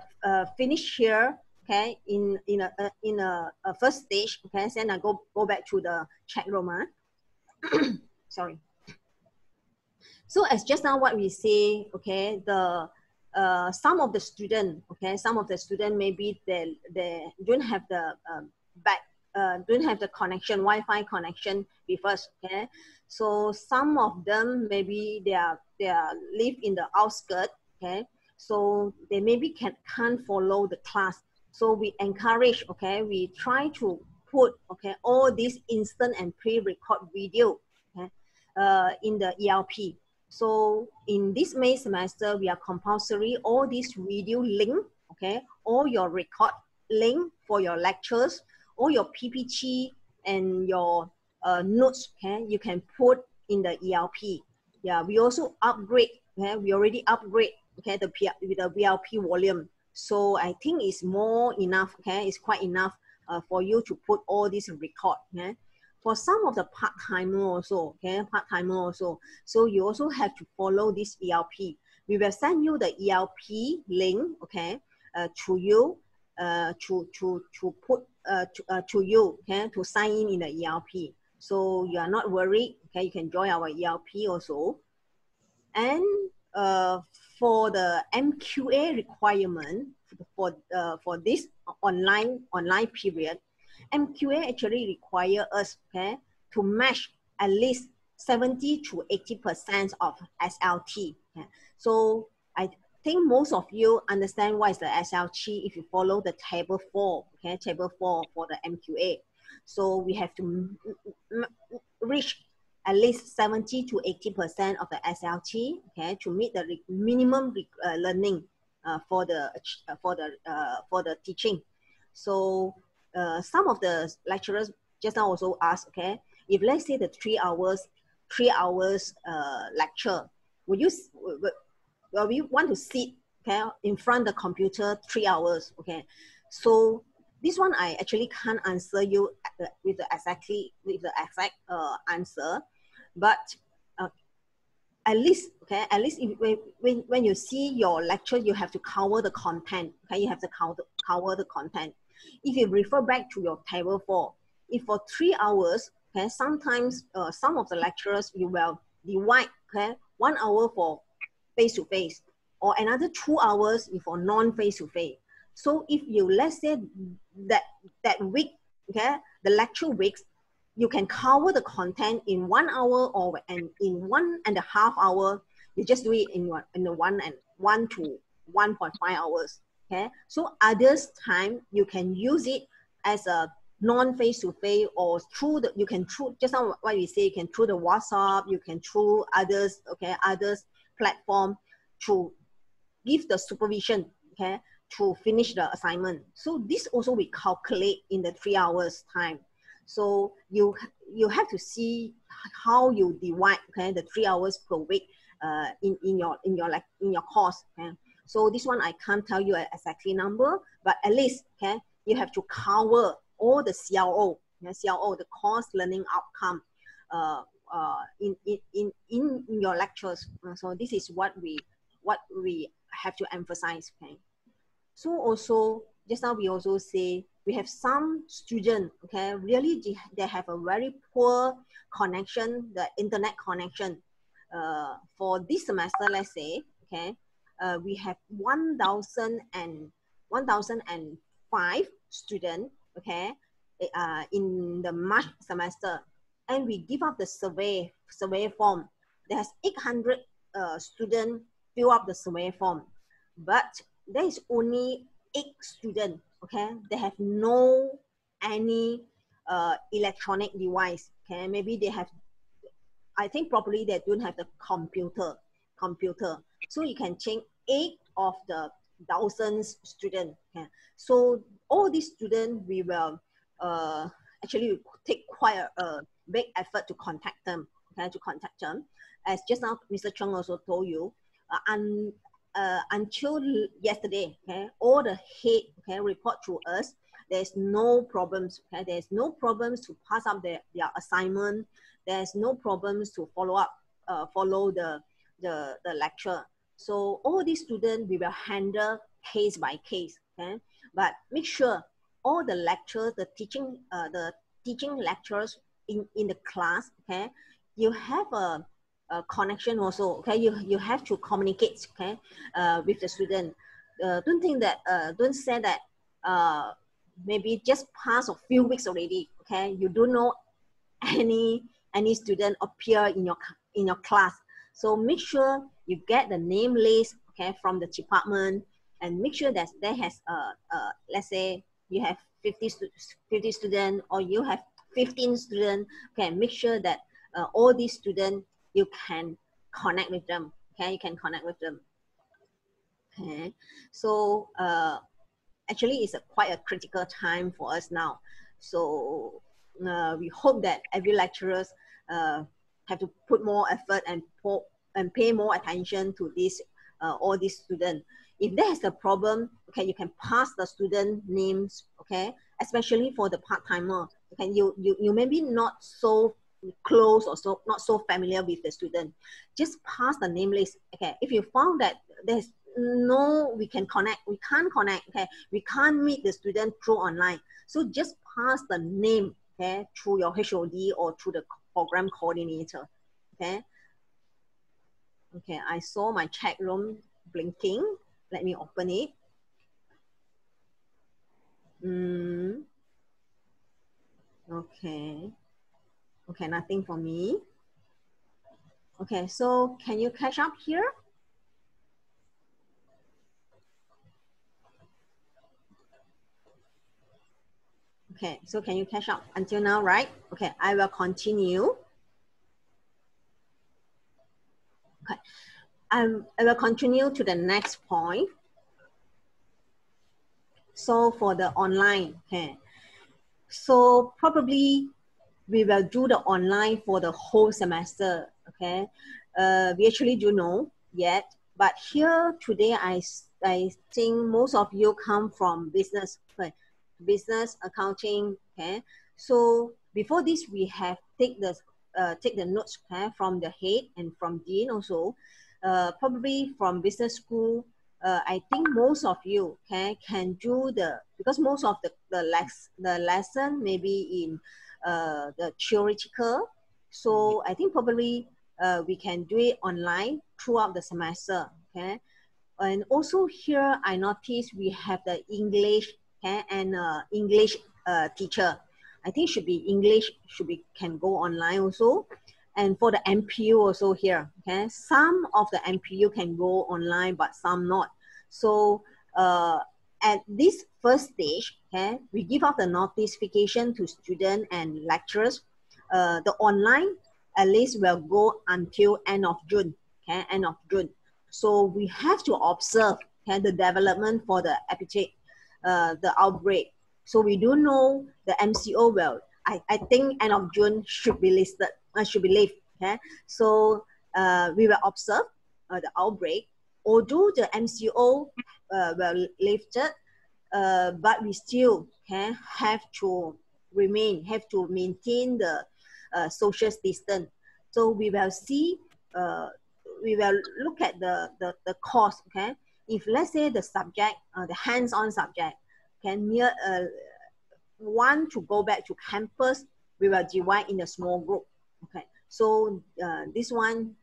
finish here, okay, in a first stage, okay, then I go back to the chat room. Sorry. So as just now what we say, okay, the some of the student, okay, some of the student maybe they don't have the don't have the connection, Wi-Fi connection with us, okay. So some of them maybe they are live in the outskirts, okay. So they maybe can't follow the class. So we encourage, okay, we try to put, okay, all these instant and pre-record video, okay. in the ELP. So in this May semester, we are compulsory all these video link, okay, all your record link for your lectures, all your PPT and your notes, okay, you can put in the ELP. Yeah, we also upgrade, okay, we already upgrade, okay, the VLP volume. So I think it's more enough, okay, it's quite enough for you to put all this record, okay. For some of the part-timer also, okay, part-timer also, so you also have to follow this ELP. We will send you the ELP link, okay, to you, to put to you, okay, to sign in the ELP. So you are not worried, okay, you can join our ELP also. And for the MQA requirement for this online period, MQA actually require us, okay, to match at least 70 to 80% of SLT. Okay? So I think most of you understand what is the SLT if you follow the table 4, okay, table 4 for the MQA. So we have to reach at least 70 to 80% of the SLT, okay, to meet the minimum learning for the teaching. So some of the lecturers just now also asked, okay, if let's say the 3 hours lecture, would you we want to sit, okay, in front of the computer 3 hours, okay? So this one I actually can't answer you with the exact answer, but at least, okay, at least if, when you see your lecture, you have to cover the content, okay, you have to cover the content. If you refer back to your table 4, if for 3 hours, okay, sometimes some of the lecturers you will divide, okay, 1 hour for face-to-face or another 2 hours for non-face-to-face. So if you, let's say that week, okay, the lecture weeks, you can cover the content in 1 hour or in 1.5 hours. You just do it in 1 to 1.5 hours. Okay, so others time you can use it as a non-face-to-face or through the, you can through, just now what we say, you can through the WhatsApp, you can through others, okay, others platform to give the supervision, okay, to finish the assignment. So this also we calculate in the 3 hours time. So you have to see how you divide, okay, the 3 hours per week in your course. Okay? So this one I can't tell you an exactly number, but at least, okay, you have to cover all the CLO, CLO, the course learning outcome in your lectures. So this is what we have to emphasize. Okay. So also just now we also say we have some students, okay, really they have a very poor connection, the internet connection. For this semester, let's say, okay, we have 1,005 students, okay, in the March semester, and we give up the survey form. There's 800 students fill up the survey form, but there is only 8 students, okay, they have no any electronic device, okay, maybe they have, I think probably they don't have the computer. So you can change 8 of the 1,000 students. Okay? So all these students, we will actually take quite a big effort to contact them. Okay, to contact them. As just now, Mr. Chng also told you, until yesterday, okay, all the head, okay, report to us. There's no problems. Okay, there's no problems to pass up their assignment. There's no problems to follow the lecture. So all these students we will handle case by case. Okay, but make sure all the lectures, the teaching lectures in the class. Okay, you have a connection also. Okay, you have to communicate. Okay, with the student. Don't think that. Don't say that. Maybe just pass a few weeks already. Okay, you don't know any student appear in your class. So make sure you get the name list, okay, from the department, and make sure that there has let's say you have 50 students or you have 15 students. Okay, make sure that all these students, you can connect with them. Okay, you can connect with them. Okay, so actually it's quite a critical time for us now. So we hope that every lecturers have to put more effort and pay more attention to this all these students. If there's a problem, okay, you can pass the student names, okay, especially for the part-timer. Okay, you maybe not so close or so not so familiar with the student. Just pass the name list. Okay, if you found that there's we can't connect, okay, we can't meet the student through online. So just pass the name, okay, through your HOD or through the program coordinator. Okay. Okay, I saw my chat room blinking. Let me open it. Okay. Okay, nothing for me. Okay, so can you catch up here? Okay, so can you catch up until now, right? Okay, I will continue. Okay, I will continue to the next point. So for the online, okay. So probably we will do the online for the whole semester, okay. We actually do know yet, but here today I think most of you come from business, okay? Business accounting, okay. So before this, we have take the notes, okay, from the head and from Dean also, probably from business school. I think most of you, okay, can do because most of the lesson maybe in the theoretical. So I think probably we can do it online throughout the semester, okay. And also here I noticed we have the English, okay, and English teacher. I think English can go online also. And for the MPU also here, okay, some of the MPU can go online, but some not. So at this first stage, okay, we give out the notification to students and lecturers. The online at least will go until end of June, okay, end of June. So we have to observe, okay, the development for the epidemic, the outbreak. So we do know the MCO will, I think end of June should be listed, should be lifted, okay? So we will observe the outbreak. Although the MCO will lifted, but we still have to maintain the social distance. So we will see, we will look at the course, okay? If let's say the subject, the hands-on subject, can want to go back to campus, we will divide in a small group, okay? So this one,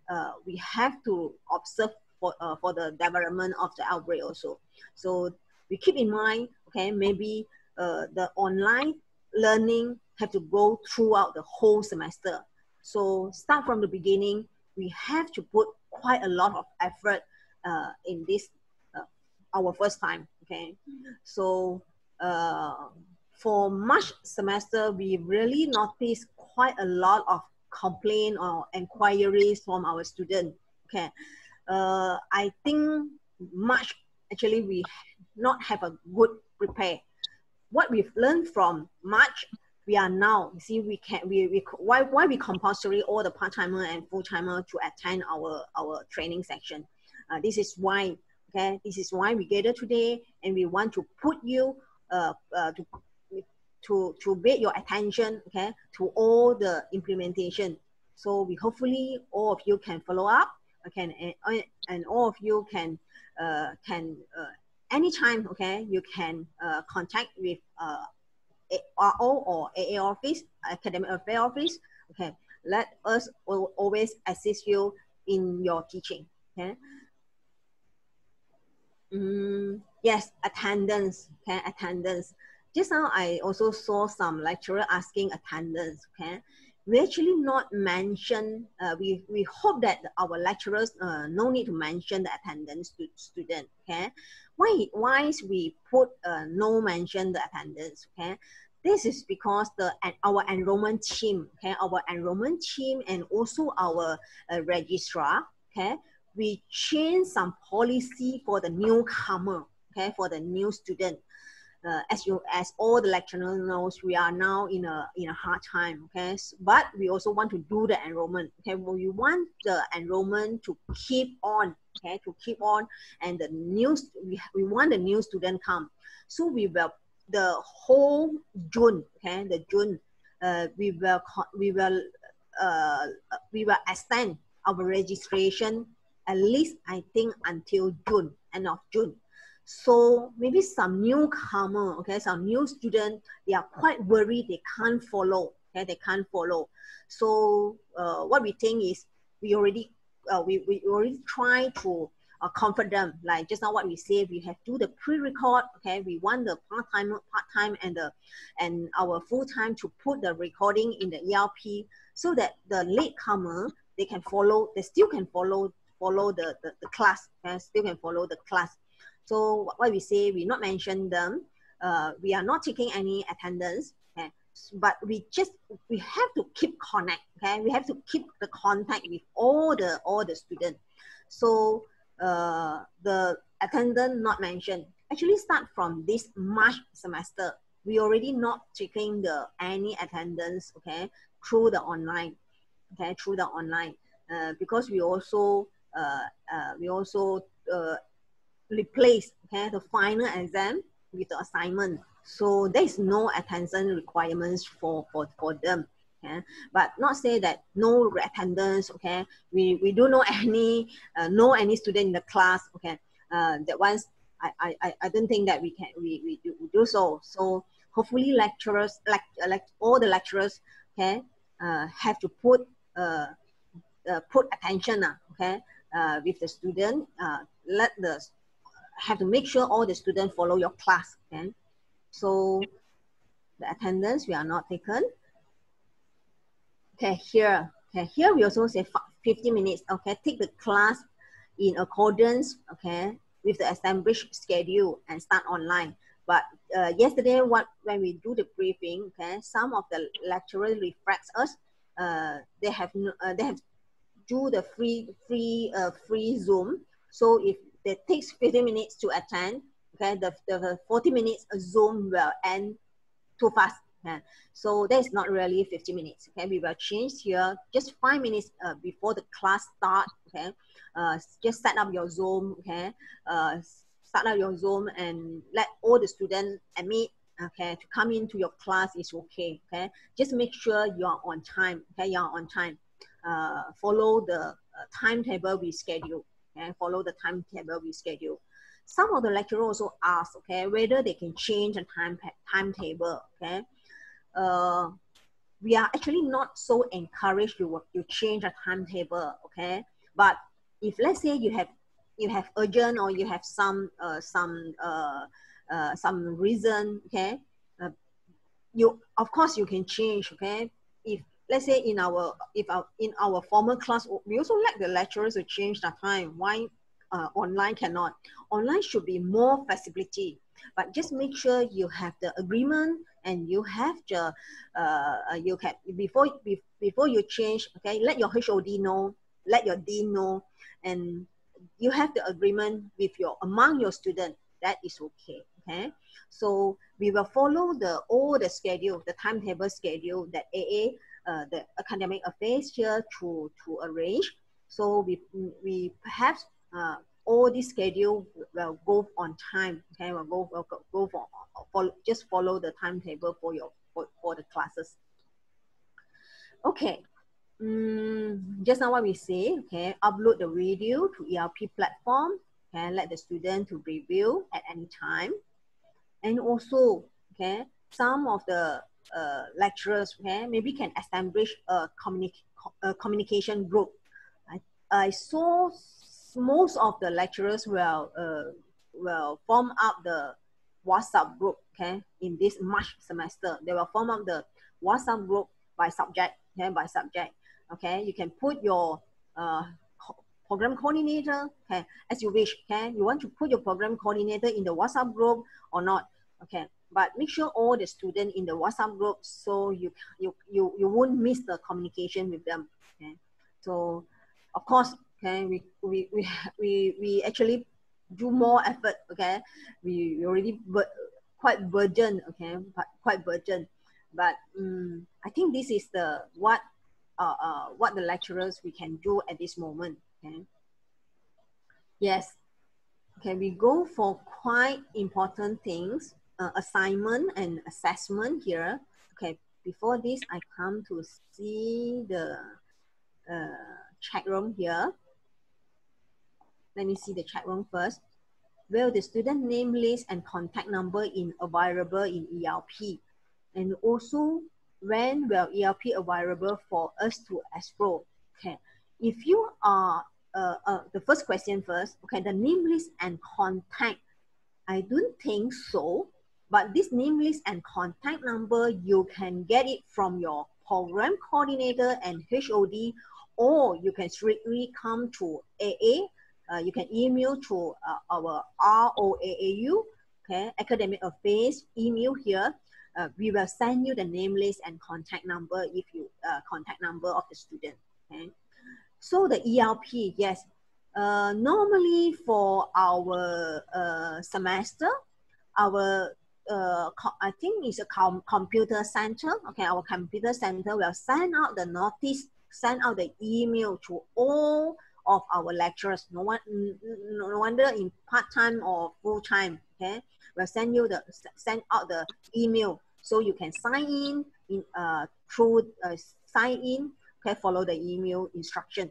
we have to observe for the development of the outbreak also. So we keep in mind, okay, maybe the online learning have to go throughout the whole semester. So start from the beginning, we have to put quite a lot of effort in this, our first time, okay? So for March semester, we really noticed quite a lot of complaints or inquiries from our students, okay? I think March, actually, we not have a good prepare. What we've learned from March, we are now, you see, why we compulsory all the part-timer and full-timer to attend our training section. This is why, okay, this is why we gather today, and we want to put you to bait your attention, okay, to all the implementation. So we hopefully all of you can follow up, okay, and all of you can anytime, okay, you can contact with RO or AA office, academic affairs office, okay. Let us always assist you in your teaching, okay. Yes, attendance, okay, attendance. Just now I also saw some lecturer asking attendance, okay. We actually not mention, we hope that our lecturers no need to mention the attendance to student, okay. Why we put no mention the attendance, okay. This is because our enrollment team, okay, our enrollment team and also our registrar, okay, we change some policy for the newcomer, okay, for the new student. As all the lecturers knows, we are now in a hard time, okay, but we also want to do the enrollment, okay. We want the enrollment to keep on, okay, to keep on, and we want the new student come. So we will, the whole June, okay, the June, we will extend our registration at least, I think, until June, end of June. So maybe some newcomer, okay, some new student, they are quite worried they can't follow, okay, they can't follow. So what we think is we already try to comfort them. Like just now what we say, we have to do the pre-record, okay, we want the part-time and our full-time to put the recording in the ERP so that the latecomer, they can follow, they still can follow the class, okay, still can follow the class. So what we say, we not mention them, we are not taking any attendance, okay, but we have to keep connect, okay, we have to keep the contact with all the students. So the attendance not mentioned. Actually start from this March semester, we already not taking any attendance, okay, through the online, okay, through the online, because we also replace, okay, the final exam with the assignment. So there is no attendance requirements for them. Okay? But not say that no attendance, okay. We do know any student in the class, okay. That once I don't think that we do so. So hopefully lecturers, like all the lecturers, okay, have to put attention, okay, with the student, have to make sure all the students follow your class, okay? So the attendance, we are not taken. Okay, here we also say 50 minutes, okay? Take the class in accordance, okay, with the established schedule and start online. But yesterday, when we do the briefing, okay, some of the lecturers reflects us. They have do the free Zoom. So if it takes 50 minutes to attend, okay, the 40 minutes Zoom will end too fast. Okay? So that is not really 50 minutes. Okay, we will change here just 5 minutes before the class start. Okay, just set up your Zoom. Okay, start up your Zoom and let all the students admit. Okay, to come into your class is okay. Okay, just make sure you are on time. Okay, you are on time. Follow the timetable we schedule. Okay, follow the timetable we schedule. Some of the lecturers also ask, okay, whether they can change the timetable. Okay, we are actually not so encouraged to change the timetable. Okay, but if let's say you have urgent or you have some reason, okay, of course you can change. Okay, if let's say in our former class, we also like the lecturers to change the time. Why online cannot? Online should be more flexibility, but just make sure you have the agreement and you have the you can before you change. Okay, let your HOD know, let your dean know, and you have the agreement with among your students. That is okay. Okay, so we will follow all the schedule, the timetable schedule that AA, the academic affairs here to arrange. So we perhaps all this schedule will go on time. Okay, will go for just follow the timetable for the classes. Okay. Just now what we say, okay, upload the video to ERP platform and let the student to review at any time. And also, okay, some of the lecturers, okay, maybe can establish a communication group. I saw most of the lecturers will form up the WhatsApp group, okay, in this March semester. They will form up the WhatsApp group by subject, okay, by subject. Okay, you can put your program coordinator, okay, as you wish. Okay, you want to put your program coordinator in the WhatsApp group or not? Okay, but make sure all the students in the WhatsApp group, so you won't miss the communication with them. Okay, so of course, okay, we actually do more effort. Okay, we already quite burdened. Okay, but quite burdened, but I think this is the what the lecturers we can do at this moment. Okay, yes. Okay, we go for quite important things, assignment and assessment here. Okay, before this, I come to see the chat room here. Let me see the chat room first. Will the student name list and contact number in available in ELP? And also, when will ELP available for us to explore? Okay, if you are the first question first, okay, the name list and contact, I don't think so, but this name list and contact number, you can get it from your program coordinator and HOD, or you can strictly come to AA. You can email to our ROAAU, okay, Academic Affairs email here. We will send you the name list and contact number if you contact number of the student. Okay, so the ELP, yes. Normally for our semester, our I think it's a computer center. Okay, our computer center will send out the notice, send out the email to all of our lecturers. No wonder in part-time or full-time. Okay, we'll send out the email so you can sign in through sign in. Okay, follow the email instruction.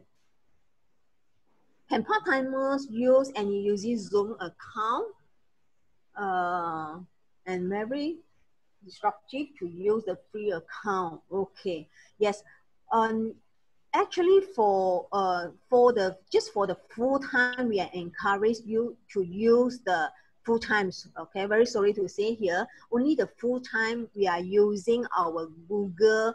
Can part-timers use any using Zoom account? And very disruptive to use the free account. Okay, yes. Actually, for the full time, we are encourage you to use the full times. Okay, very sorry to say here, only the full time we are using our Google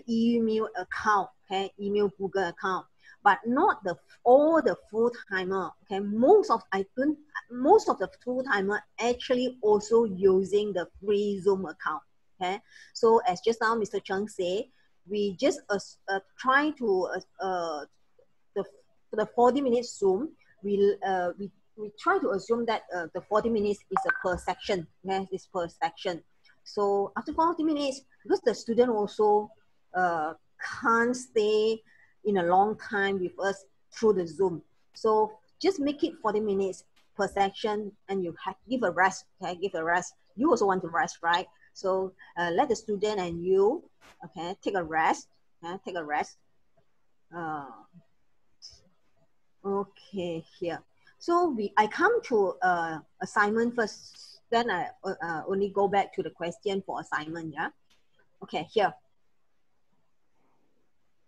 email account. Okay, email Google account, but not all the full timer. Okay, most of the full timer actually also using the free Zoom account. Okay, so as just now Mr. Chng said, we just try to the 40 minutes Zoom. We try to assume that the 40 minutes is per section. Okay, it's per section. So after 40 minutes, because the student also can't stay in a long time with us through the Zoom. So just make it 40 minutes per section, and you have give a rest. Okay, give a rest. You also want to rest, right? So let the student and you, okay, take a rest. Okay, take a rest. Okay, here. So I come to assignment first. Then I only go back to the question for assignment. Yeah. Okay, here.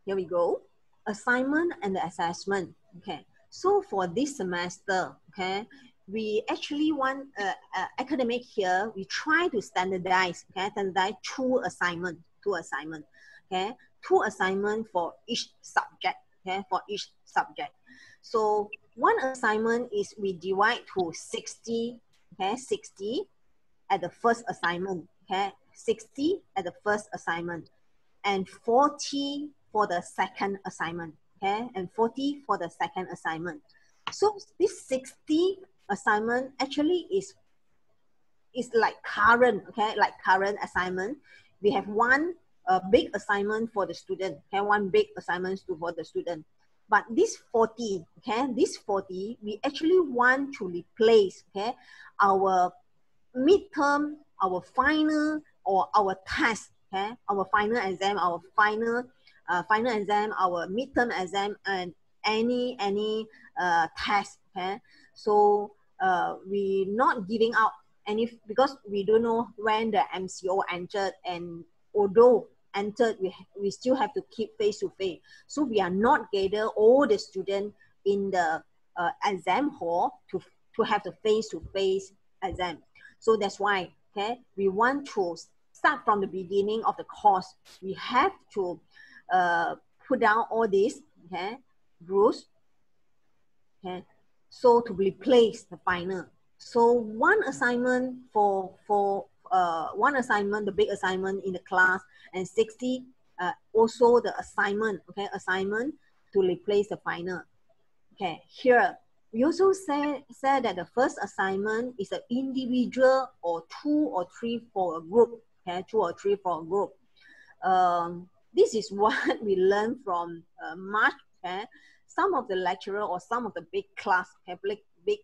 Here we go. Assignment and the assessment. Okay. So for this semester, okay, we actually want academic here. We try to standardize. Okay, standardize two assignment. Okay, two assignment for each subject. Okay, for each subject. So one assignment is we divide to 60. Okay, 60 at the first assignment. Okay, 60 at the first assignment, and 40 for the second assignment. Okay, and 40 for the second assignment. So this 60 assignment actually is like current. Okay, like current assignment. We have one big assignment for the student. Okay, one big assignment for the student. But this 40, okay, this 40, we actually want to replace, okay, our midterm, our final, or our test, okay, our final exam, our final exam, our midterm exam, and any test, okay. So we not giving out any, because we don't know when the MCO entered, and although entered, we still have to keep face-to-face. So we are not gather all the students in the exam hall to have the face-to-face exam. So that's why, okay, we want to start from the beginning of the course. We have to put down all these, okay, rules, okay, so to replace the final. So one assignment for one assignment, the big assignment in the class, and 60 also the assignment, okay, assignment to replace the final. Okay, here we also said that the first assignment is an individual or 2 or 3 for a group. Okay, 2 or 3 for a group. This is what we learned from March. Okay, some of the lecturer or some of the big class, okay, big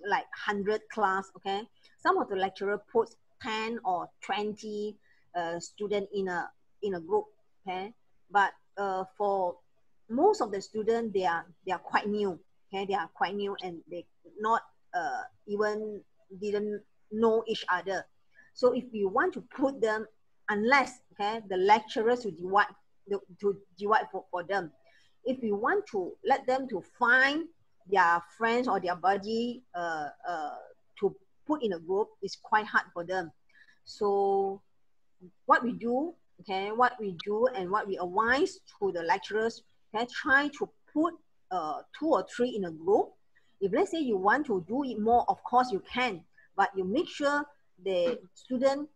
like 100 class. Okay, some of the lecturer puts 10 or 20 student in a group. Okay, but for most of the students, they are quite new. Okay, they are quite new and they not even didn't know each other. So if you want to put them, unless okay, the lecturers to divide for them. If you want to let them to find their friends or their buddy to put in a group, it's quite hard for them. So what we do, okay, what we do and what we advise to the lecturers, okay, try to put 2 or 3 in a group. If let's say you want to do it more, of course you can, but you make sure the student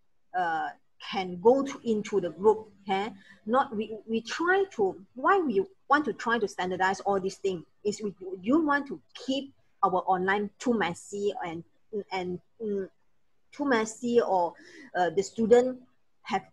can go into the group. Okay, not we try to, why we want to try to standardize all these things is we you want to keep our online too messy and too messy, or the student have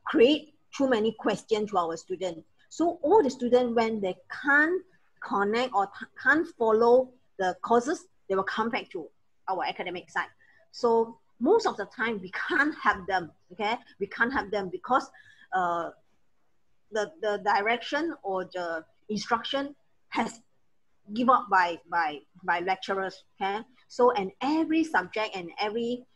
create too many questions to our student. So all the students, when they can't connect or can't follow the courses, they will come back to our academic side. So most of the time we can't have them. Okay, we can't have them because the direction or the instruction has given up by lecturers. Okay, so and every subject and every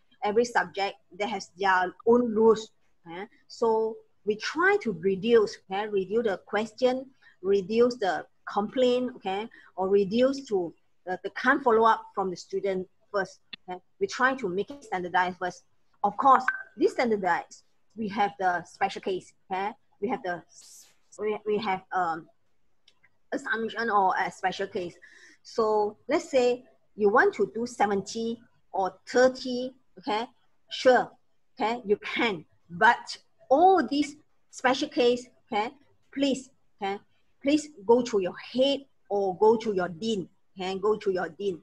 subject, they has their own rules. Okay? So we try to reduce, okay, reduce the question, reduce the complaint, okay, or reduce to the can't follow up from the student first. Okay? We try to make it standardized first. Of course, this standardized, we have the special case. Okay, we have the assumption or a special case. So let's say you want to do 70 or 30, okay, sure, okay, you can, but all these special case, okay, please go to your head or go to your dean, okay, go to your dean.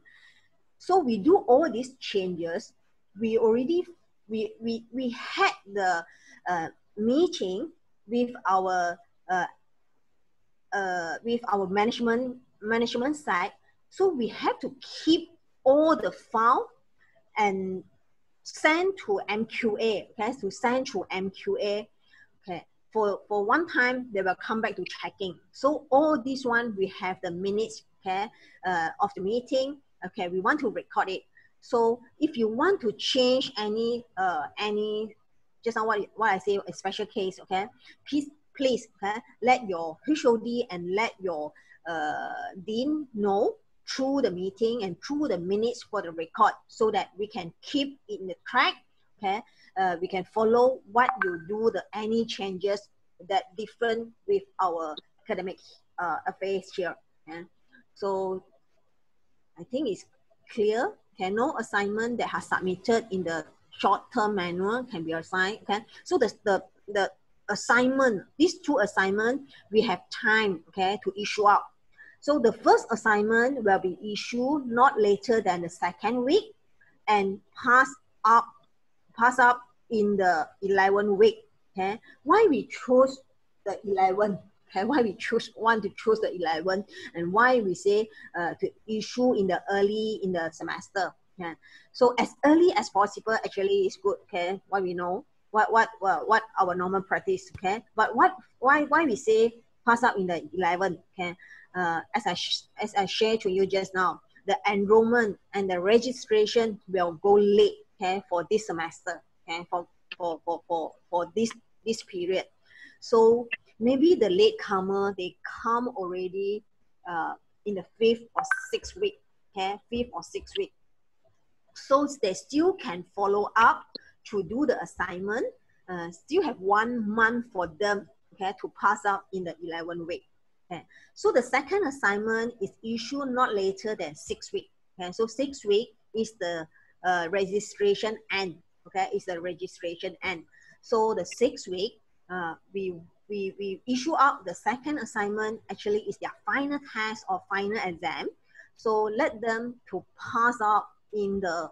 So we do all these changes. We already we had the meeting with our management side. So we have to keep all the file and send to MQA, okay, to send to MQA. Okay, for one time they will come back to checking. So all this one, we have the minutes, okay, of the meeting. Okay, we want to record it. So if you want to change any just now what I say, a special case, okay, please okay, let your HOD and let your dean know through the meeting and through the minutes for the record, so that we can keep in the track. Okay, we can follow what you do, any changes that different with our academic affairs here. Okay? So I think it's clear. Okay, no assignment that has submitted in the short-term manual can be assigned. Okay, so the assignment, these 2 assignments, we have time, okay, to issue out. So the first assignment will be issued not later than the 2nd week and pass up in the 11th week. Okay, why we chose the 11th? Okay, why we want to choose the 11th, and why we say to issue in the semester. Okay, so as early as possible actually is good. Okay, what we know, what our normal practice. Okay, but why we say pass up in the 11th? Okay, as I shared to you just now, the enrollment and the registration will go late. Okay, for this semester. Okay, for this period. So maybe the latecomer, they come already in the 5th or 6th week. Okay, 5th or 6th week. So they still can follow up to do the assignment. Still have 1 month for them, okay, to pass out in the 11th week. Okay. So the second assignment is issued not later than 6 weeks. Okay. So 6 weeks is the registration end. okay, is the registration end. So the 6th week, we issue out the second assignment, actually is their final test or final exam. So let them to pass out in the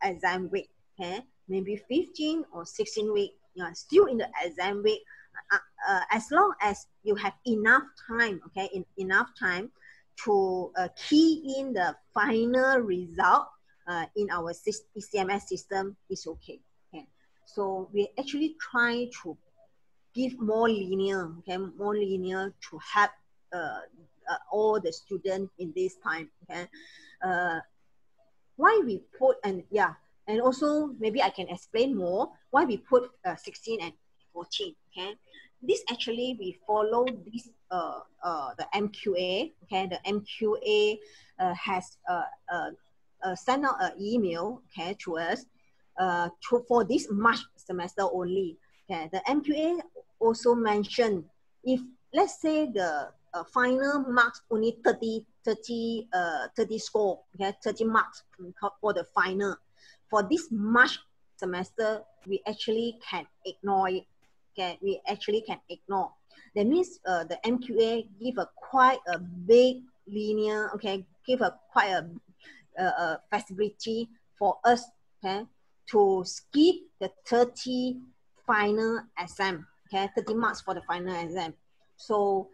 exam week, okay? Maybe 15 or 16 week, you are still in the exam week. As long as you have enough time, okay, enough time to key in the final result in our ECMS system is okay. Okay, so we actually try to give more linear, okay, more linear to help all the students in this time. Okay, why we put and also maybe I can explain more why we put 16 and 14. Okay, this actually we follow this the MQA. Okay, the MQA has sent out an email, okay, to us for this March semester only. Okay, the MQA also mentioned if let's say the final marks only 30 score, okay, 30 marks for the final. For this March semester, we actually can ignore it. Okay, we actually can ignore. That means the MQA give a quite a big linear, okay, give a quite a flexibility for us, okay, to skip the 30 final exam, okay, 30 marks for the final exam. So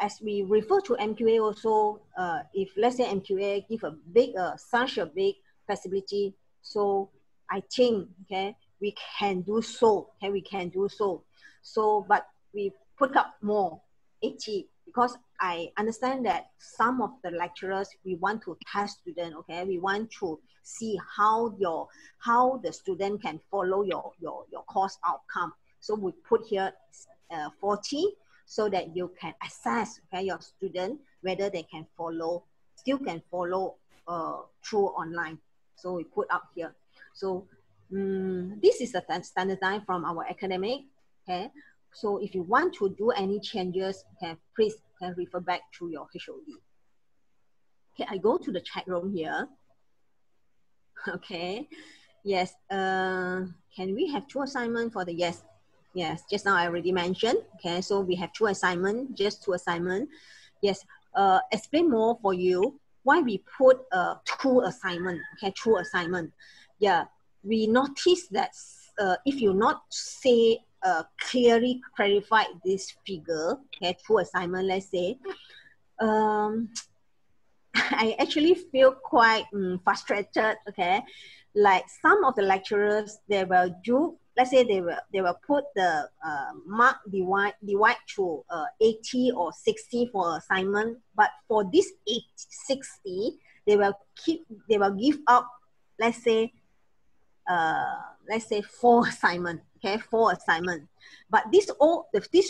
as we refer to MQA also, if let's say MQA give a big, such a big flexibility, so I think, okay, we can do so, okay, we can do so. So, but we put up more, 80, because I understand that some of the lecturers, we want to test student, okay, we want to see how the student can follow your course outcome. So we put here 40, so that you can assess, okay, your student whether they can follow, still can follow through online. So we put up here. So this is the standard time from our academic. Okay, so if you want to do any changes, okay, please can refer back to your HOD. Okay, I go to the chat room here. Okay, yes. Can we have 2 assignments for the yes? Yes, just now I already mentioned. Okay, so we have 2 assignments, just 2 assignments. Yes, explain more for you why we put 2 assignments. Okay, 2 assignments. Yeah, we noticed that if you not say clearly clarify this figure, okay, 2 assignments, let's say, I actually feel quite frustrated. Okay, like some of the lecturers, they will do, let's say they will put the mark divide to 80 or 60 for assignment, but for this 60, they will give up, let's say 4 assignment. Okay, 4 assignment. But this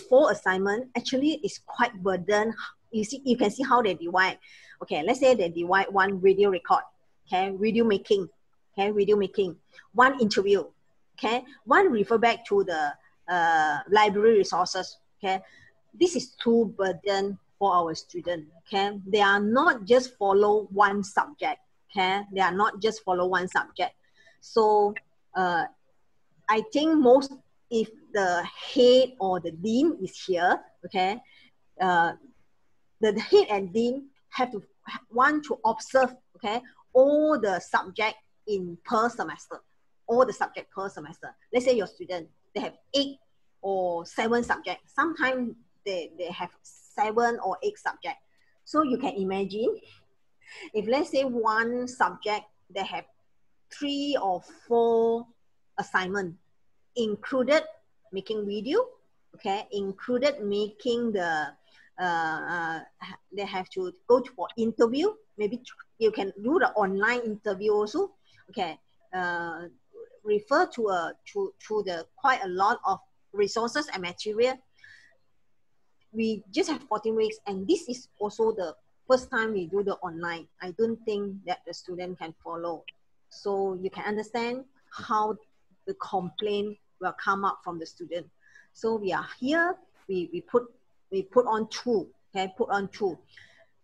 4 assignment actually is quite burden. You can see how they divide. Okay, let's say they divide 1 video record. Okay, video making. Okay, video making. 1 interview. Okay, 1 refer back to the library resources. Okay, this is too burden for our students. Okay, they are not just follow 1 subject. Okay, they are not just follow 1 subject. So I think most, if the head or the dean is here, okay, the head and dean have to want to observe, okay, all the subject in per semester, all the subject per semester. Let's say your student, they have 8 or 7 subjects. Sometimes they have 7 or 8 subjects. So you can imagine, if let's say 1 subject, they have 3 or 4 assignment, included making video, okay, included making the they have to go for interview. Maybe you can do the online interview also. Okay, refer to the quite a lot of resources and material. We just have 14 weeks, and this is also the first time we do the online. I don't think that the student can follow. So you can understand how the complaint will come up from the student. So we are here, we put on 2, okay, put on 2.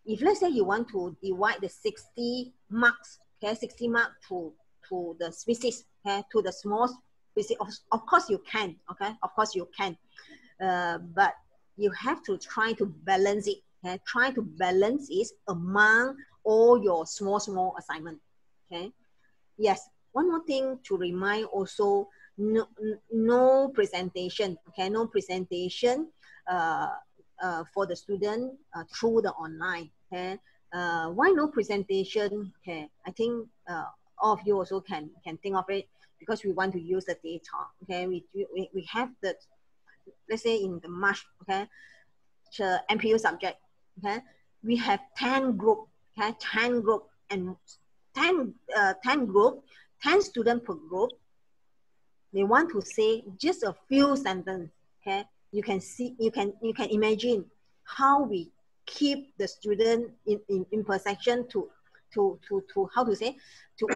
If let's say you want to divide the 60 marks, okay, 60 marks to the species, okay, to the small species. Of course you can, okay, of course you can, but you have to try to balance it, okay, try to balance it among all your small assignment, okay. Yes, one more thing to remind also, no presentation, okay, no presentation for the student through the online, okay. Why no presentation? Okay, I think all of you also can think of it, because we want to use the data, okay. We have the, let's say in the March, okay, MPU subject, okay, we have 10 group, okay, 10 group, and 10 group, 10 students per group. They want to say just a few sentences, okay. You can see, you can imagine how we keep the student in perception to how to say, to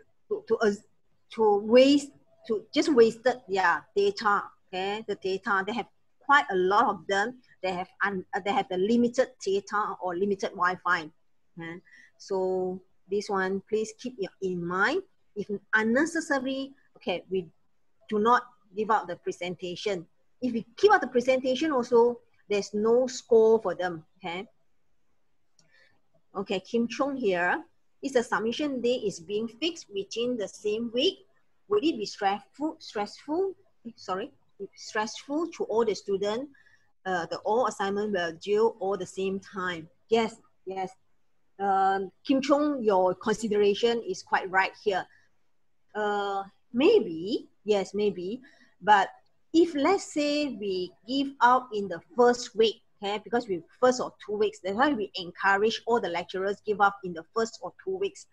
just wasted their data, okay. The data, they have quite a lot of them. They have the limited data or limited Wi-Fi, okay? So this one, please keep in mind. If unnecessary, okay, we do not give out the presentation. If we give out the presentation also, there's no score for them, okay? Okay, Kim Chong here. Is the submission day is being fixed within the same week? Would it be stressful to all the students? The all assignment will due all the same time. Yes, yes. Kim Chong, your consideration is quite right here. Maybe, yes, maybe. But if let's say we give out in the first week, okay, because we first or 2 weeks, that's why we encourage all the lecturers give up in the first or 2 weeks.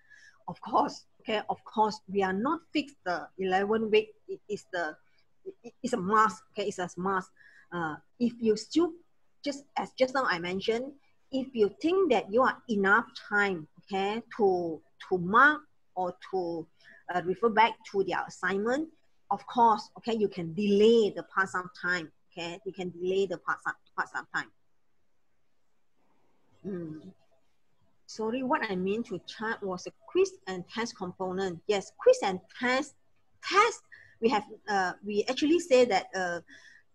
Of course, okay, of course, we are not fixed the 11 week. It's a must, okay, it's a must. If you still, just now I mentioned, if you think that you are enough time, okay, to mark or to refer back to their assignment, of course, okay, you can delay the pass-up time, okay, you can delay the pass-up time. Sorry, what I mean to chat was a quiz and test component. Yes, quiz and test. We have we actually say that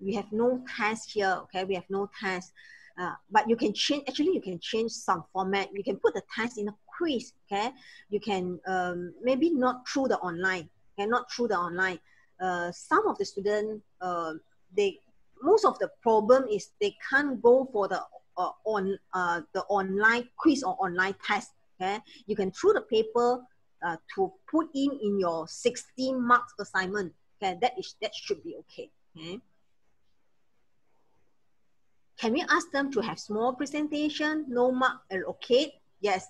we have no test here. Okay, we have no test. But you can change. Actually, you can change some format. You can put the test in a quiz. Okay, you can maybe not through the online. Okay, not through the online. Some of the students, most of the problem is they can't go for the online quiz or online test. Okay, you can through the paper to put in your 16 marks assignment. Okay, that should be okay. Okay. Can we ask them to have small presentation, no mark allocate? Yes.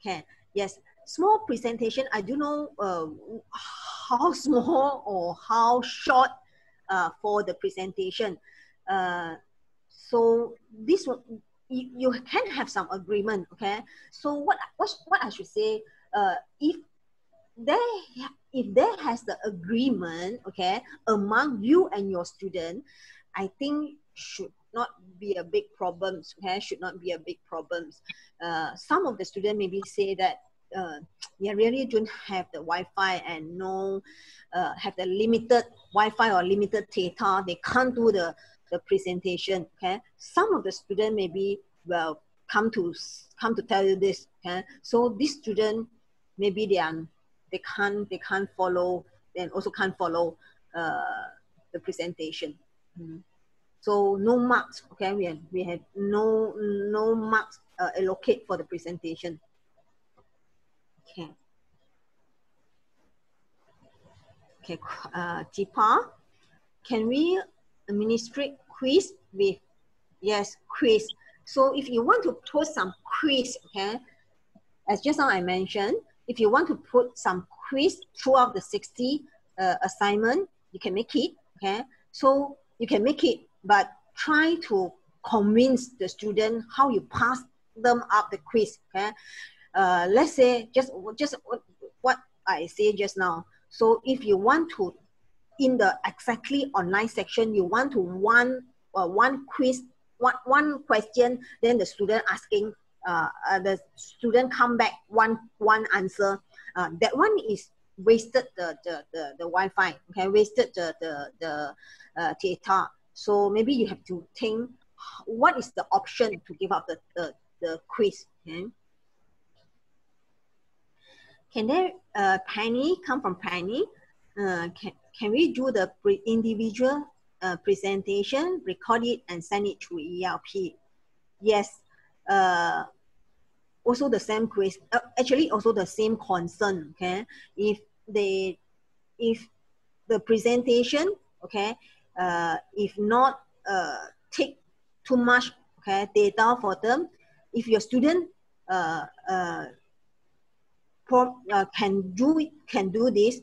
Okay. Yes. Small presentation. I don't know how small or how short for the presentation. So this one, you can have some agreement, okay? So what I should say, if there has the agreement, okay, among you and your student, I think should not be a big problem, okay? Should not be a big problem. Some of the students maybe say that they really don't have the Wi-Fi and no have the limited Wi-Fi or limited data. They can't do the presentation. Okay, some of the students maybe will come to tell you this. Okay, so this student maybe they can't follow, and also can't follow the presentation. So no marks. Okay, we have no marks allocate for the presentation. Okay. Okay, Jipa, can we administrate quiz with, yes, quiz. So if you want to put some quiz, okay, as just now I mentioned, if you want to put some quiz throughout the 60 assignment, you can make it, okay. So you can make it, but try to convince the student how you pass them up the quiz, okay. Let's say just what I say just now. So if you want to, in the exactly online section, you want to one quiz, one question, then the student asking, the student come back one answer. That one is wasted the Wi-Fi, okay, wasted the data. So maybe you have to think, what is the option to give up the quiz? Okay. Can there, Penny, come from Penny? Can we do the individual presentation, record it and send it to ELP? Yes. Also the same quiz, actually also the same concern, okay? If the presentation, okay, if not take too much, okay, data for them, if your student can do this,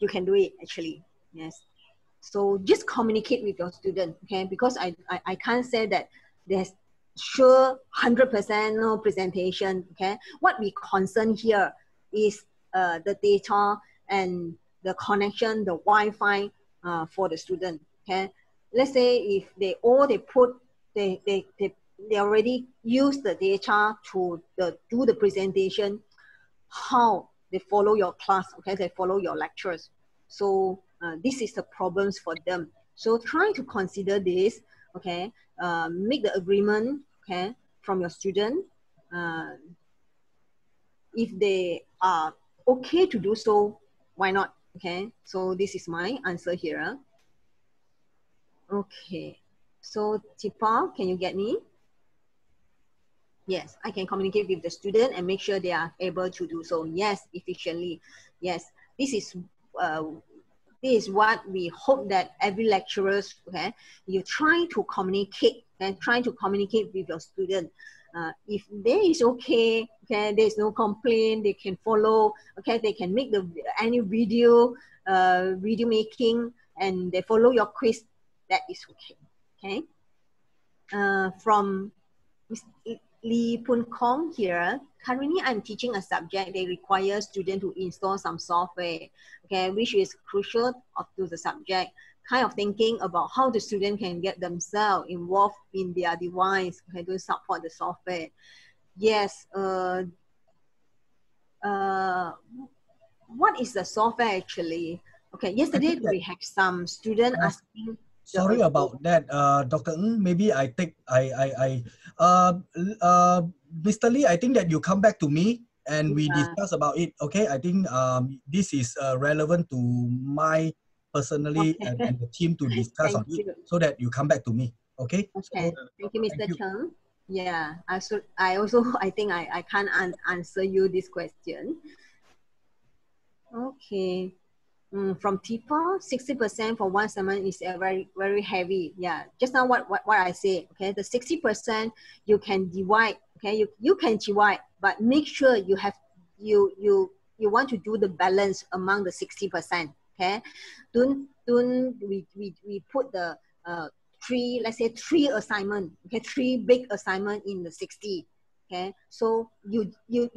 you can do it actually, yes. So just communicate with your student, okay? Because I can't say that there's sure 100% no presentation, okay? What we concern here is the data and the connection, the Wi-Fi for the student, okay? Let's say if they already use the data to do the presentation, how they follow your class, okay? They follow your lectures. So this is the problems for them. So try to consider this, okay? Make the agreement, okay, from your student. If they are okay to do so, why not, okay? So this is my answer here. Okay, so Tipa, can you get me? Yes, I can communicate with the student and make sure they are able to do so. Yes, efficiently. Yes, this is what we hope that every lecturers, okay, you try to communicate and try to communicate with your student. If there is okay, there's no complaint, they can follow, okay, they can make any video making and they follow your quiz, that is okay, okay. From Lee Pun Kong here, currently I'm teaching a subject that requires students to install some software, okay, which is crucial to the subject. Kind of thinking about how the student can get themselves involved in their device, okay, to support the software. Yes, what is the software actually? Okay, yesterday we have some students asking. Sorry about that, Dr. Ng. Maybe Mr. Lee, I think that you come back to me and we discuss about it. Okay, I think this is relevant to my personally and the team to discuss on it, so that you come back to me. Okay. Okay. So, thank you, Mr. Chern. Yeah. I think I can't answer you this question. Okay. From TIFA, 60% for one semester is very, very heavy. Yeah, just now what I say, okay, the 60% you can divide, okay, you can divide, but make sure you have, you want to do the balance among the 60%, okay? We put the let's say three assignment, okay, 3 big assignment in the 60, okay? So you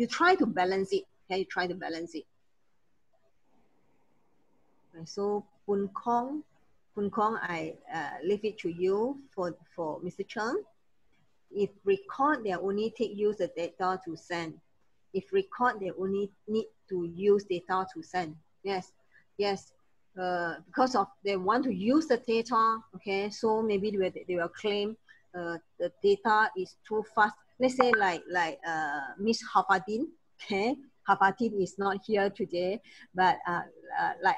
try to balance it, okay, you try to balance it. So Pun Kong, I leave it to you for Mr. Chern. If record, they only use the data to send. If record, they only need to use data to send. Yes, yes. Because of they want to use the data, okay. So maybe they will claim the data is too fast. Let's say like Miss Hafadin, okay. Hafadin is not here today, but like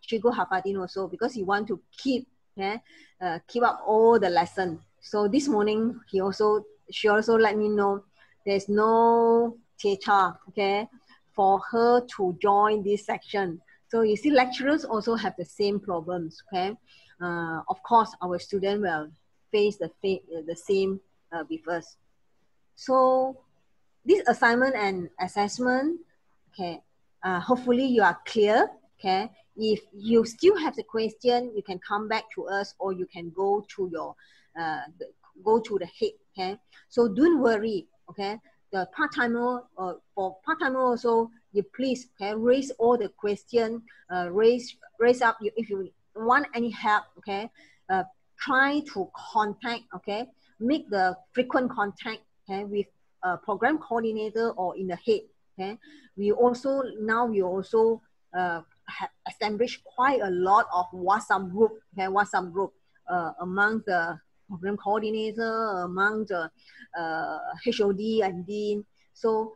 Chigo Hafadin also, because he want to keep up all the lesson. So this morning she also let me know there's no data, okay, for her to join this section. So you see, lecturers also have the same problems, okay. Of course, our students will face the same with us. So this assignment and assessment, okay, hopefully you are clear, okay. If you still have the question, you can come back to us, or you can go to your the head, okay. So don't worry, okay. The part-timer, for part-timer also, you please, okay, raise all the question, raise up if you want any help, okay. Try to contact, okay, make the frequent contact, okay, with program coordinator or in the head, Okay, we also established quite a lot of WhatsApp group. Okay, WhatsApp group among the program coordinator, among the HOD and dean. So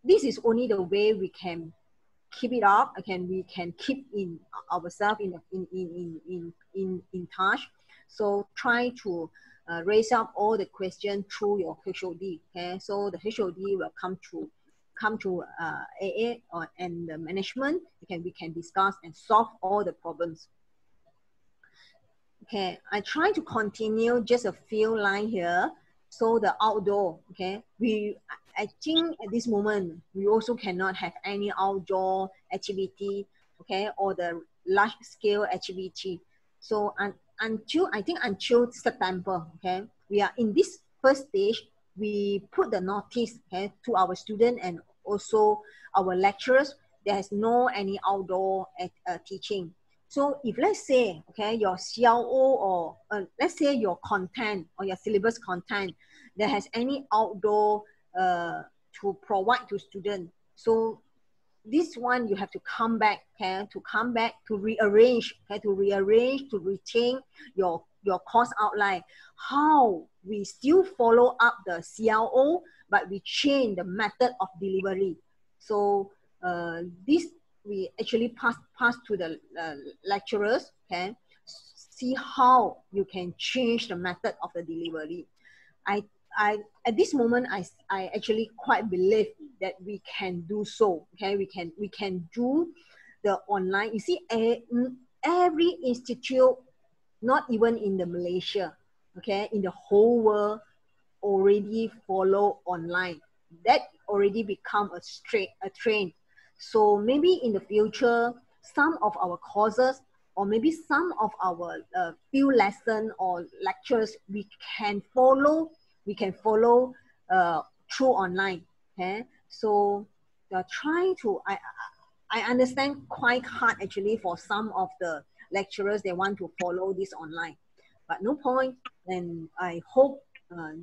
this is only the way we can keep it up. We can keep in ourselves in touch. So try to raise up all the questions through your HOD. Okay, so the HOD will come to AA and the management. We can discuss and solve all the problems. Okay, I try to continue just a few lines here. So the outdoor, okay, I think at this moment we also cannot have any outdoor activity, okay, or the large scale activity. So until September, okay, we are in this first stage. We put the notice, okay, to our students and also our lecturers. There is no any outdoor teaching. So if let's say, okay, your CLO or let's say your content or your syllabus content, there has any outdoor to provide to students. So this one you have to come back, okay, to rearrange, okay, to retain your course outline. How we still follow up the CLO, but we change the method of delivery. So this we actually pass to the lecturers, okay, see how you can change the method of the delivery. At this moment, I actually quite believe that we can do so. Okay, we can do the online. You see, every institute, not even in the Malaysia, okay, in the whole world, already follow online. That already become a trend. So maybe in the future, some of our courses or maybe some of our few lessons or lectures we can follow through online. Okay, so trying to I understand quite hard actually for some of the lecturers. They want to follow this online, but no point. And I hope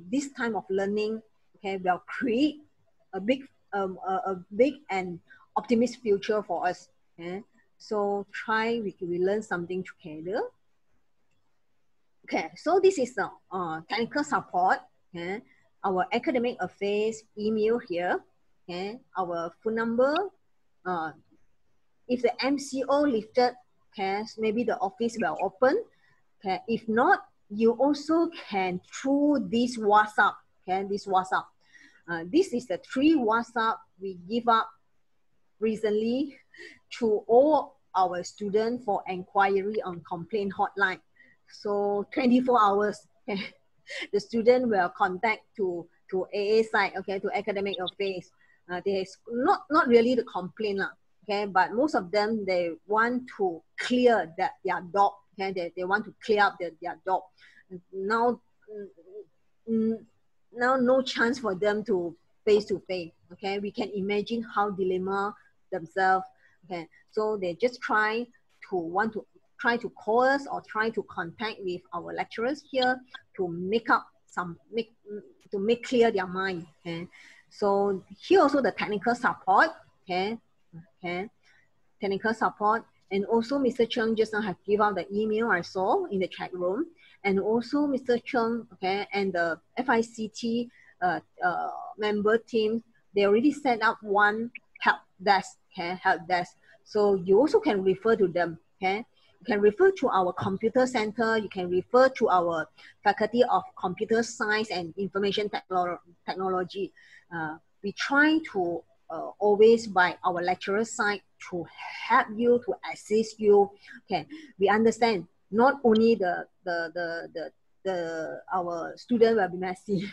this time of learning, okay, will create a big and optimistic future for us. Okay? So we learn something together. Okay, so this is the technical support. Okay? Our academic affairs email here. Okay? Our phone number. If the MCO lifted, okay, maybe the office will open. Okay? If not, you also can through this WhatsApp. Okay? This WhatsApp. This is the 3 WhatsApp we give up recently to all our students for inquiry on complaint hotline. So 24 hours, okay, the student will contact to AA side, okay, to academic affairs. There's not really the complaint, okay, but most of them, they want to clear their doubt, okay, they want to clear up their doubt. Now no chance for them to face, okay, we can imagine how dilemma themselves, okay, so they just try to call us or try to contact with our lecturers here to make clear their mind. Okay, so here also the technical support, okay, technical support, and also Mr. Chng just now have give out the email I saw in the chat room, and also Mr. Chng, okay, and the FICT member team, they already set up one help desk, okay, help desk. So you also can refer to them, okay. You can refer to our computer center. You can refer to our Faculty of Computer Science and Information Technology. We try to always by our lecturer side to help you, to assist you. Okay, we understand not only our student will be messy.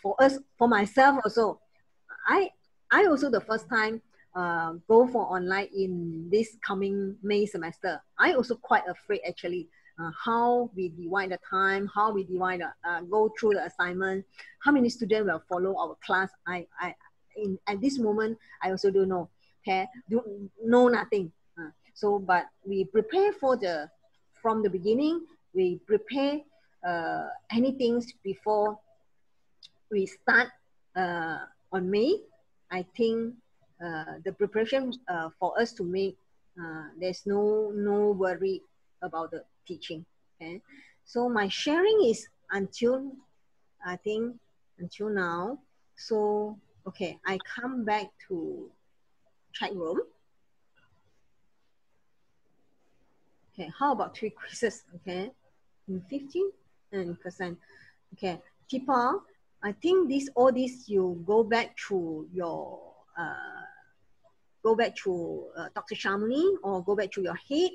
For us, for myself also, I also the first time go for online in this coming May semester. I also quite afraid actually how we divide the time, how we divide go through the assignment, how many students will follow our class. At this moment I also don't know. Okay, know nothing. So but we prepare from the beginning. We prepare anything before we start on May. I think the preparation for us to make, there's no worry about the teaching. Okay, so my sharing is until now. So okay, I come back to chat room. Okay, how about 3 quizzes? Okay, in 15%. Okay, Tipa, I think all this you go back to your Dr. Shamli or go back to your head.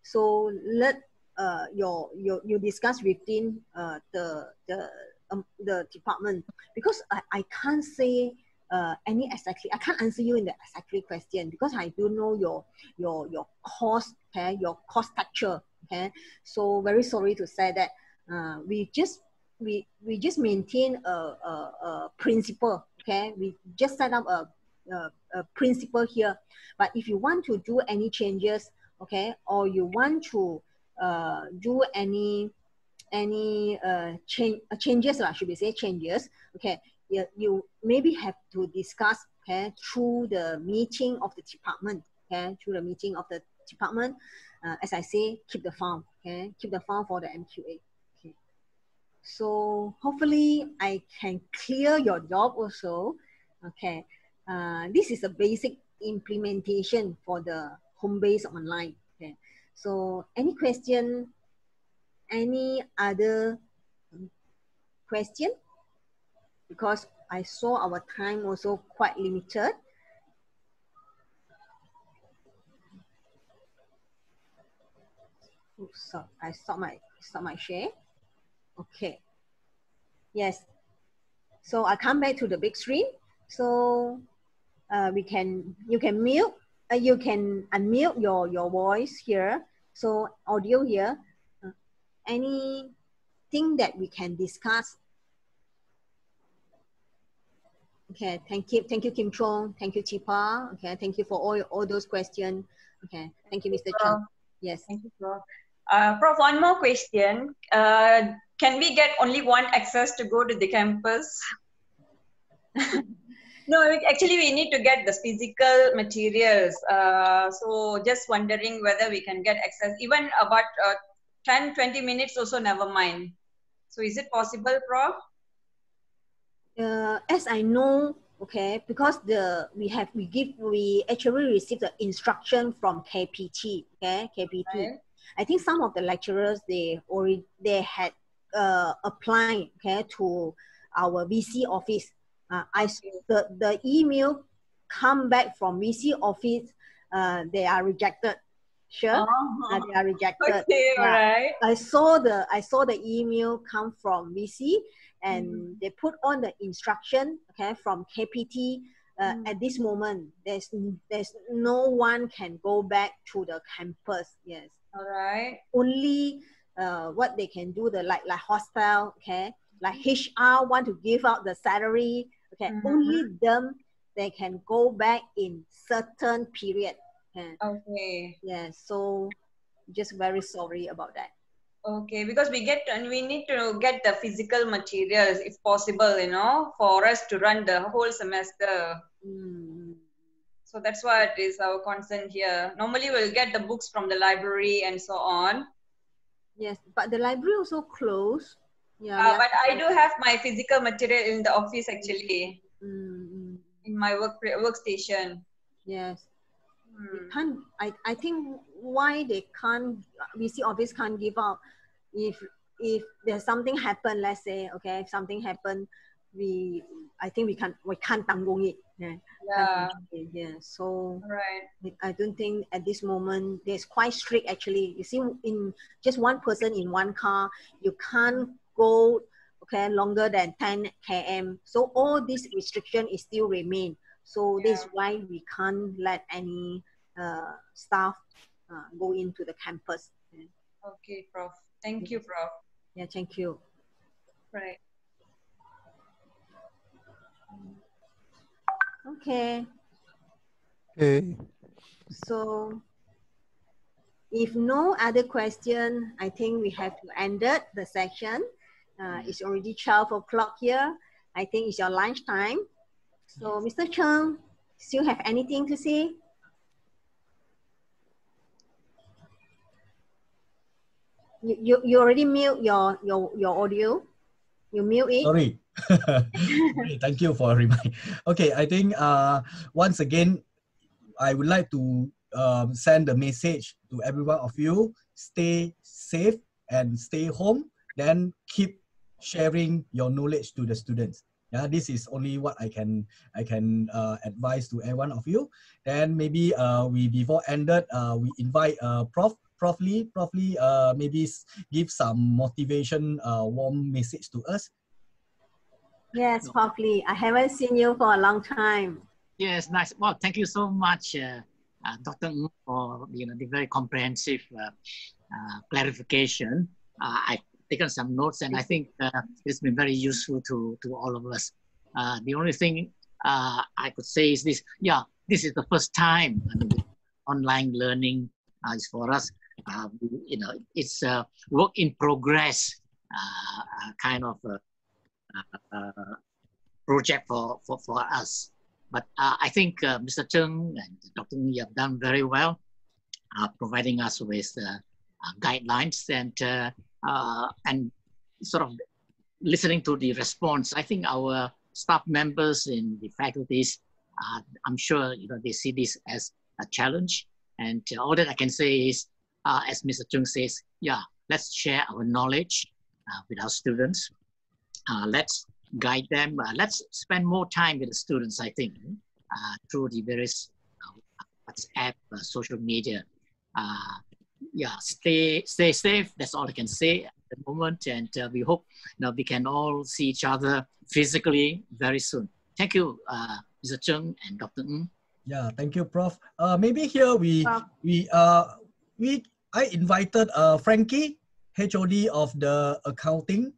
So let you discuss within the department, because I can't say I can't answer you in the exactly question because I don't know your course, okay, your course structure, okay. So very sorry to say that we just maintain a principle, okay. We just set up a principle here, but if you want to do any changes, okay, or you want to do any changes, should we say changes, okay, you maybe have to discuss, okay, through the meeting of the department, okay, through the meeting of the department. As I say, keep the file, okay, keep the file for the MQA. Okay, so hopefully I can clear your job also. Okay, this is a basic implementation for the home-based online. Okay, so any question, any other question? Because I saw our time also quite limited. So I stop my share. Okay. Yes. So I come back to the big screen. So you can mute. You can unmute your voice here. So audio here. Anything that we can discuss. Okay, thank you, Kim Chong, thank you, Chipa. Okay, thank you for all those questions. Okay, thank you, Mr. Cheng. Yes. Thank you, Prof. Prof, one more question. Can we get only one access to go to the campus? No, actually we need to get the physical materials. So just wondering whether we can get access, even about 10-20 minutes also, never mind. So is it possible, Prof? As I know, okay, because we actually received the instruction from KPT, okay, KPT. Right. I think some of the lecturers they had applied, okay, to our VC office. The email come back from VC office. They are rejected. Sure, they are rejected. Okay, all right. I saw the email come from VC. And they put on the instruction, okay, from KPT. At this moment, there's no one can go back to the campus. Yes. All right. Only what they can do, like hostel, okay, like HR want to give out the salary, okay. Only them they can go back in certain period. Okay. Okay. Yeah. So just very sorry about that. Okay, because we need to get the physical materials if possible, you know, for us to run the whole semester. So that's why it is our concern here. Normally we'll get the books from the library and so on. Yes, but the library also closed. Yeah, but I do have my physical material in the office actually, in my workstation. Yes. I think why they can't, VC office can't give out, if there's something happen, let's say, okay, if something happen, I think we can't tanggung it. Yeah. So right. I don't think at this moment there's quite strict actually. You see, in just one person in one car, you can't go, okay, longer than 10 km. So all this restriction is still remain. So this is why we can't let any staff go into the campus. Okay, Prof. Thank you, Prof. Yeah, thank you. Right. Okay. Okay. So if no other question, I think we have to end the session. It's already 12 o'clock here. I think it's your lunch time. So, Mr. Chng, still have anything to say? You already mute your audio. You mute it. Sorry. Okay, thank you for reminding. Okay, I think once again, I would like to send a message to every one of you. Stay safe and stay home. Then keep sharing your knowledge to the students. Yeah, this is only what I can advise to every one of you. Then maybe we before ended we invite Prof Lee maybe give some motivation warm message to us. Yes, Prof Lee. I haven't seen you for a long time. Yes, nice. Well, thank you so much, Dr. Ng, for the very comprehensive clarification. I've taken some notes, and I think it's been very useful to all of us. The only thing I could say is this: yeah, this is the first time online learning is for us. It's a work in progress kind of project for us. But I think Mr. Chng and Dr. Ng have done very well, providing us with guidelines and sort of listening to the response. I think our staff members in the faculties, I'm sure they see this as a challenge. And all that I can say is, as Mr. Chng says, yeah, let's share our knowledge with our students. Let's guide them. Let's spend more time with the students, I think, through the various WhatsApp, social media. Yeah, stay safe. That's all I can say at the moment. And we hope we can all see each other physically very soon. Thank you, Mr. Chng and Dr. Ng. Yeah, thank you, Prof. Maybe here I invited Frankie, HOD of the accounting.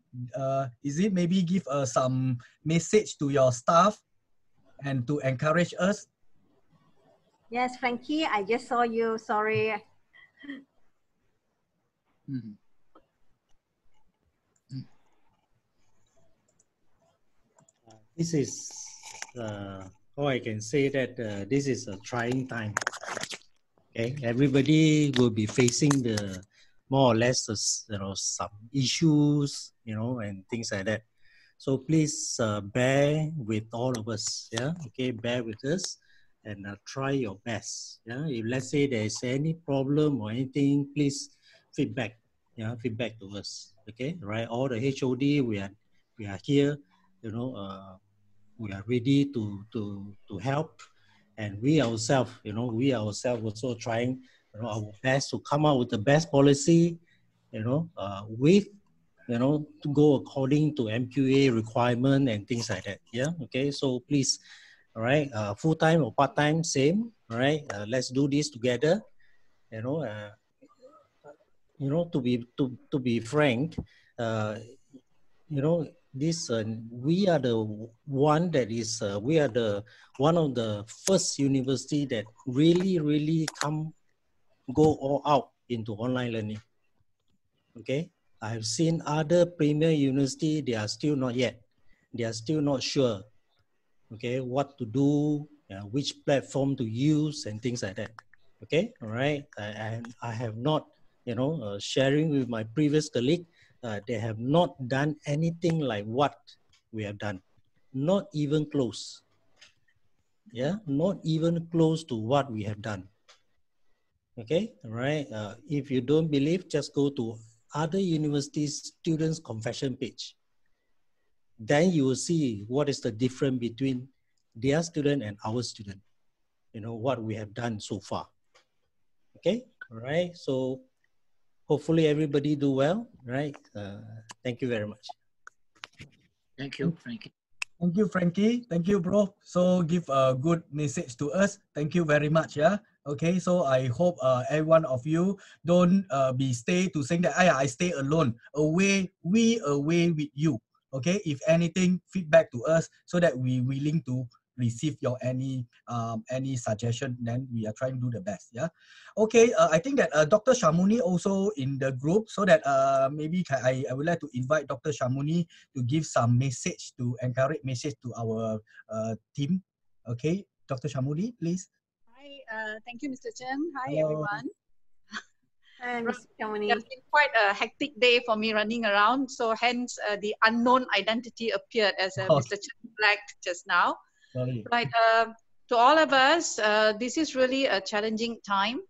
Is it maybe give some message to your staff and to encourage us? Yes, Frankie, I just saw you. Sorry. This is how I can say that this is a trying time. Okay, everybody will be facing the more or less some issues, and things like that. So please bear with all of us. Yeah, okay, bear with us and try your best. Yeah, if let's say there is any problem or anything, please feedback. Yeah, feedback to us. Okay, right? All the HOD, we are here. We are ready to help, and we ourselves, also trying our best to come out with the best policy, with to go according to MQA requirement and things like that. Yeah, okay. So please, all right, full time or part time, same. All right, let's do this together. To be frank, this we are the one that is we are the one of the first university that really go all out into online learning. Okay, I've seen other premier university, they are still not yet. They are still not sure, okay, what to do, which platform to use and things like that. Okay, all right. And I have not, sharing with my previous colleague, they have not done anything like what we have done. Not even close. Yeah, not even close to what we have done. Okay, all right. If you don't believe, just go to other universities' students' confession page. Then you will see what is the difference between their student and our student. What we have done so far. Okay, all right. So hopefully everybody do well, right? Thank you very much. Thank you, Frankie. Thank you, Frankie. Thank you, bro. So give a good message to us. Thank you very much. Yeah. Okay. So I hope every one of you don't stay to saying that I stay alone. We away with you. Okay. If anything, feedback to us so that we willing to receive your any suggestion. Then we are trying to do the best. Yeah. Okay. I think that Dr. Shamuni also in the group, so that maybe I would like to invite Dr. Shamuni to give some message, to encourage message to our team. Okay, Dr. Shamuni, please. Hi, thank you, Mr. Chern. Hi, Hello. everyone. Hi, Mr. Shamuni. It's been quite a hectic day for me running around, so hence the unknown identity appeared as Mr. Chern flagged just now. Sorry. Right, to all of us, this is really a challenging time,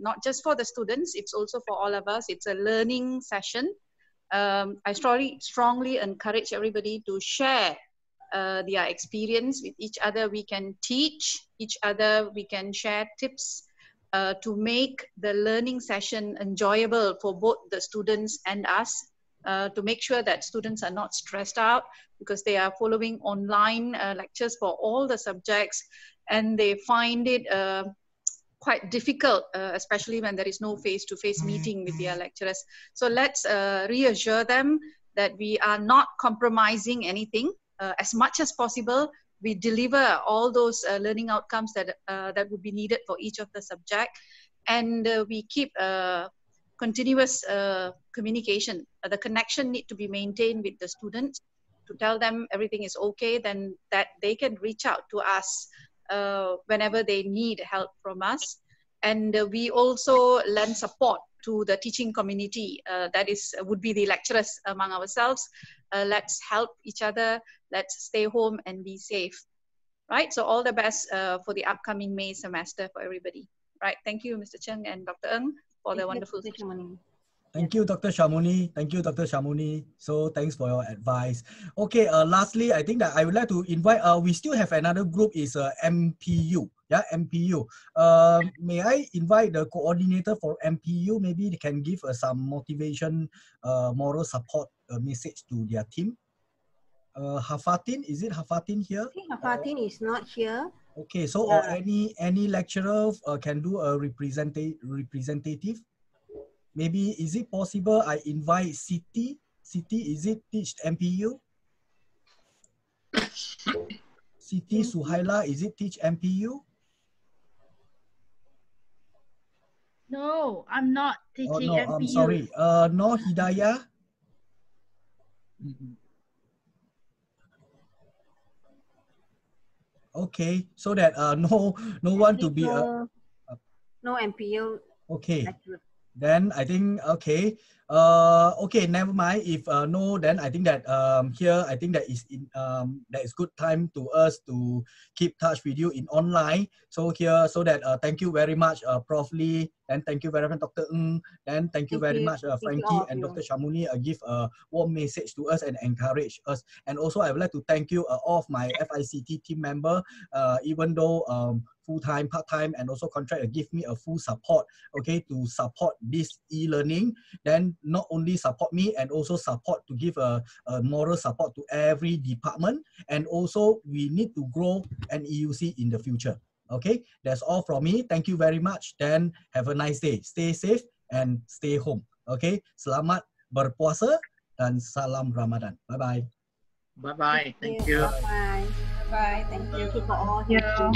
not just for the students, it's also for all of us. It's a learning session. I strongly encourage everybody to share their experience with each other. We can teach each other, we can share tips to make the learning session enjoyable for both the students and us, to make sure that students are not stressed out because they are following online lectures for all the subjects, and they find it quite difficult, especially when there is no face-to-face meeting with their lecturers. So let's reassure them that we are not compromising anything. As much as possible, we deliver all those learning outcomes that that would be needed for each of the subject, and we keep continuous communication. The connection need to be maintained with the students to tell them everything is okay, then that they can reach out to us whenever they need help from us. And we also lend support to the teaching community, that would be the lecturers among ourselves. Let's help each other, let's stay home and be safe. Right, so all the best for the upcoming May semester for everybody. Right, thank you, Mr. Chng and Dr. Ng, for the wonderful session. Thank you, Dr. Shamuni. Thank you, Dr. Shamuni. So thanks for your advice. Okay, lastly, I think that I would like to invite, we still have another group, is MPU. Yeah, MPU. May I invite the coordinator for MPU? Maybe they can give some motivation, moral support message to their team. Hafatin, is it Hafatin here? I think Hafatin is not here. Okay, so or any lecturer can do a representative. Maybe is it possible I invite Siti? Siti, is it teach MPU? Siti Suhaila, is it teach MPU? No, I'm not teaching no, MPU. I'm sorry. No Hidayah? Okay, so that no one to be no MPU. Okay. Then I think okay, never mind. If no, then I think that here I think that is good time to us to keep touch with you in online. So here, so that thank you very much, Prof. Lee, and thank you very much, Dr. Ng, and thank you very much, Frankie and Dr. Shamuni. Give a warm message to us and encourage us. And also I would like to thank you all of my FICT team member, even though full-time, part-time, and also contract give me a full support, okay, to support this e-learning. Then not only support me, and also support to give a moral support to every department. And also we need to grow an EUC in the future. Okay, that's all from me. Thank you very much. Then have a nice day. Stay safe and stay home. Okay, selamat berpuasa dan salam Ramadan. Bye-bye. Bye-bye. Thank you. Bye-bye. Bye. Thank you for all. Yeah.